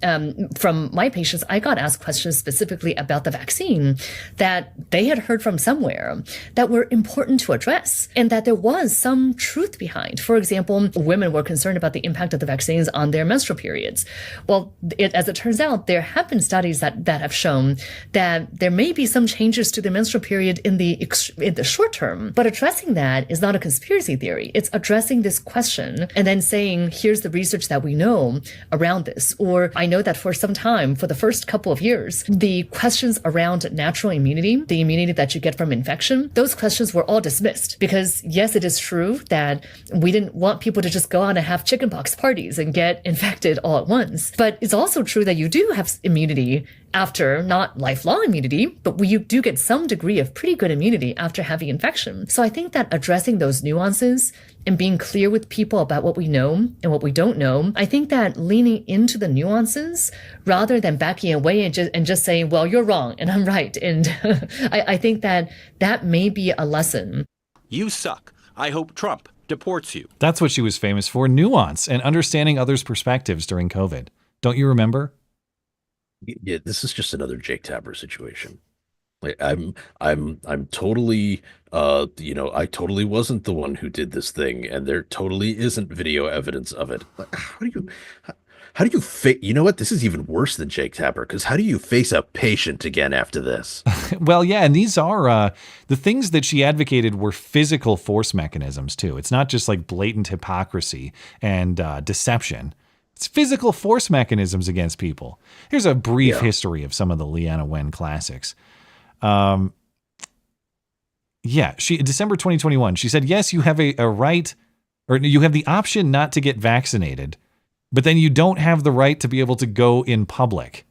from my patients, I got asked questions specifically about the vaccine that they had heard from somewhere that were important to address, and that there was some truth behind. For example, women were concerned about the impact of the vaccines on their menstrual periods. Well, as it turns out, there have been studies that have shown that there may be some changes to the menstrual period in the short term, but addressing that is not a conspiracy theory. It's addressing this question and then saying, here's the research that we know around this. Or I know that for some time, for the first couple of years, the questions around natural immunity, the immunity that you get from infection, those questions were all dismissed, because yes, it is true that we didn't want people to just go out and have chickenpox parties and get infected all at once. But it's also true that you do have immunity after, not lifelong immunity, but you do get some degree of pretty good immunity after having infection. So I think that addressing those nuances and being clear with people about what we know and what we don't know, I think that leaning into the nuances rather than backing away and just saying, well, you're wrong and I'm right. And I think that may be a lesson. You suck. I hope Trump deports you. That's what she was famous for, nuance and understanding others' perspectives during COVID. Don't you remember? Yeah, this is just another Jake Tapper situation. Like I'm totally, I totally wasn't the one who did this thing, and there totally isn't video evidence of it. Like, how do you face? You know what? This is even worse than Jake Tapper, because how do you face a patient again after this? Well, yeah, and these are the things that she advocated were physical force mechanisms too. It's not just like blatant hypocrisy and deception. It's physical force mechanisms against people. Here's a brief history of some of the Leanna Wen classics. December 2021, she said, yes, you have a right, or you have the option not to get vaccinated, but then you don't have the right to be able to go in public.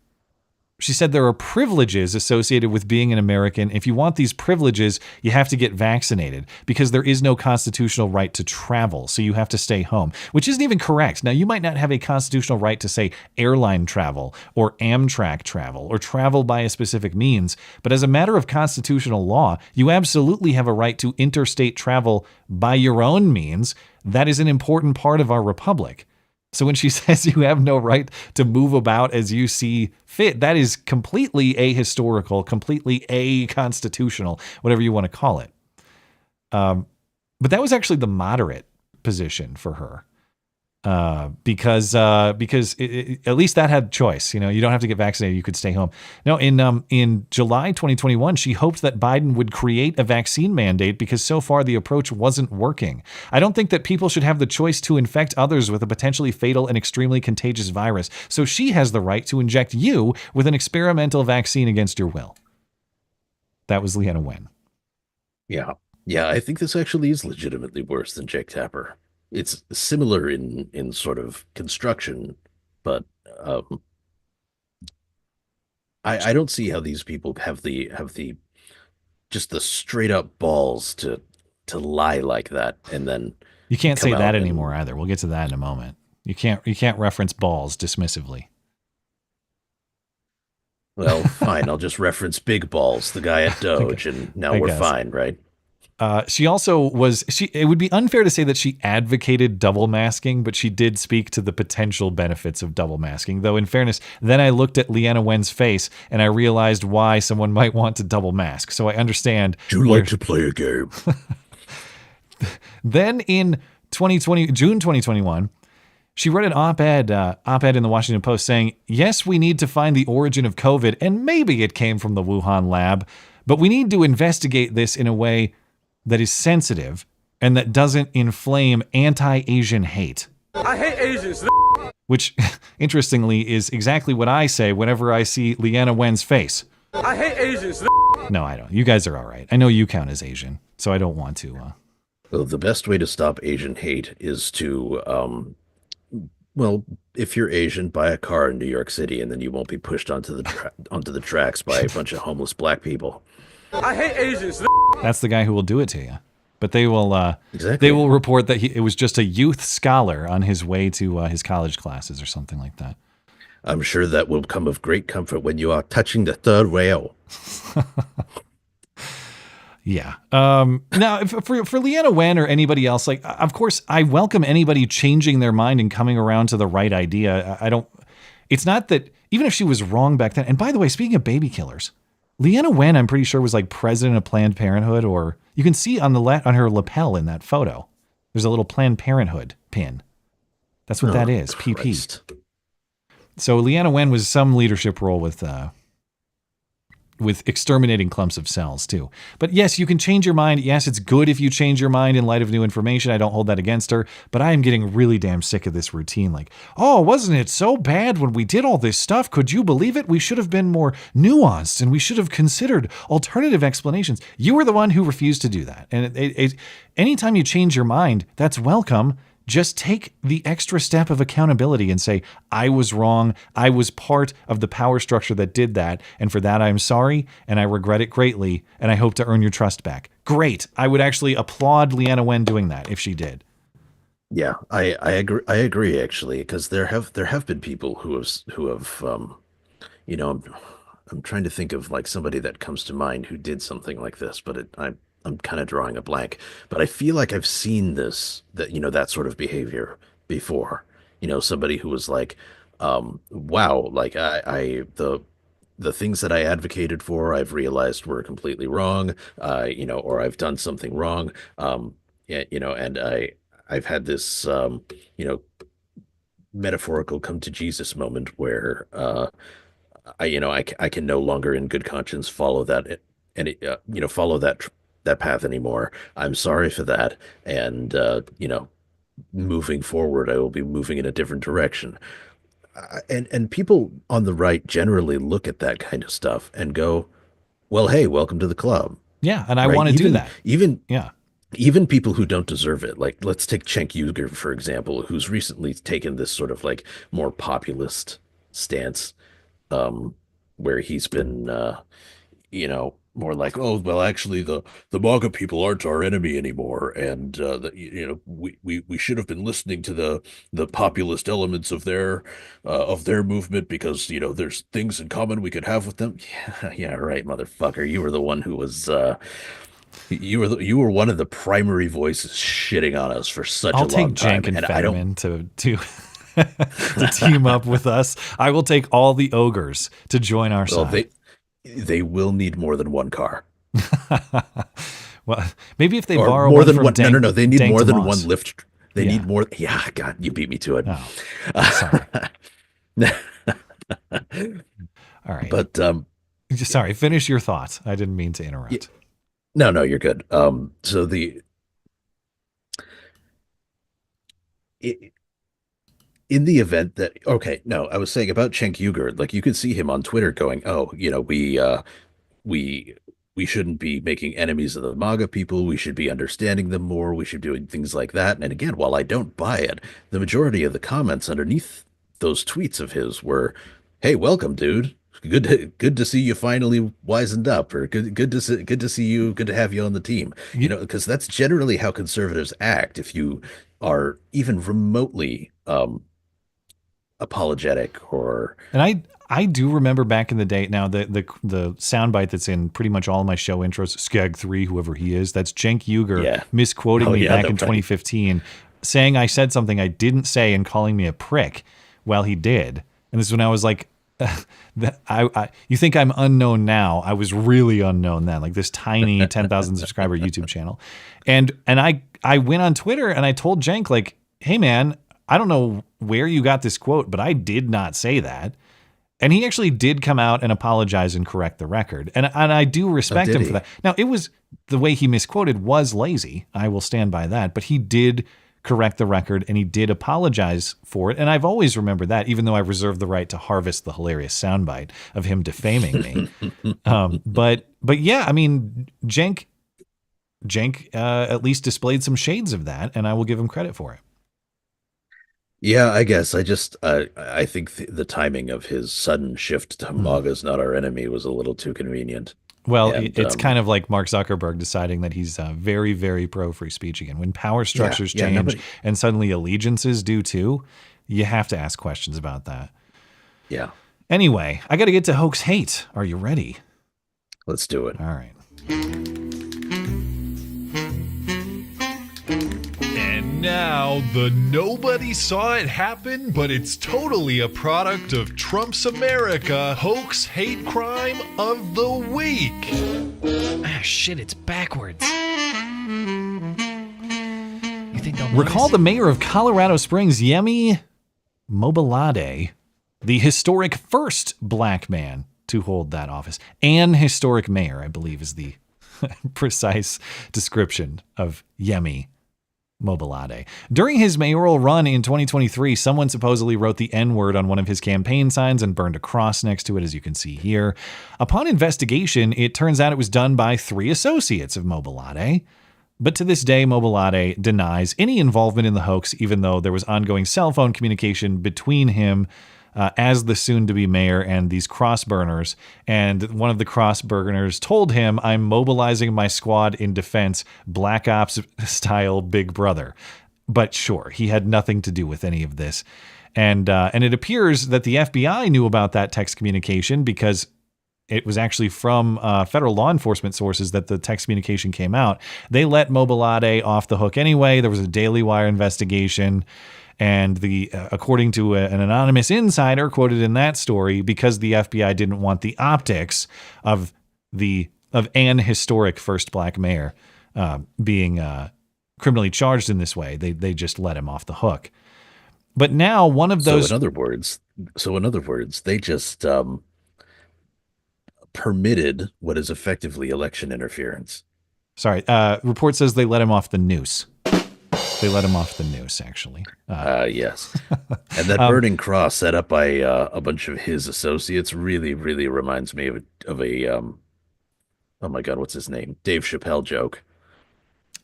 She said there are privileges associated with being an American. If you want these privileges, you have to get vaccinated because there is no constitutional right to travel. So you have to stay home, which isn't even correct. Now, you might not have a constitutional right to, say, airline travel or Amtrak travel or travel by a specific means. But as a matter of constitutional law, you absolutely have a right to interstate travel by your own means. That is an important part of our republic. So when she says you have no right to move about as you see fit, that is completely ahistorical, completely a-constitutional, whatever you want to call it. But that was actually the moderate position for her. Because at least that had choice. You don't have to get vaccinated. You could stay home. No, in July 2021, she hoped that Biden would create a vaccine mandate because so far the approach wasn't working. I don't think that people should have the choice to infect others with a potentially fatal and extremely contagious virus. So she has the right to inject you with an experimental vaccine against your will. That was Leanna Wen. Yeah, I think this actually is legitimately worse than Jake Tapper. It's similar in sort of construction, but I don't see how these people have the just the straight up balls to lie like that, and then you can't say that anymore either. We'll get to that in a moment. You can't reference balls dismissively. Well, fine. I'll just reference Big Balls, the guy at Doge, and now we're fine, right? She also it would be unfair to say that she advocated double masking, but she did speak to the potential benefits of double masking. Though in fairness, then I looked at Leanna Wen's face and I realized why someone might want to double mask. So I understand. Do you like to play a game? Then in June 2021, she wrote an op-ed in the Washington Post saying, yes, we need to find the origin of COVID, and maybe it came from the Wuhan lab, but we need to investigate this in a way that is sensitive and that doesn't inflame anti-Asian hate. I hate Asians. which interestingly is exactly what I say whenever I see Leanna Wen's face. I hate Asians. No, I don't. You guys are all right. I know you count as Asian, so I don't want to. Well, the best way to stop Asian hate is to, well, if you're Asian, buy a car in New York City, and then you won't be pushed onto the tracks by a bunch of homeless black people. I hate Asians. That's the guy who will do it to you. But they will exactly. They will report that it was just a youth scholar on his way to his college classes or something like that. I'm sure that will come of great comfort when you are touching the third rail. Yeah. Now, for Leanna Wen or anybody else, like, of course, I welcome anybody changing their mind and coming around to the right idea. I don't. It's not that even if she was wrong back then. And by the way, speaking of baby killers, Leanna Wen, I'm pretty sure, was like president of Planned Parenthood, or you can see on on her lapel in that photo, there's a little Planned Parenthood pin. That's what that is, Christ. PP. So Leanna Wen was some leadership role with exterminating clumps of cells too. But yes, you can change your mind. Yes, it's good if you change your mind in light of new information. I don't hold that against her, but I am getting really damn sick of this routine. Like, oh, wasn't it so bad when we did all this stuff? Could you believe it? We should have been more nuanced and we should have considered alternative explanations. You were the one who refused to do that. And anytime you change your mind, that's welcome. Just take the extra step of accountability and say, I was wrong. I was part of the power structure that did that. And for that, I'm sorry. And I regret it greatly. And I hope to earn your trust back. Great. I would actually applaud Leanna Wen doing that if she did. Yeah, I agree actually, because there have been people who have you know, I'm trying to think of like somebody that comes to mind who did something like this, but I'm kind of drawing a blank, but I feel like I've seen that sort of behavior before. You know, somebody who was like, wow, like the things that I advocated for, I've realized were completely wrong, or I've done something wrong. And I've had this, metaphorical come to Jesus moment where, I can no longer in good conscience follow that follow that path anymore. I'm sorry for that. And, moving forward, I will be moving in a different direction. And people on the right generally look at that kind of stuff and go, well, hey, welcome to the club. Yeah. And I want to do that. Even people who don't deserve it. Like, let's take Cenk Uygur, for example, who's recently taken this sort of like more populist stance, where he's been, more like, oh, well, actually, the MAGA people aren't our enemy anymore, and we should have been listening to the populist elements of their movement because there's things in common we could have with them. Yeah, right, motherfucker. You were the one who was you were one of the primary voices shitting on us for such a long time. I'll take Cenk and Fetterman to to team up with us. I will take all the ogres to join our side. They will need more than one car. Well, maybe if they or borrow more one than from one. Dank, No. They need Dank more than Tomas. one lift. They need more. Yeah, God, you beat me to it. Oh, sorry. All right. But sorry. Finish your thoughts. I didn't mean to interrupt. No, you're good. So in the event that, I was saying about Cenk Uygur, like you could see him on Twitter going, oh, we shouldn't be making enemies of the MAGA people. We should be understanding them more. We should be doing things like that. And again, while I don't buy it, the majority of the comments underneath those tweets of his were, hey, welcome, dude. Good to see you finally wisened up, or good to see you. Good to have you on the team. Because that's generally how conservatives act. If you are even remotely apologetic or I do remember back in the day. Now the soundbite that's in pretty much all of my show intros, Skag3, whoever he is, that's Cenk Uygur misquoting me back in 2015, saying I said something I didn't say and calling me a prick. Well, he did, and this is when I was like, you think I'm unknown now? I was really unknown then, like this tiny 10,000 subscriber YouTube channel, and I went on Twitter and I told Cenk, like, hey man, I don't know where you got this quote, but I did not say that. And he actually did come out and apologize and correct the record. And I do respect him for that. Now, it was the way he misquoted was lazy. I will stand by that. But he did correct the record, and he did apologize for it. And I've always remembered that, even though I reserve the right to harvest the hilarious soundbite of him defaming me. But yeah, I mean, Cenk at least displayed some shades of that, and I will give him credit for it. Yeah, I guess I think the timing of his sudden shift to MAGA's not our enemy was a little too convenient. Well, And, it's kind of like Mark Zuckerberg deciding that he's very, very pro free speech again. When power structures change and suddenly allegiances do too, you have to ask questions about that. Yeah. Anyway, I got to get to Hoax Hate. Are you ready? Let's do it. All right. And now, the nobody saw it happen, but it's totally a product of Trump's America hoax hate crime of the week. Ah, shit, it's backwards. You think they'll Recall the mayor of Colorado Springs, Yemi Mobolade, the historic first black man to hold that office. An historic mayor, I believe, is the precise description of Yemi Mobolade. During his mayoral run in 2023, someone supposedly wrote the N-word on one of his campaign signs and burned a cross next to it, as you can see here. Upon investigation, it turns out it was done by 3 associates of Mobolade. But to this day, Mobolade denies any involvement in the hoax, even though there was ongoing cell phone communication between him as the soon-to-be mayor and these cross burners. And one of the cross burners told him, "I'm mobilizing my squad in defense, Black Ops style Big Brother." But sure, he had nothing to do with any of this. And it appears that the FBI knew about that text communication because it was actually from federal law enforcement sources that the text communication came out. They let Mobolade off the hook anyway. There was a Daily Wire investigation. And according to an anonymous insider quoted in that story, because the FBI didn't want the optics of an historic first black mayor being criminally charged in this way, they just let him off the hook. But now one of those. So in other words, they just permitted what is effectively election interference. Sorry, report says they let him off the noose. They let him off the noose, actually. Yes. And that burning cross set up by a bunch of his associates really, really reminds me of a oh my God, what's his name? Dave Chappelle joke.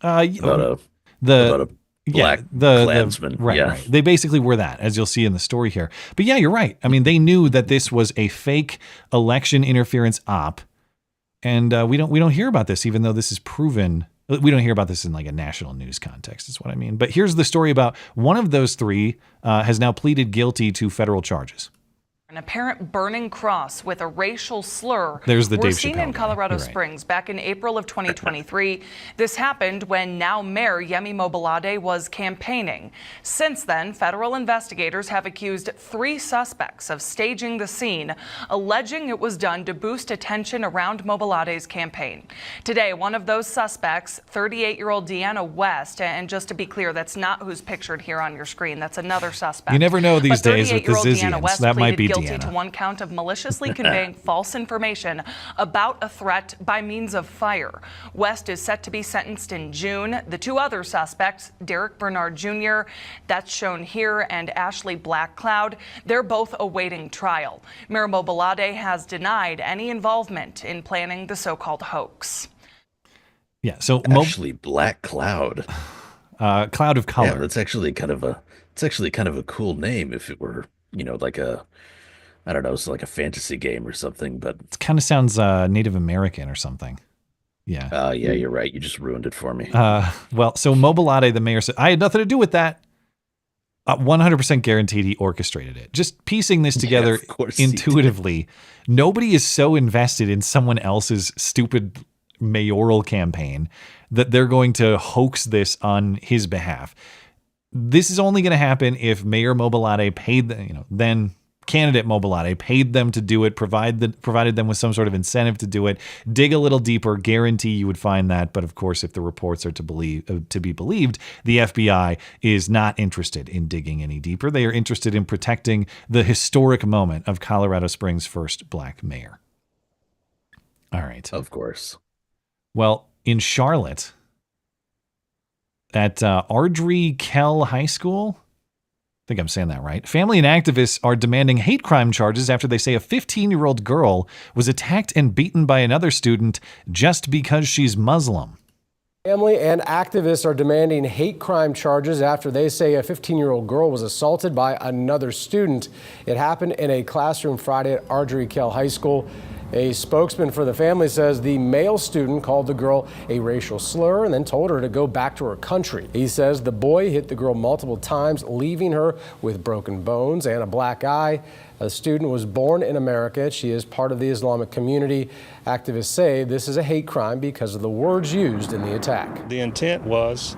About a black Klansman. Right. They basically were that, as you'll see in the story here. But yeah, you're right. I mean, they knew that this was a fake election interference op. And we don't hear about this, even though this is proven. We don't hear about this in like a national news context, is what I mean. But here's the story about one of those 3 has now pleaded guilty to federal charges. An apparent burning cross with a racial slur There's the were Dave seen Chappelle in guy. Colorado You're right. Springs back in April of 2023. This happened when now Mayor Yemi Mobolade was campaigning. Since then, federal investigators have accused 3 suspects of staging the scene, alleging it was done to boost attention around Mobolade's campaign. Today, one of those suspects, 38-year-old Deanna West, and just to be clear, that's not who's pictured here on your screen. That's another suspect. You never know these days with the 38-year-old Deanna Zizians. West That might be guilty Deanna. to 1 count of maliciously conveying false information about a threat by means of fire. West is set to be sentenced in June. The 2 other suspects, Derek Bernard Jr., that's shown here, and Ashley Blackcloud, they're both awaiting trial. Mayor Mobolade has denied any involvement in planning the so-called hoax. Yeah, so Ashley Blackcloud. Cloud of color. Yeah, that's actually kind of a cool name if it were, like I don't know, it's like a fantasy game or something, but It kind of sounds Native American or something. Yeah. Yeah, you're right. You just ruined it for me. Well, so Mobolade, the mayor, said, I had nothing to do with that. 100% guaranteed he orchestrated it. Just piecing this together intuitively. Nobody is so invested in someone else's stupid mayoral campaign that they're going to hoax this on his behalf. This is only going to happen if Mayor Mobolade paid then candidate Mobolade paid them to do it, provided them with some sort of incentive to do it. Dig a little deeper, guarantee you would find that. But of course, if the reports are to be believed, the FBI is not interested in digging any deeper. They are interested in protecting the historic moment of Colorado Springs' first black mayor. All right. Of course. Well, in Charlotte, at Ardrey Kell High School. I think I'm saying that right. Family and activists are demanding hate crime charges after they say a 15-year-old girl was attacked and beaten by another student just because she's Muslim. Family and activists are demanding hate crime charges after they say a 15-year-old girl was assaulted by another student. It happened in a classroom Friday at Ardrey Kell High School. A spokesman for the family says the male student called the girl a racial slur and then told her to go back to her country. He says the boy hit the girl multiple times, leaving her with broken bones and a black eye. The student was born in America. She is part of the Islamic community. Activists say this is a hate crime because of the words used in the attack. The intent was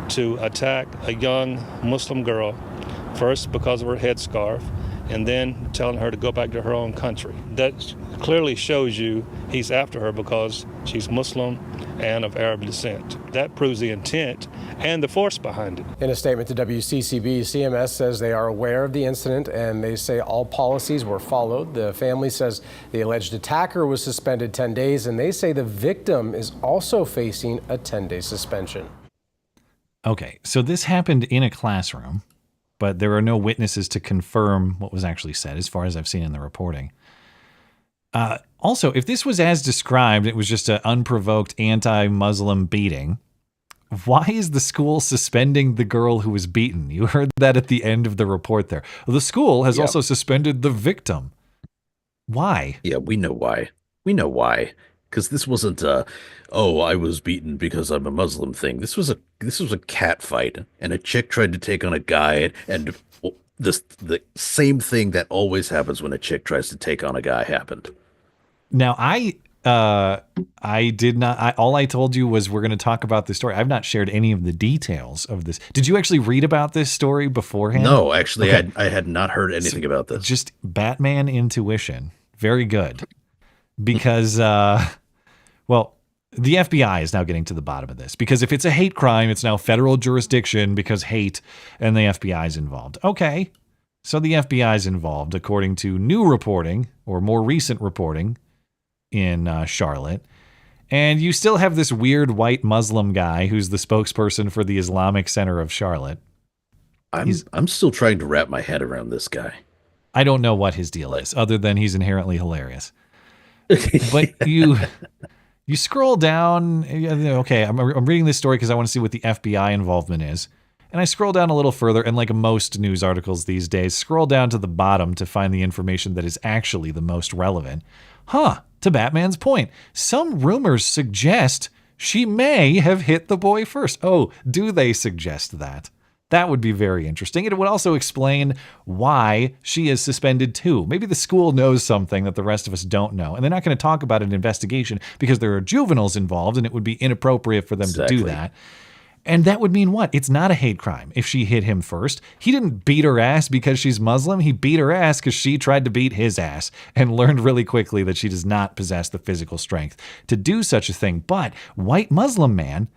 to attack a young Muslim girl, first because of her headscarf, and then telling her to go back to her own country. That clearly shows you he's after her because she's Muslim and of Arab descent. That proves the intent and the force behind it. In a statement to WCCB, CMS says they are aware of the incident and they say all policies were followed. The family says the alleged attacker was suspended 10 days and they say the victim is also facing a 10-day suspension. Okay, so this happened in a classroom, but there are no witnesses to confirm what was actually said as far as I've seen in the reporting. Also, if this was as described, it was just an unprovoked anti-Muslim beating, why is the school suspending the girl who was beaten? You heard that at the end of the report there. Well, the school has also suspended the victim. Why? Yeah, we know why. We know why. Because this wasn't oh, I was beaten because I'm a Muslim thing. This was a cat fight, and a chick tried to take on a guy, and the same thing that always happens when a chick tries to take on a guy happened. Now, I did not. All I told you was we're going to talk about this story. I've not shared any of the details of this. Did you actually read about this story beforehand? No, actually, okay. I had not heard anything about this. Just Batman intuition. Very good. Because, well, the FBI is now getting to the bottom of this. Because if it's a hate crime, it's now federal jurisdiction because hate and the FBI is involved. Okay. So the FBI is involved, according to new reporting or more recent reporting in Charlotte. And you still have this weird white Muslim guy who's the spokesperson for the Islamic Center of Charlotte. I'm still trying to wrap my head around this guy. I don't know what his deal is, other than he's inherently hilarious. But you scroll down. Okay, I'm reading this story because I want to see what the FBI involvement is. And I scroll down a little further, and like most news articles these days, scroll down to the bottom to find the information that is actually the most relevant. To Batman's point, some rumors suggest she may have hit the boy first. Oh, do they suggest that? That would be very interesting. It would also explain why she is suspended too. Maybe the school knows something that the rest of us don't know, and they're not going to talk about an investigation because there are juveniles involved, and it would be inappropriate for them to do that. And that would mean what? It's not a hate crime if she hit him first. He didn't beat her ass because she's Muslim. He beat her ass because she tried to beat his ass and learned really quickly that she does not possess the physical strength to do such a thing. But white Muslim man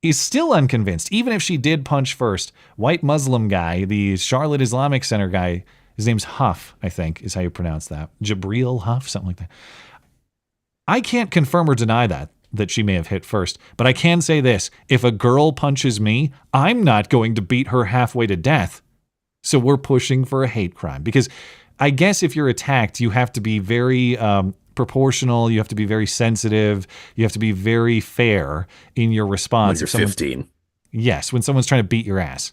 is still unconvinced. Even if she did punch first, white Muslim guy, the Charlotte Islamic Center guy, his name's Huff, I think is how you pronounce that. Jabril Huff, something like that. I can't confirm or deny that she may have hit first. But I can say this. If a girl punches me, I'm not going to beat her halfway to death. So we're pushing for a hate crime. Because I guess if you're attacked, you have to be very proportional. You have to be very sensitive. You have to be very fair in your response. When you're 15. Yes, when someone's trying to beat your ass.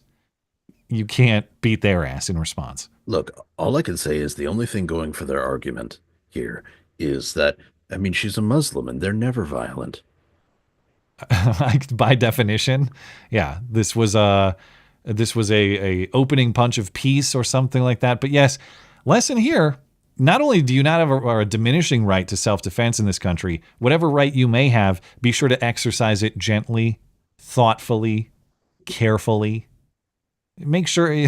You can't beat their ass in response. Look, all I can say is the only thing going for their argument here is that I mean, she's a Muslim, and they're never violent. By definition, yeah. This was a opening punch of peace or something like that. But yes, lesson here: not only do you not have a diminishing right to self-defense in this country, whatever right you may have, be sure to exercise it gently, thoughtfully, carefully. Make sure.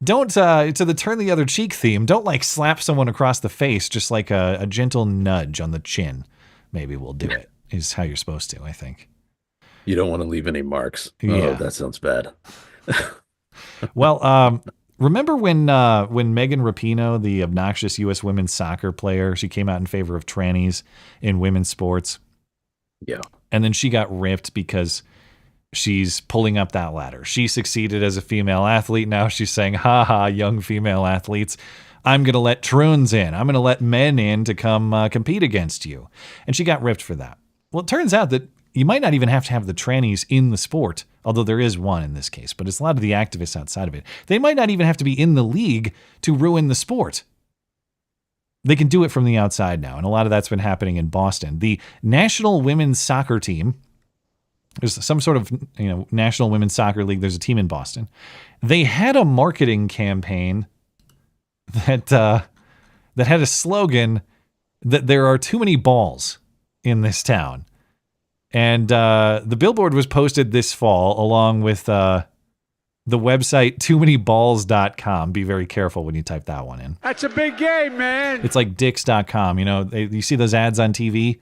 Don't, to the turn the other cheek theme, don't like slap someone across the face, just like a gentle nudge on the chin. Maybe we'll do it, is how you're supposed to, I think. You don't want to leave any marks. Yeah. Oh, that sounds bad. Well, remember when Megan Rapinoe, the obnoxious U.S. women's soccer player, she came out in favor of trannies in women's sports? Yeah. And then she got ripped because she's pulling up that ladder. She succeeded as a female athlete. Now she's saying, ha ha, young female athletes, I'm going to let Pr0ns in. I'm going to let men in to come compete against you. And she got ripped for that. Well, it turns out that you might not even have to have the trannies in the sport, although there is one in this case, but it's a lot of the activists outside of it. They might not even have to be in the league to ruin the sport. They can do it from the outside now, and a lot of that's been happening in Boston. The National Women's Soccer Team, there's some sort of National Women's Soccer League, there's a team in Boston. They had a marketing campaign that had a slogan that there are too many balls in this town. And the billboard was posted this fall along with the website toomanyballs.com. Be very careful when you type that one in. That's a big game, man. It's like dicks.com. You see those ads on TV?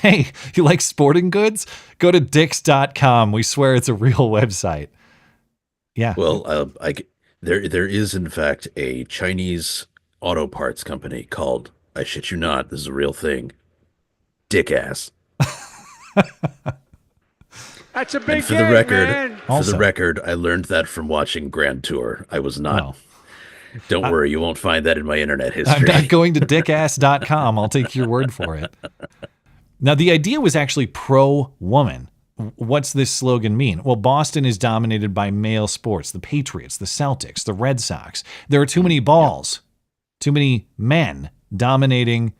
Hey, you like sporting goods? Go to dicks.com. We swear it's a real website. Yeah. Well, there is, in fact, a Chinese auto parts company called, I shit you not, this is a real thing, Dick Ass. That's a big and for game, the record, man. For the record, I learned that from watching Grand Tour. I was not. Don't worry, you won't find that in my internet history. I'm not going to dickass.com. I'll take your word for it. Now, the idea was actually pro-woman. What's this slogan mean? Well, Boston is dominated by male sports, the Patriots, the Celtics, the Red Sox. There are too many balls, too many men dominating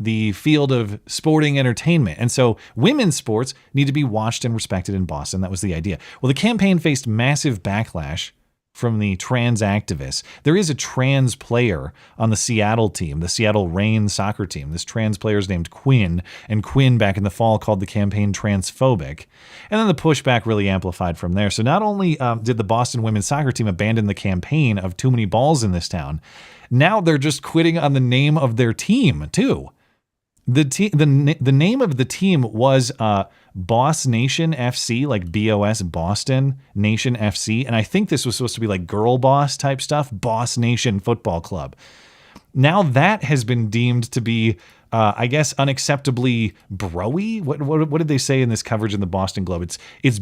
the field of sporting entertainment. And so women's sports need to be watched and respected in Boston. That was the idea. Well, the campaign faced massive backlash from the trans activists. There is a trans player on the Seattle team, the Seattle Reign soccer team. This trans player is named Quinn, and Quinn back in the fall called the campaign transphobic. And then the pushback really amplified from there. So not only did the Boston women's soccer team abandon the campaign of too many balls in this town, now they're just quitting on the name of their team too. The name of the team was Boss Nation FC, like BOS Boston Nation FC, and I think this was supposed to be like girl boss type stuff, Boss Nation Football Club. Now that has been deemed to be, I guess, unacceptably bro-y. What did they say in this coverage in the Boston Globe? It's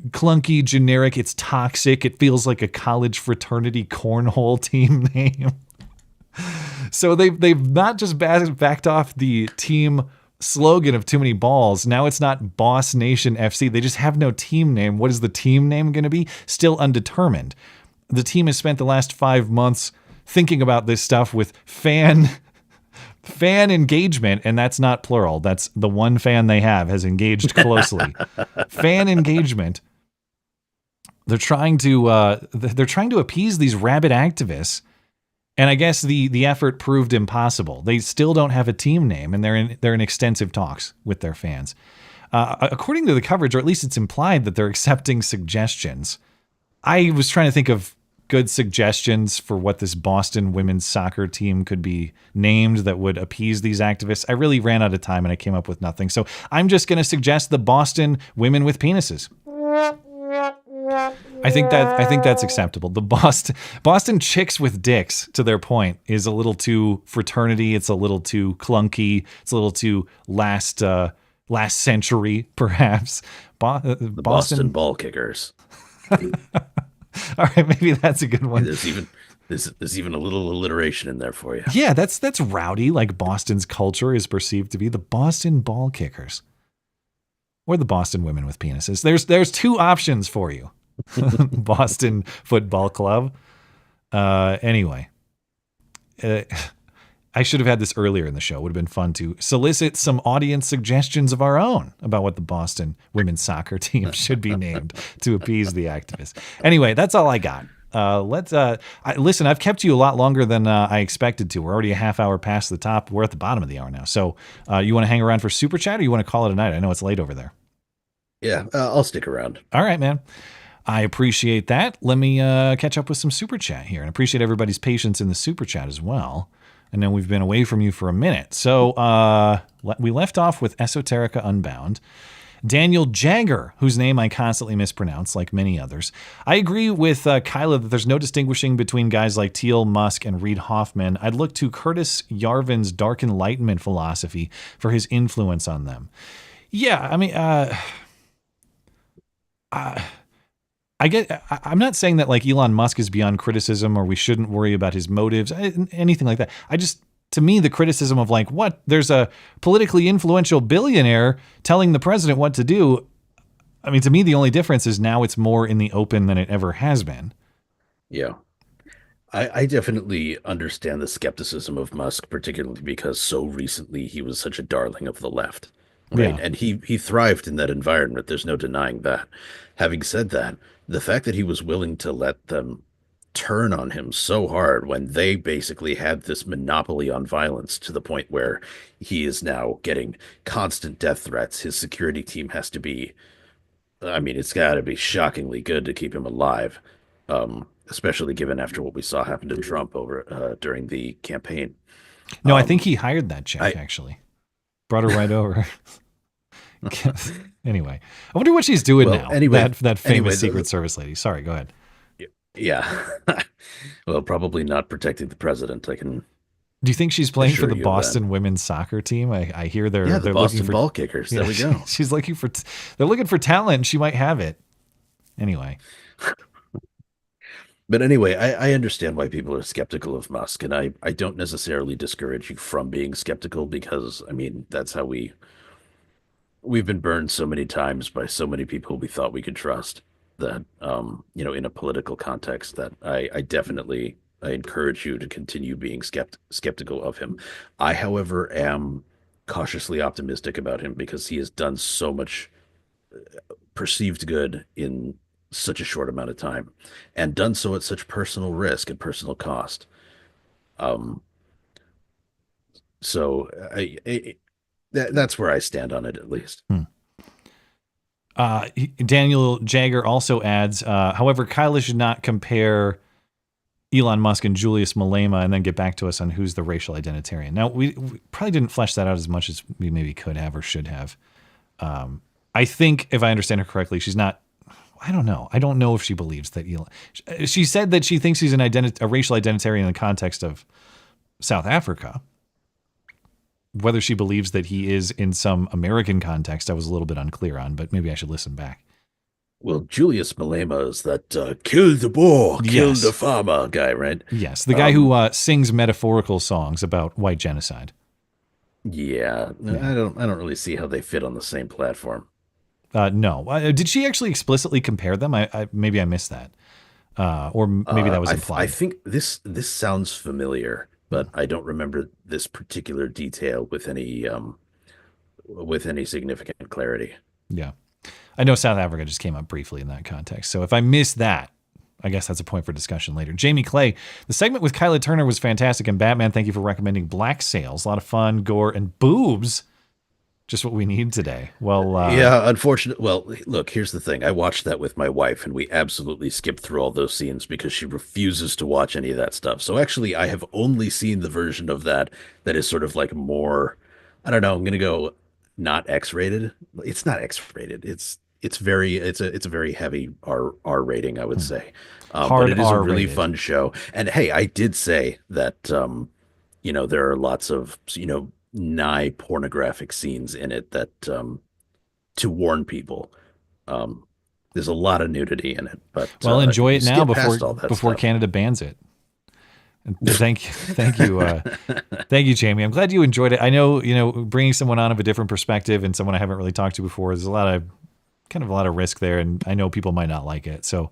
clunky, generic, it's toxic. It feels like a college fraternity cornhole team name. So they've not just backed off the team slogan of too many balls. Now it's not Boss Nation FC. They just have no team name. What is the team name going to be? Still undetermined. The team has spent the last 5 months thinking about this stuff with fan engagement, and that's not plural. That's the one fan they have has engaged closely. Fan engagement. They're trying to appease these rabid activists. And I guess the effort proved impossible. They still don't have a team name, and they're in extensive talks with their fans. According to the coverage, or at least it's implied that they're accepting suggestions. I was trying to think of good suggestions for what this Boston women's soccer team could be named that would appease these activists. I really ran out of time, and I came up with nothing. So I'm just going to suggest the Boston Women with Penises. I think that's acceptable. The Boston Chicks with Dicks, to their point, is a little too fraternity. It's a little too clunky. It's a little too last century, perhaps. The Boston Ball Kickers. All right, maybe that's a good one. There's even a little alliteration in there for you. Yeah, that's rowdy, like Boston's culture is perceived to be. The Boston Ball Kickers. Or the Boston Women with Penises. There's two options for you. Boston Football Club. Anyway. I should have had this earlier in the show. It would have been fun to solicit some audience suggestions of our own about what the Boston women's soccer team should be named to appease the activists. Anyway, that's all I got. Listen, I've kept you a lot longer than I expected to. We're already a half hour past the top. We're at the bottom of the hour now. So you want to hang around for Super Chat, or you want to call it a night? I know it's late over there. Yeah, I'll stick around. All right, man. I appreciate that. Let me catch up with some Super Chat here, and appreciate everybody's patience in the Super Chat as well. And then we've been away from you for a minute. So we left off with Esoterica Unbound. Daniel Jagger, whose name I constantly mispronounce, like many others. I agree with Kyla that there's no distinguishing between guys like Thiel, Musk, and Reid Hoffman. I'd look to Curtis Yarvin's Dark Enlightenment philosophy for his influence on them. Yeah, I mean, I'm not saying that like Elon Musk is beyond criticism or we shouldn't worry about his motives, anything like that. To me, the criticism of like, what, there's a politically influential billionaire telling the president what to do. I mean, to me, the only difference is now it's more in the open than it ever has been. Yeah. I definitely understand the skepticism of Musk, particularly because so recently he was such a darling of the left. Right. Yeah. And he thrived in that environment. There's no denying that. Having said that, the fact that he was willing to let them turn on him so hard when they basically had this monopoly on violence to the point where he is now getting constant death threats. His security team has to be, I mean, it's got to be shockingly good to keep him alive, especially given after what we saw happen to Trump over during the campaign. No, I think he hired that chick, actually. Brought her right over. Anyway, I wonder what she's doing now. Anyway, that famous Secret Service lady. Sorry, go ahead. Yeah. Well, probably not protecting the president. I can. Do you think she's playing for the assure you of Boston that. women's soccer team? I hear they're the they're Boston looking for ball kickers. There we go. She's looking for. They're looking for talent. And she might have it. Anyway. But anyway, I understand why people are skeptical of Musk, and I don't necessarily discourage you from being skeptical because, I mean, that's how we've been burned so many times by so many people we thought we could trust that, in a political context, that I definitely encourage you to continue being skeptical of him. I, however, am cautiously optimistic about him because he has done so much perceived good in such a short amount of time and done so at such personal risk and personal cost. So that's where I stand on it, at least. Daniel Jagger also adds, however, Kyla should not compare Elon Musk and Julius Malema and then get back to us on who's the racial identitarian. Now, we probably didn't flesh that out as much as we maybe could have or should have. I think, if I understand her correctly, she's not, I don't know. I don't know if she believes that Elon. She said that she thinks he's a racial identitarian in the context of South Africa. Whether she believes that he is in some American context, I was a little bit unclear on, but maybe I should listen back. Well, Julius Malema is that kill the boar, kill the farmer guy, right? Yes, the guy who sings metaphorical songs about white genocide. Yeah, I don't really see how they fit on the same platform. No. Did she actually explicitly compare them? Maybe I missed that. Or maybe that was implied. I think this sounds familiar, but I don't remember this particular detail with any significant clarity. Yeah. I know South Africa just came up briefly in that context. So if I missed that, I guess that's a point for discussion later. Jamie Clay, the segment with Kyla Turner was fantastic. And Batman, thank you for recommending Black Sails. A lot of fun, gore, and boobs. Just what we need today. Well, yeah, unfortunately. Well, look, here's the thing. I watched that with my wife, and we absolutely skipped through all those scenes because she refuses to watch any of that stuff. So actually, I have only seen the version of that is sort of like more, I don't know, I'm going to go not X-rated. It's not X-rated. It's a very heavy R rating, I would say. But it is a really fun show. And hey, I did say that, there are lots of, nigh pornographic scenes in it that to warn people. There's a lot of nudity in it, but enjoy it now before stuff. Canada bans it. And thank you, Jamie. I'm glad you enjoyed it. I know, bringing someone on of a different perspective and someone I haven't really talked to before, there's a lot of risk there, and I know people might not like it. So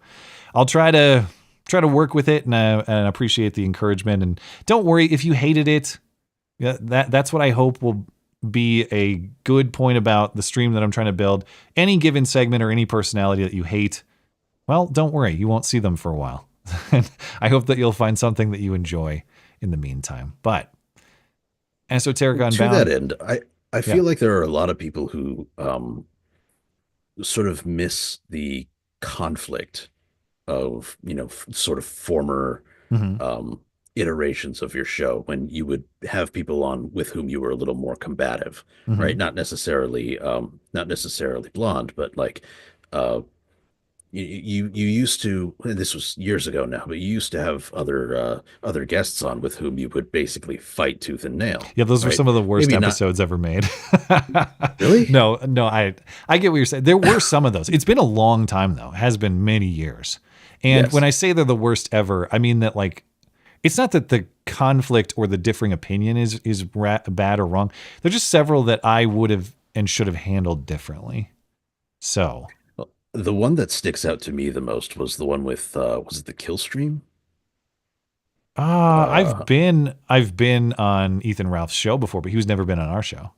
I'll try to work with it, and appreciate the encouragement. And don't worry if you hated it. That's what I hope will be a good point about the stream that I'm trying to build. Any given segment or any personality that you hate, well, don't worry, you won't see them for a while. I hope that you'll find something that you enjoy in the meantime. But Esoteric Unbound. To that end, I feel like there are a lot of people who sort of miss the conflict of, sort of former iterations of your show when you would have people on with whom you were a little more combative, right? Not necessarily blonde, but like you used to, this was years ago now, but you used to have other guests on with whom you would basically fight tooth and nail. Yeah, those were right? some of the worst Maybe episodes ever made. Really? No, I get what you're saying. There were some of those. It's been a long time though. It has been many years. And Yes. when I say they're the worst ever, I mean that like it's not that the conflict or the differing opinion is bad or wrong. There's just several that I would have and should have handled differently. So The one that sticks out to me the most was the one with was it the kill stream? I've been on Ethan Ralph's show before, but he was never been on our show.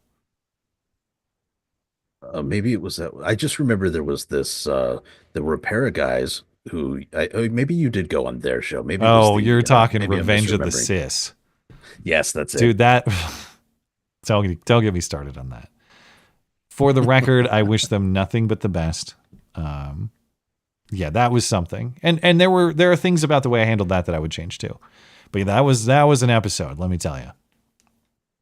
Maybe it was that. I just remember there was this. There were a pair of guys who maybe you did go on their show. Maybe. It was You're talking maybe I'm Revenge of the misremembering. Cis. Yes, that's it. Dude, that don't get me started on that. For the record, I wish them nothing but the best. Yeah, that was something. And there are things about the way I handled that I would change too. But yeah, that was an episode, let me tell you.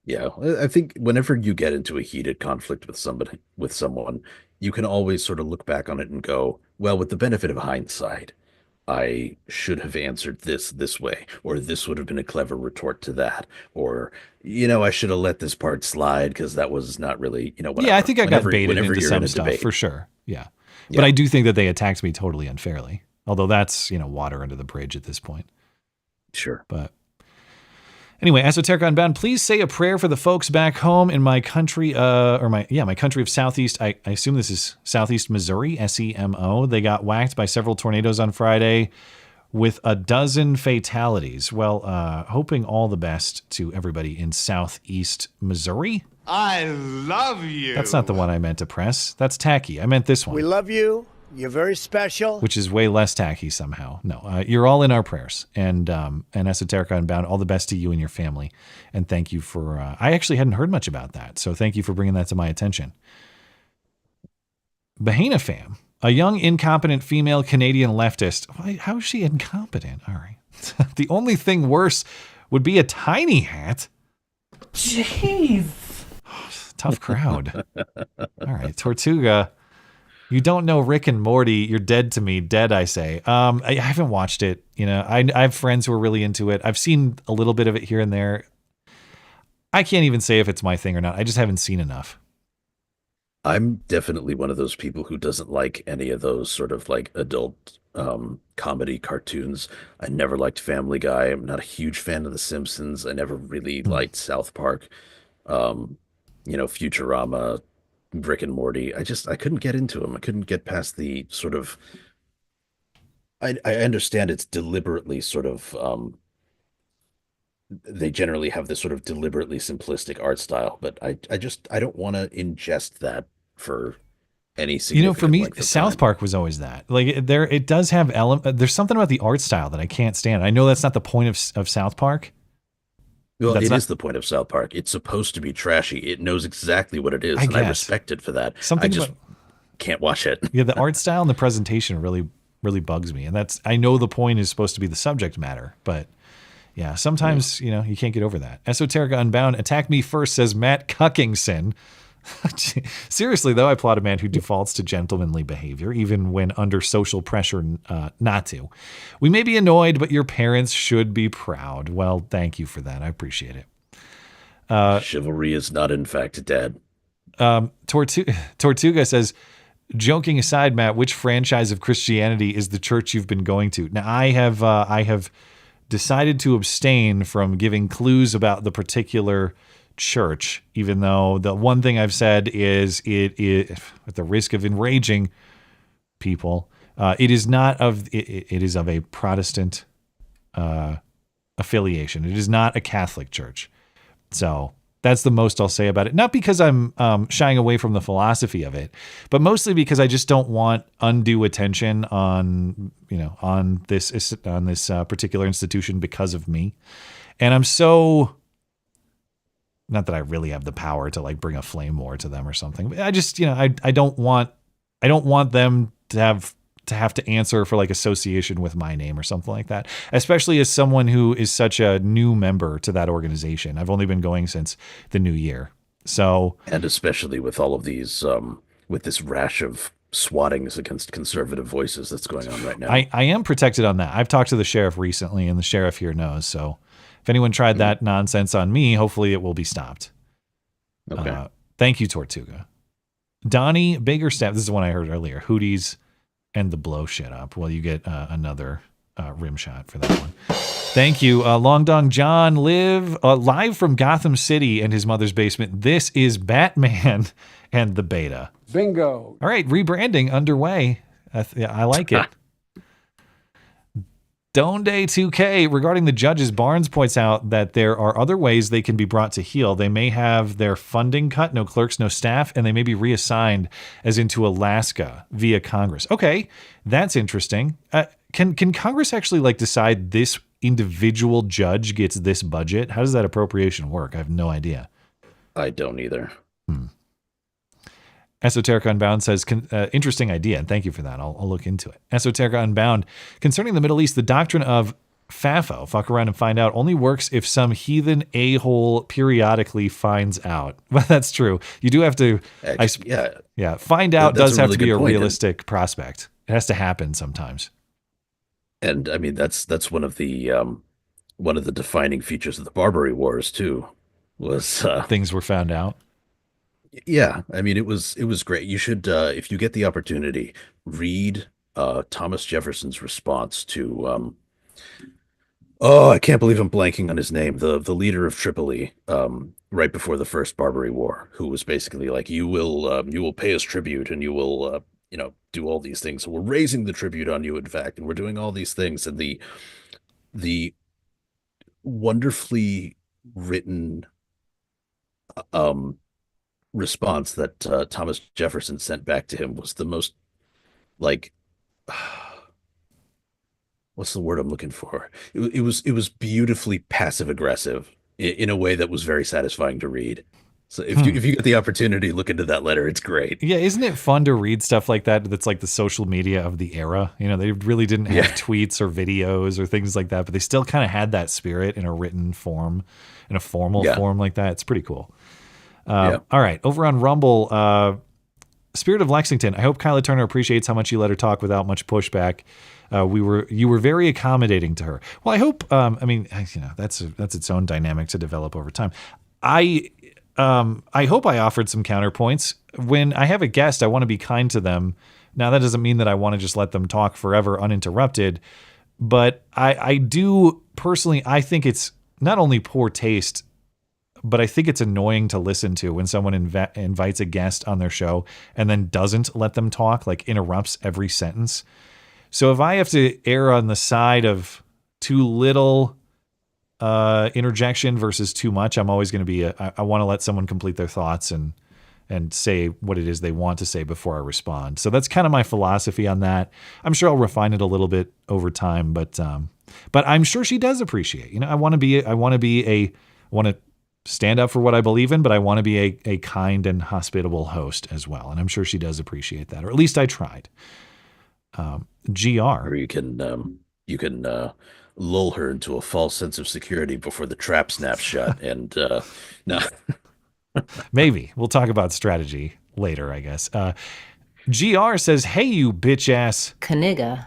Yeah, I think whenever you get into a heated conflict with someone, you can always sort of look back on it and go, well, with the benefit of hindsight, I should have answered this way, or this would have been a clever retort to that, or I should have let this part slide because that was not really, whatever. Yeah, I think I got baited whenever into you're some in a stuff debate. for sure. Yeah. But I do think that they attacked me totally unfairly. Although that's, water under the bridge at this point. Sure. But anyway, Esoteric Unbound, please say a prayer for the folks back home in my country, my country of Southeast. I assume this is Southeast Missouri, SEMO. They got whacked by several tornadoes on Friday with a dozen fatalities. Well, hoping all the best to everybody in Southeast Missouri. I love you. That's not the one I meant to press. That's tacky. I meant this one. We love you. You're very special. Which is way less tacky somehow. No, you're all in our prayers. And Esoteric Unbound, all the best to you and your family. And thank you for, I actually hadn't heard much about that. So thank you for bringing that to my attention. Bahena fam, a young, incompetent female Canadian leftist. How is she incompetent? All right. The only thing worse would be a tiny hat. Jeez. Tough crowd. All right. Tortuga. You don't know Rick and Morty. You're dead to me. Dead, I say. I haven't watched it. I have friends who are really into it. I've seen a little bit of it here and there. I can't even say if it's my thing or not. I just haven't seen enough. I'm definitely one of those people who doesn't like any of those sort of like adult comedy cartoons. I never liked Family Guy. I'm not a huge fan of The Simpsons. I never really liked South Park. Futurama, Rick and Morty. I couldn't get into them. I couldn't get past the sort of. I understand it's deliberately sort of. They generally have this sort of deliberately simplistic art style, but I don't want to ingest that for any significant for me, length of South time. Park was always that. Like it does have there's something about the art style that I can't stand. I know that's not the point of South Park. Well, That's it not- is the point of South Park. It's supposed to be trashy. It knows exactly what it is, I and I guess. respect it for that. Something I just about- can't watch it. Yeah, the art style and the presentation really, really bugs me. And I know the point is supposed to be the subject matter, but yeah, sometimes, you can't get over that. Esoterica Unbound, attack me first, says Matt Cuckingson. Seriously, though, I applaud a man who defaults to gentlemanly behavior, even when under social pressure not to. We may be annoyed, but your parents should be proud. Well, thank you for that. I appreciate it. Chivalry is not, in fact, dead. Tortuga says, joking aside, Matt, which franchise of Christianity is the church you've been going to? Now, I have decided to abstain from giving clues about the particular church, even though the one thing I've said is it at the risk of enraging people, it is of a Protestant affiliation. It is not a Catholic church. So that's the most I'll say about it. Not because I'm shying away from the philosophy of it, but mostly because I just don't want undue attention on this particular institution because of me. And I'm so, not that I really have the power to like bring a flame war to them or something, but I just, I don't want them to have to answer for like association with my name or something like that, especially as someone who is such a new member to that organization. I've only been going since the new year. So, and especially with all of these, with this rash of swattings against conservative voices that's going on right now. I am protected on that. I've talked to the sheriff recently, and the sheriff here knows. So if anyone tried that nonsense on me, hopefully it will be stopped. Okay. Thank you, Tortuga. Donnie Bakerstaff, this is the one I heard earlier. Hooties and the blow shit up. Well, you get another rim shot for that one. Thank you. Long Dong John live from Gotham City and his mother's basement. This is Batman and the beta. Bingo. All right, rebranding underway. I like it. Donde 2K, regarding the judges, Barnes points out that there are other ways they can be brought to heel. They may have their funding cut, no clerks, no staff, and they may be reassigned as into Alaska via Congress. Okay, that's interesting. Can Congress actually like decide this individual judge gets this budget? How does that appropriation work? I have no idea. I don't either. Esoterica Unbound says, interesting idea, and thank you for that. I'll look into it. Esoterica Unbound, concerning the Middle East, the doctrine of FAFO, fuck around and find out, only works if some heathen a-hole periodically finds out. Well, that's true. You do have to, find out does have to be a realistic prospect. It has to happen sometimes. And I mean, that's one of the defining features of the Barbary Wars too, was things were found out. Yeah, I mean, it was great. You should, if you get the opportunity, read Thomas Jefferson's response to, I can't believe I'm blanking on his name, the leader of Tripoli, right before the First Barbary War, who was basically like, you will pay us tribute, and you will, do all these things. So we're raising the tribute on you, in fact, and we're doing all these things. And the wonderfully written, response that Thomas Jefferson sent back to him was the most, like, what's the word I'm looking for? It was beautifully passive aggressive in a way that was very satisfying to read. So if you get the opportunity, look into that letter. It's great. Yeah, isn't it fun to read stuff like that? That's like the social media of the era. They really didn't have tweets or videos or things like that, but they still kind of had that spirit in a written form, in a formal form like that. It's pretty cool. All right, over on Rumble, Spirit of Lexington. I hope Kyla Turner appreciates how much you let her talk without much pushback. You were very accommodating to her. Well, I hope. That's its own dynamic to develop over time. I hope I offered some counterpoints. When I have a guest, I want to be kind to them. Now, that doesn't mean that I want to just let them talk forever uninterrupted, but I do personally. I think it's not only poor taste, but I think it's annoying to listen to when someone invites a guest on their show and then doesn't let them talk, like interrupts every sentence. So if I have to err on the side of too little interjection versus too much, I'm always going to be I want to let someone complete their thoughts and say what it is they want to say before I respond. So that's kind of my philosophy on that. I'm sure I'll refine it a little bit over time, but I'm sure she does appreciate. I want to stand up for what I believe in, but I want to be a kind and hospitable host as well. And I'm sure she does appreciate that, or at least I tried. GR. Or you can lull her into a false sense of security before the trap snaps shut. And no. Maybe. We'll talk about strategy later, I guess. GR says, hey, you bitch ass. Kaniga.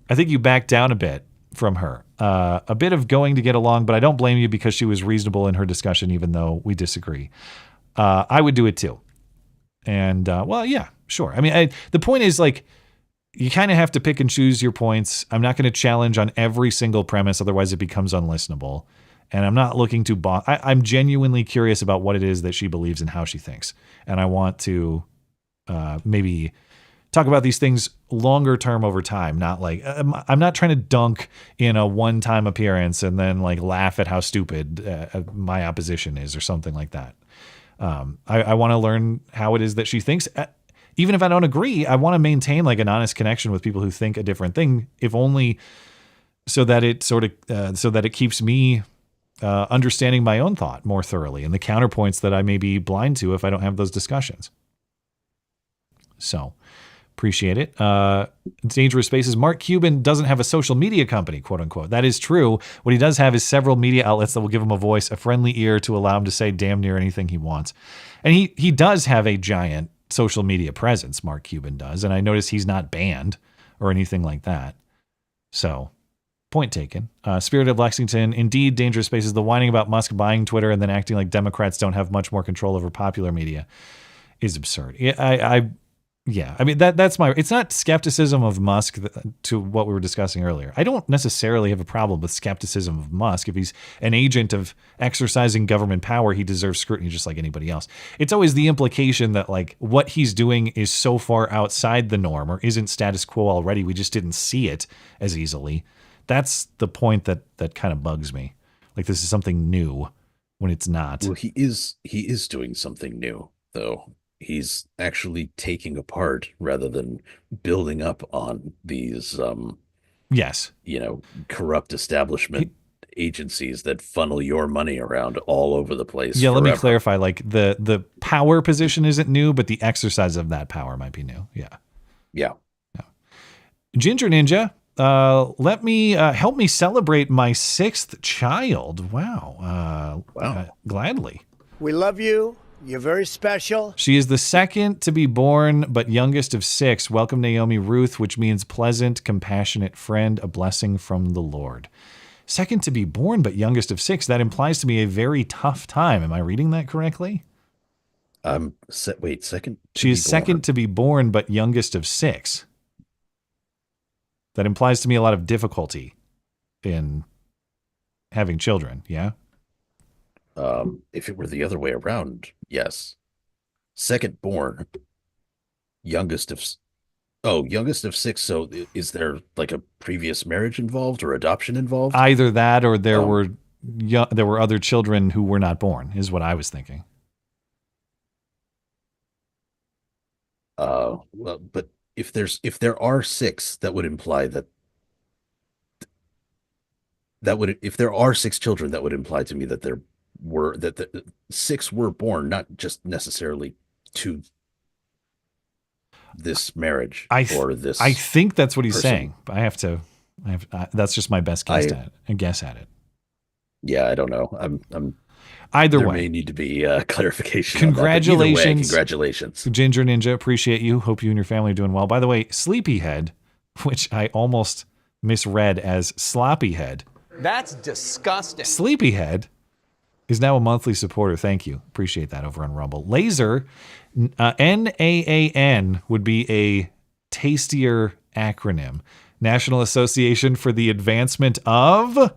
I think you backed down a bit from her. A bit of going to get along, but I don't blame you because she was reasonable in her discussion, even though we disagree. I would do it too. And, yeah, sure. I mean, the point is, like, you kind of have to pick and choose your points. I'm not going to challenge on every single premise, otherwise it becomes unlistenable. And I'm not looking to I'm genuinely curious about what it is that she believes and how she thinks. And I want to maybe talk about these things longer term over time, not like I'm not trying to dunk in a one-time appearance and then like laugh at how stupid my opposition is or something like that. I want to learn how it is that she thinks. Even if I don't agree, I want to maintain like an honest connection with people who think a different thing, if only so that it so that it keeps me understanding my own thought more thoroughly and the counterpoints that I may be blind to if I don't have those discussions. So appreciate it. Dangerous Spaces. Mark Cuban doesn't have a social media company, quote unquote. That is true. What he does have is several media outlets that will give him a voice, a friendly ear to allow him to say damn near anything he wants. And he does have a giant social media presence, Mark Cuban does. And I notice he's not banned or anything like that. So, point taken. Spirit of Lexington, indeed, dangerous spaces. The whining about Musk buying Twitter and then acting like Democrats don't have much more control over popular media is absurd. I mean, that's my, it's not skepticism of Musk to what we were discussing earlier. I don't necessarily have a problem with skepticism of Musk. If he's an agent of exercising government power, he deserves scrutiny just like anybody else. It's always the implication that like what he's doing is so far outside the norm or isn't status quo already. We just didn't see it as easily. That's the point that kind of bugs me. Like this is something new when it's not. Well, he is doing something new though. He's actually taking apart rather than building up on these yes, corrupt establishment agencies that funnel your money around all over the place. Yeah, forever. Let me clarify. Like the power position isn't new, but the exercise of that power might be new. Yeah. Ginger Ninja, let me help me celebrate my 6th child. Wow. Gladly. We love you. You're very special. She is the second to be born, but youngest of 6. Welcome, Naomi Ruth, which means pleasant, compassionate friend, a blessing from the Lord. Second to be born, but youngest of 6. That implies to me a very tough time. Am I reading that correctly? Second. She is second to be born, but youngest of 6. That implies to me a lot of difficulty in having children. Yeah. If it were the other way around, yes. Second born, youngest of 6. So is there like a previous marriage involved or adoption involved? Either that or there were other children who were not born is what I was thinking. Well, but if there are 6, that would imply if there are 6 children, that would imply to me that the 6 were born, not just necessarily to this marriage or this. I think that's what he's person. saying. That's just my best guess at it. Yeah, I don't know. Either there way, may need to be clarification. Congratulations, on that, congratulations, Ginger Ninja. Appreciate you. Hope you and your family are doing well. By the way, Sleepyhead, which I almost misread as Sloppyhead. That's disgusting. Sleepyhead is now a monthly supporter. Thank you. Appreciate that over on Rumble. Laser, NAAN would be a tastier acronym. National Association for the Advancement of...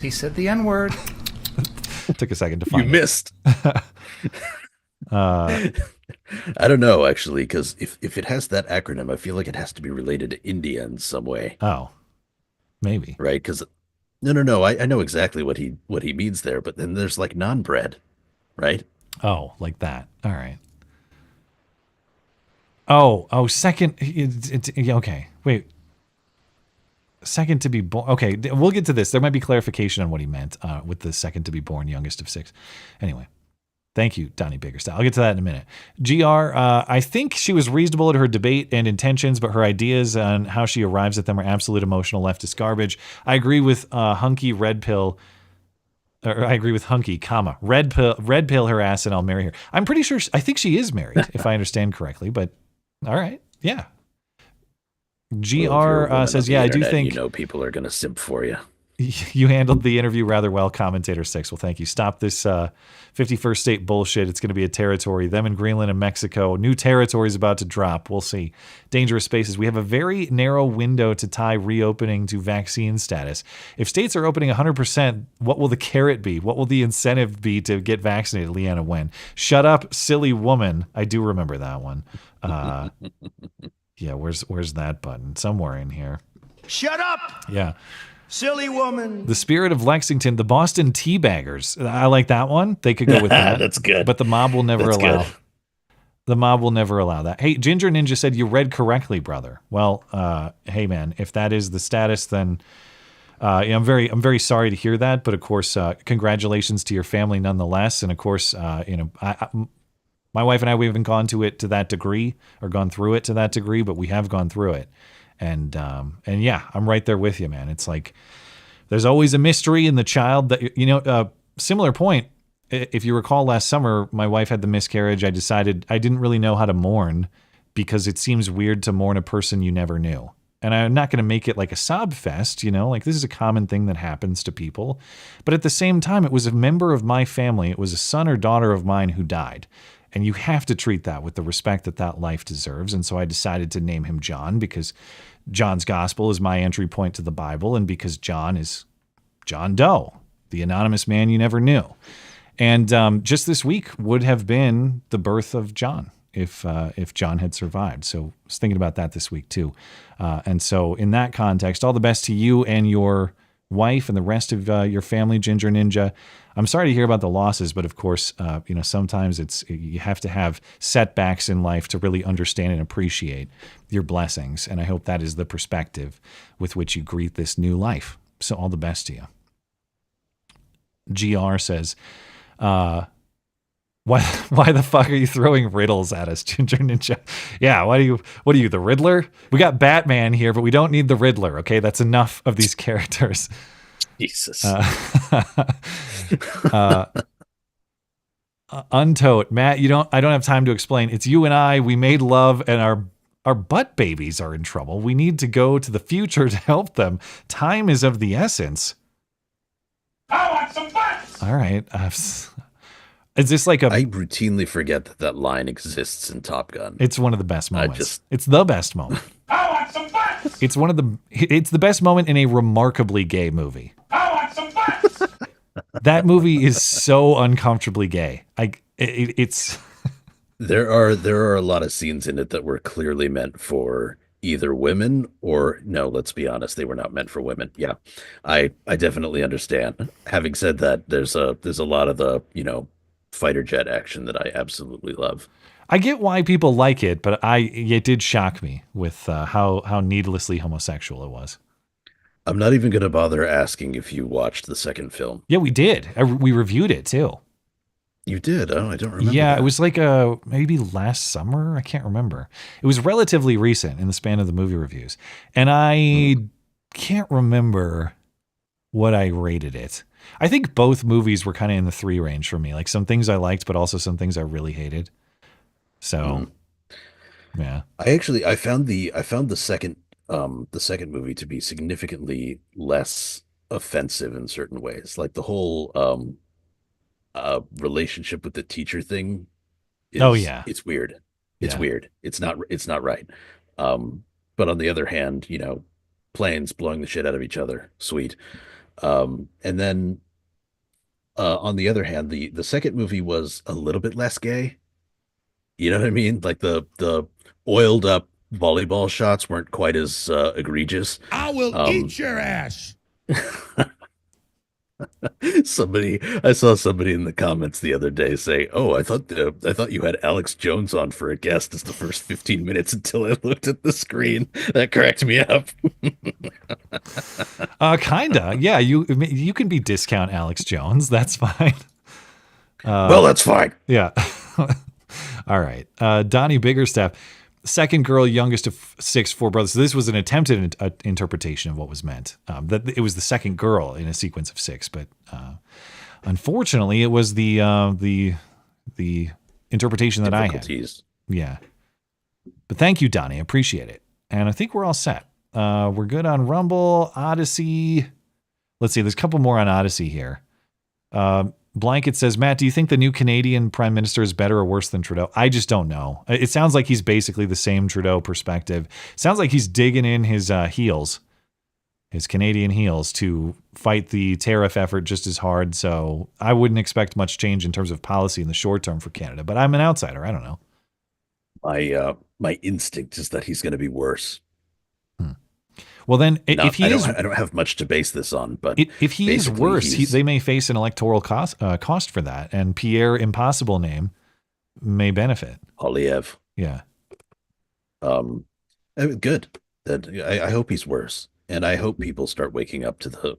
He said the N-word. Took a second to find You missed. I don't know, actually, because if it has that acronym, I feel like it has to be related to India in some way. Oh. Maybe. Right, because no. I know exactly what he means there, but then there's like non-bread, right? Oh, like that. All right. Oh, second. Okay, wait. Second to be born. Okay, we'll get to this. There might be clarification on what he meant with the second to be born, youngest of 6. Anyway. Thank you, Donnie Biggerstyle. I'll get to that in a minute. GR, I think she was reasonable at her debate and intentions, but her ideas on how she arrives at them are absolute emotional leftist garbage. I agree with Hunky Red Pill. Or I agree with Hunky, Red Pill her ass and I'll marry her. I'm pretty sure, I think she is married, if I understand correctly, but all right. Yeah. GR says, yeah, I do think... people are going to simp for you. You handled the interview rather well, Commentator 6. Well, thank you. Stop this 51st state bullshit. It's going to be a territory. Them in Greenland and Mexico. New territory is about to drop. We'll see. Dangerous spaces. We have a very narrow window to tie reopening to vaccine status. If states are opening 100%, what will the carrot be? What will the incentive be to get vaccinated? Leanna Wen. Shut up, silly woman. I do remember that one. Yeah, where's that button? Somewhere in here. Shut up! Yeah. Silly woman. The Spirit of Lexington, the Boston Teabaggers. I like that one. They could go with that. That's good. But the mob will never allow. Good. The mob will never allow that. Hey, Ginger Ninja said you read correctly, brother. Well, hey man, if that is the status, then I'm very sorry to hear that. But of course, congratulations to your family nonetheless. And of course, my wife and I, we haven't gone through it to that degree, but we have gone through it. And yeah, I'm right there with you, man. It's like there's always a mystery in the child that, similar point. if you recall last summer, my wife had the miscarriage. I decided I didn't really know how to mourn because it seems weird to mourn a person you never knew. And I'm not going to make it like a sob fest, like this is a common thing that happens to people. But at the same time, it was a member of my family. It was a son or daughter of mine who died. And you have to treat that with the respect that that life deserves. And so I decided to name him John because John's gospel is my entry point to the Bible. And because John is John Doe, the anonymous man you never knew. And just this week would have been the birth of John if John had survived. So I was thinking about that this week too. And so in that context, all the best to you and your wife and the rest of your family, Ginger Ninja. I'm sorry to hear about the losses, but of course, sometimes you have to have setbacks in life to really understand and appreciate your blessings. And I hope that is the perspective with which you greet this new life. So all the best to you. GR says, why the fuck are you throwing riddles at us, Ginger Ninja? Yeah, what are you, the Riddler? We got Batman here, but we don't need the Riddler, okay? That's enough of these characters. Jesus. Untote, Matt, I don't have time to explain. It's you and I, we made love and our butt babies are in trouble. We need to go to the future to help them. Time is of the essence. I want some butts! All right. Is this like I routinely forget that line exists in Top Gun. It's one of the best moments. It's the best moment. I want some butts! It's the best moment in a remarkably gay movie. I want some butts! That movie is so uncomfortably gay. It's There are a lot of scenes in it that were clearly meant for either women or no, let's be honest, they were not meant for women. Yeah. I definitely understand. Having said that, there's a lot of the, fighter jet action that I absolutely love. I get why people like it, but it did shock me with how needlessly homosexual it was. I'm not even going to bother asking if you watched the second film. Yeah, we did. We reviewed it too. You did? Oh, I don't remember. Yeah, that. It was like maybe last summer. I can't remember. It was relatively recent in the span of the movie reviews. And I can't remember what I rated it. I think both movies were kind of in the 3 range for me. Like some things I liked, but also some things I really hated. So, yeah. I found the second movie to be significantly less offensive in certain ways. Like the whole relationship with the teacher thing. It's weird. It's weird. It's not right. But on the other hand, planes blowing the shit out of each other. Sweet. And then on the other hand, the second movie was a little bit less gay. You know what I mean? Like the oiled up volleyball shots weren't quite as egregious. I will eat your ass. I saw somebody in the comments the other day say, "Oh, I thought you had Alex Jones on for a guest as the first 15 minutes until I looked at the screen." That cracked me up. Kinda. Yeah, you can be discount Alex Jones. That's fine. Well, that's fine. Yeah. All right. Donnie Biggerstaff, second girl, youngest of 6, 4 brothers. So this was an attempted interpretation of what was meant. That it was the second girl in a sequence of 6, but unfortunately, it was the interpretation that I had. Yeah. But thank you, Donnie. I appreciate it. And I think we're all set. We're good on Rumble, Odyssey. Let's see. There's a couple more on Odyssey here. Blanket says, Matt, do you think the new Canadian Prime Minister is better or worse than Trudeau? I just don't know. It sounds like he's basically the same Trudeau perspective. Sounds like he's digging in his heels, his Canadian heels, to fight the tariff effort just as hard. So I wouldn't expect much change in terms of policy in the short term for Canada. But I'm an outsider. I don't know. My instinct is that he's going to be worse. Well, then, if he I don't have much to base this on, but if he is worse, they may face an electoral cost for that, and Pierre Impossible name may benefit. Polyev. Yeah. Good. I hope he's worse, and I hope people start waking up to the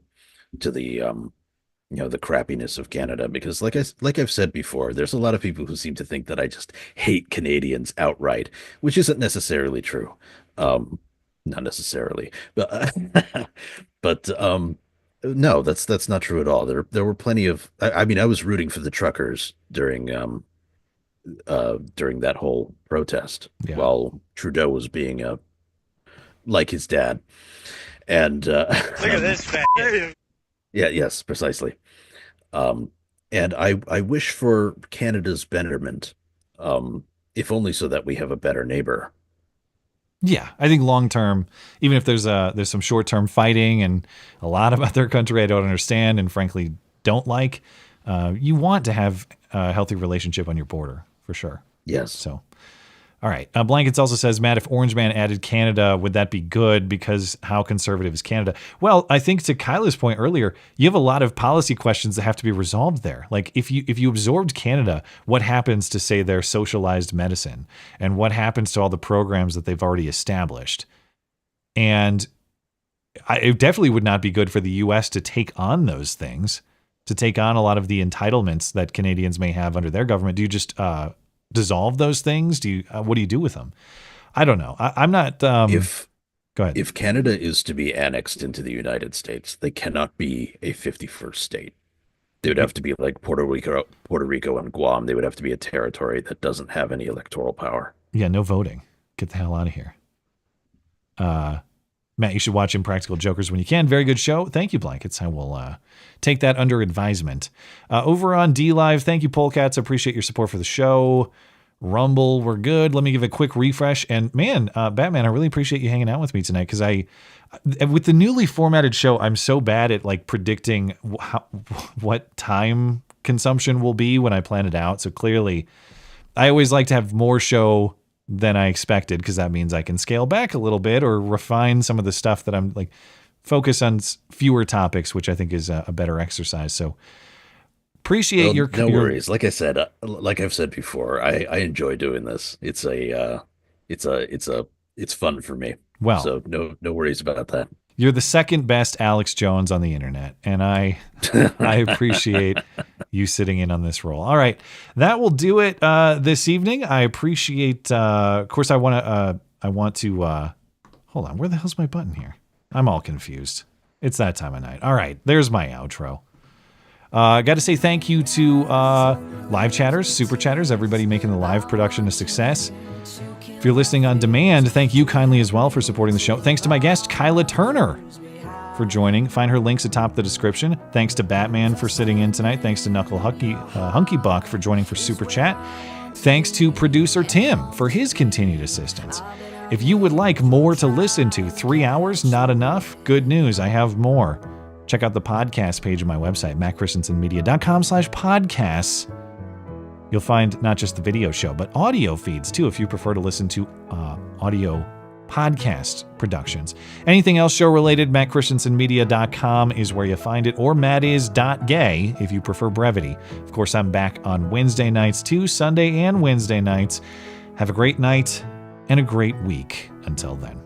the crappiness of Canada, because like I've said before, there's a lot of people who seem to think that I just hate Canadians outright, which isn't necessarily true. Not necessarily, but No, that's not true at all. There were plenty of. I mean, I was rooting for the truckers during that whole protest while Trudeau was being like his dad, and Look at this fat. yeah, yes, precisely. And I wish for Canada's betterment, if only so that we have a better neighbor. Yeah, I think long term, even if there's some short term fighting and a lot about their country I don't understand and frankly don't like, you want to have a healthy relationship on your border for sure. Yes. So, all right. Blankets also says, Matt, if Orange Man added Canada, would that be good? Because how conservative is Canada? Well, I think to Kyla's point earlier, you have a lot of policy questions that have to be resolved there. Like if you absorbed Canada, what happens to, say, their socialized medicine? And what happens to all the programs that they've already established? And it definitely would not be good for the U.S. to take on those things, to take on a lot of the entitlements that Canadians may have under their government. Do you just dissolve those things? Do you what do you do with them? I don't know. I'm not. Go ahead. If Canada is to be annexed into the United States, they cannot be a 51st state. They would have to be like Puerto Rico and Guam. They would have to be a territory that doesn't have any electoral power. Yeah, no voting. Get the hell out of here. Matt, you should watch Impractical Jokers when you can. Very good show. Thank you, Blankets. I will take that under advisement. Over on D-Live, thank you, Polecats. Appreciate your support for the show. Rumble, we're good. Let me give a quick refresh. And man, Batman, I really appreciate you hanging out with me tonight because with the newly formatted show, I'm so bad at like predicting what time consumption will be when I plan it out. So clearly, I always like to have more show than I expected because that means I can scale back a little bit or refine some of the stuff that I'm like focus on fewer topics, which I think is a better exercise. So appreciate your worries. Like I said, like I've said before, I enjoy doing this. It's fun for me. Well, so no worries about that. You're the second best Alex Jones on the internet, and I appreciate you sitting in on this role. All right, that will do it this evening. I appreciate. Of course, I want to. Hold on, where the hell's my button here? I'm all confused. It's that time of night. All right, there's my outro. I got to say thank you to live chatters, super chatters, everybody making the live production a success. If you're listening on demand, thank you kindly as well for supporting the show. Thanks to my guest, Kyla Turner, for joining. Find her links atop the description. Thanks to Batman for sitting in tonight. Thanks to Knuckle Hunky Buck for joining for Super Chat. Thanks to producer Tim for his continued assistance. If you would like more to listen to, 3 hours, not enough? Good news, I have more. Check out the podcast page of my website, mattchristiansenmedia.com/podcasts. You'll find not just the video show, but audio feeds too, if you prefer to listen to audio podcast productions. Anything else show related, mattchristiansenmedia.com is where you find it, or mattis.gay if you prefer brevity. Of course, I'm back on Wednesday nights too, Sunday and Wednesday nights. Have a great night and a great week until then.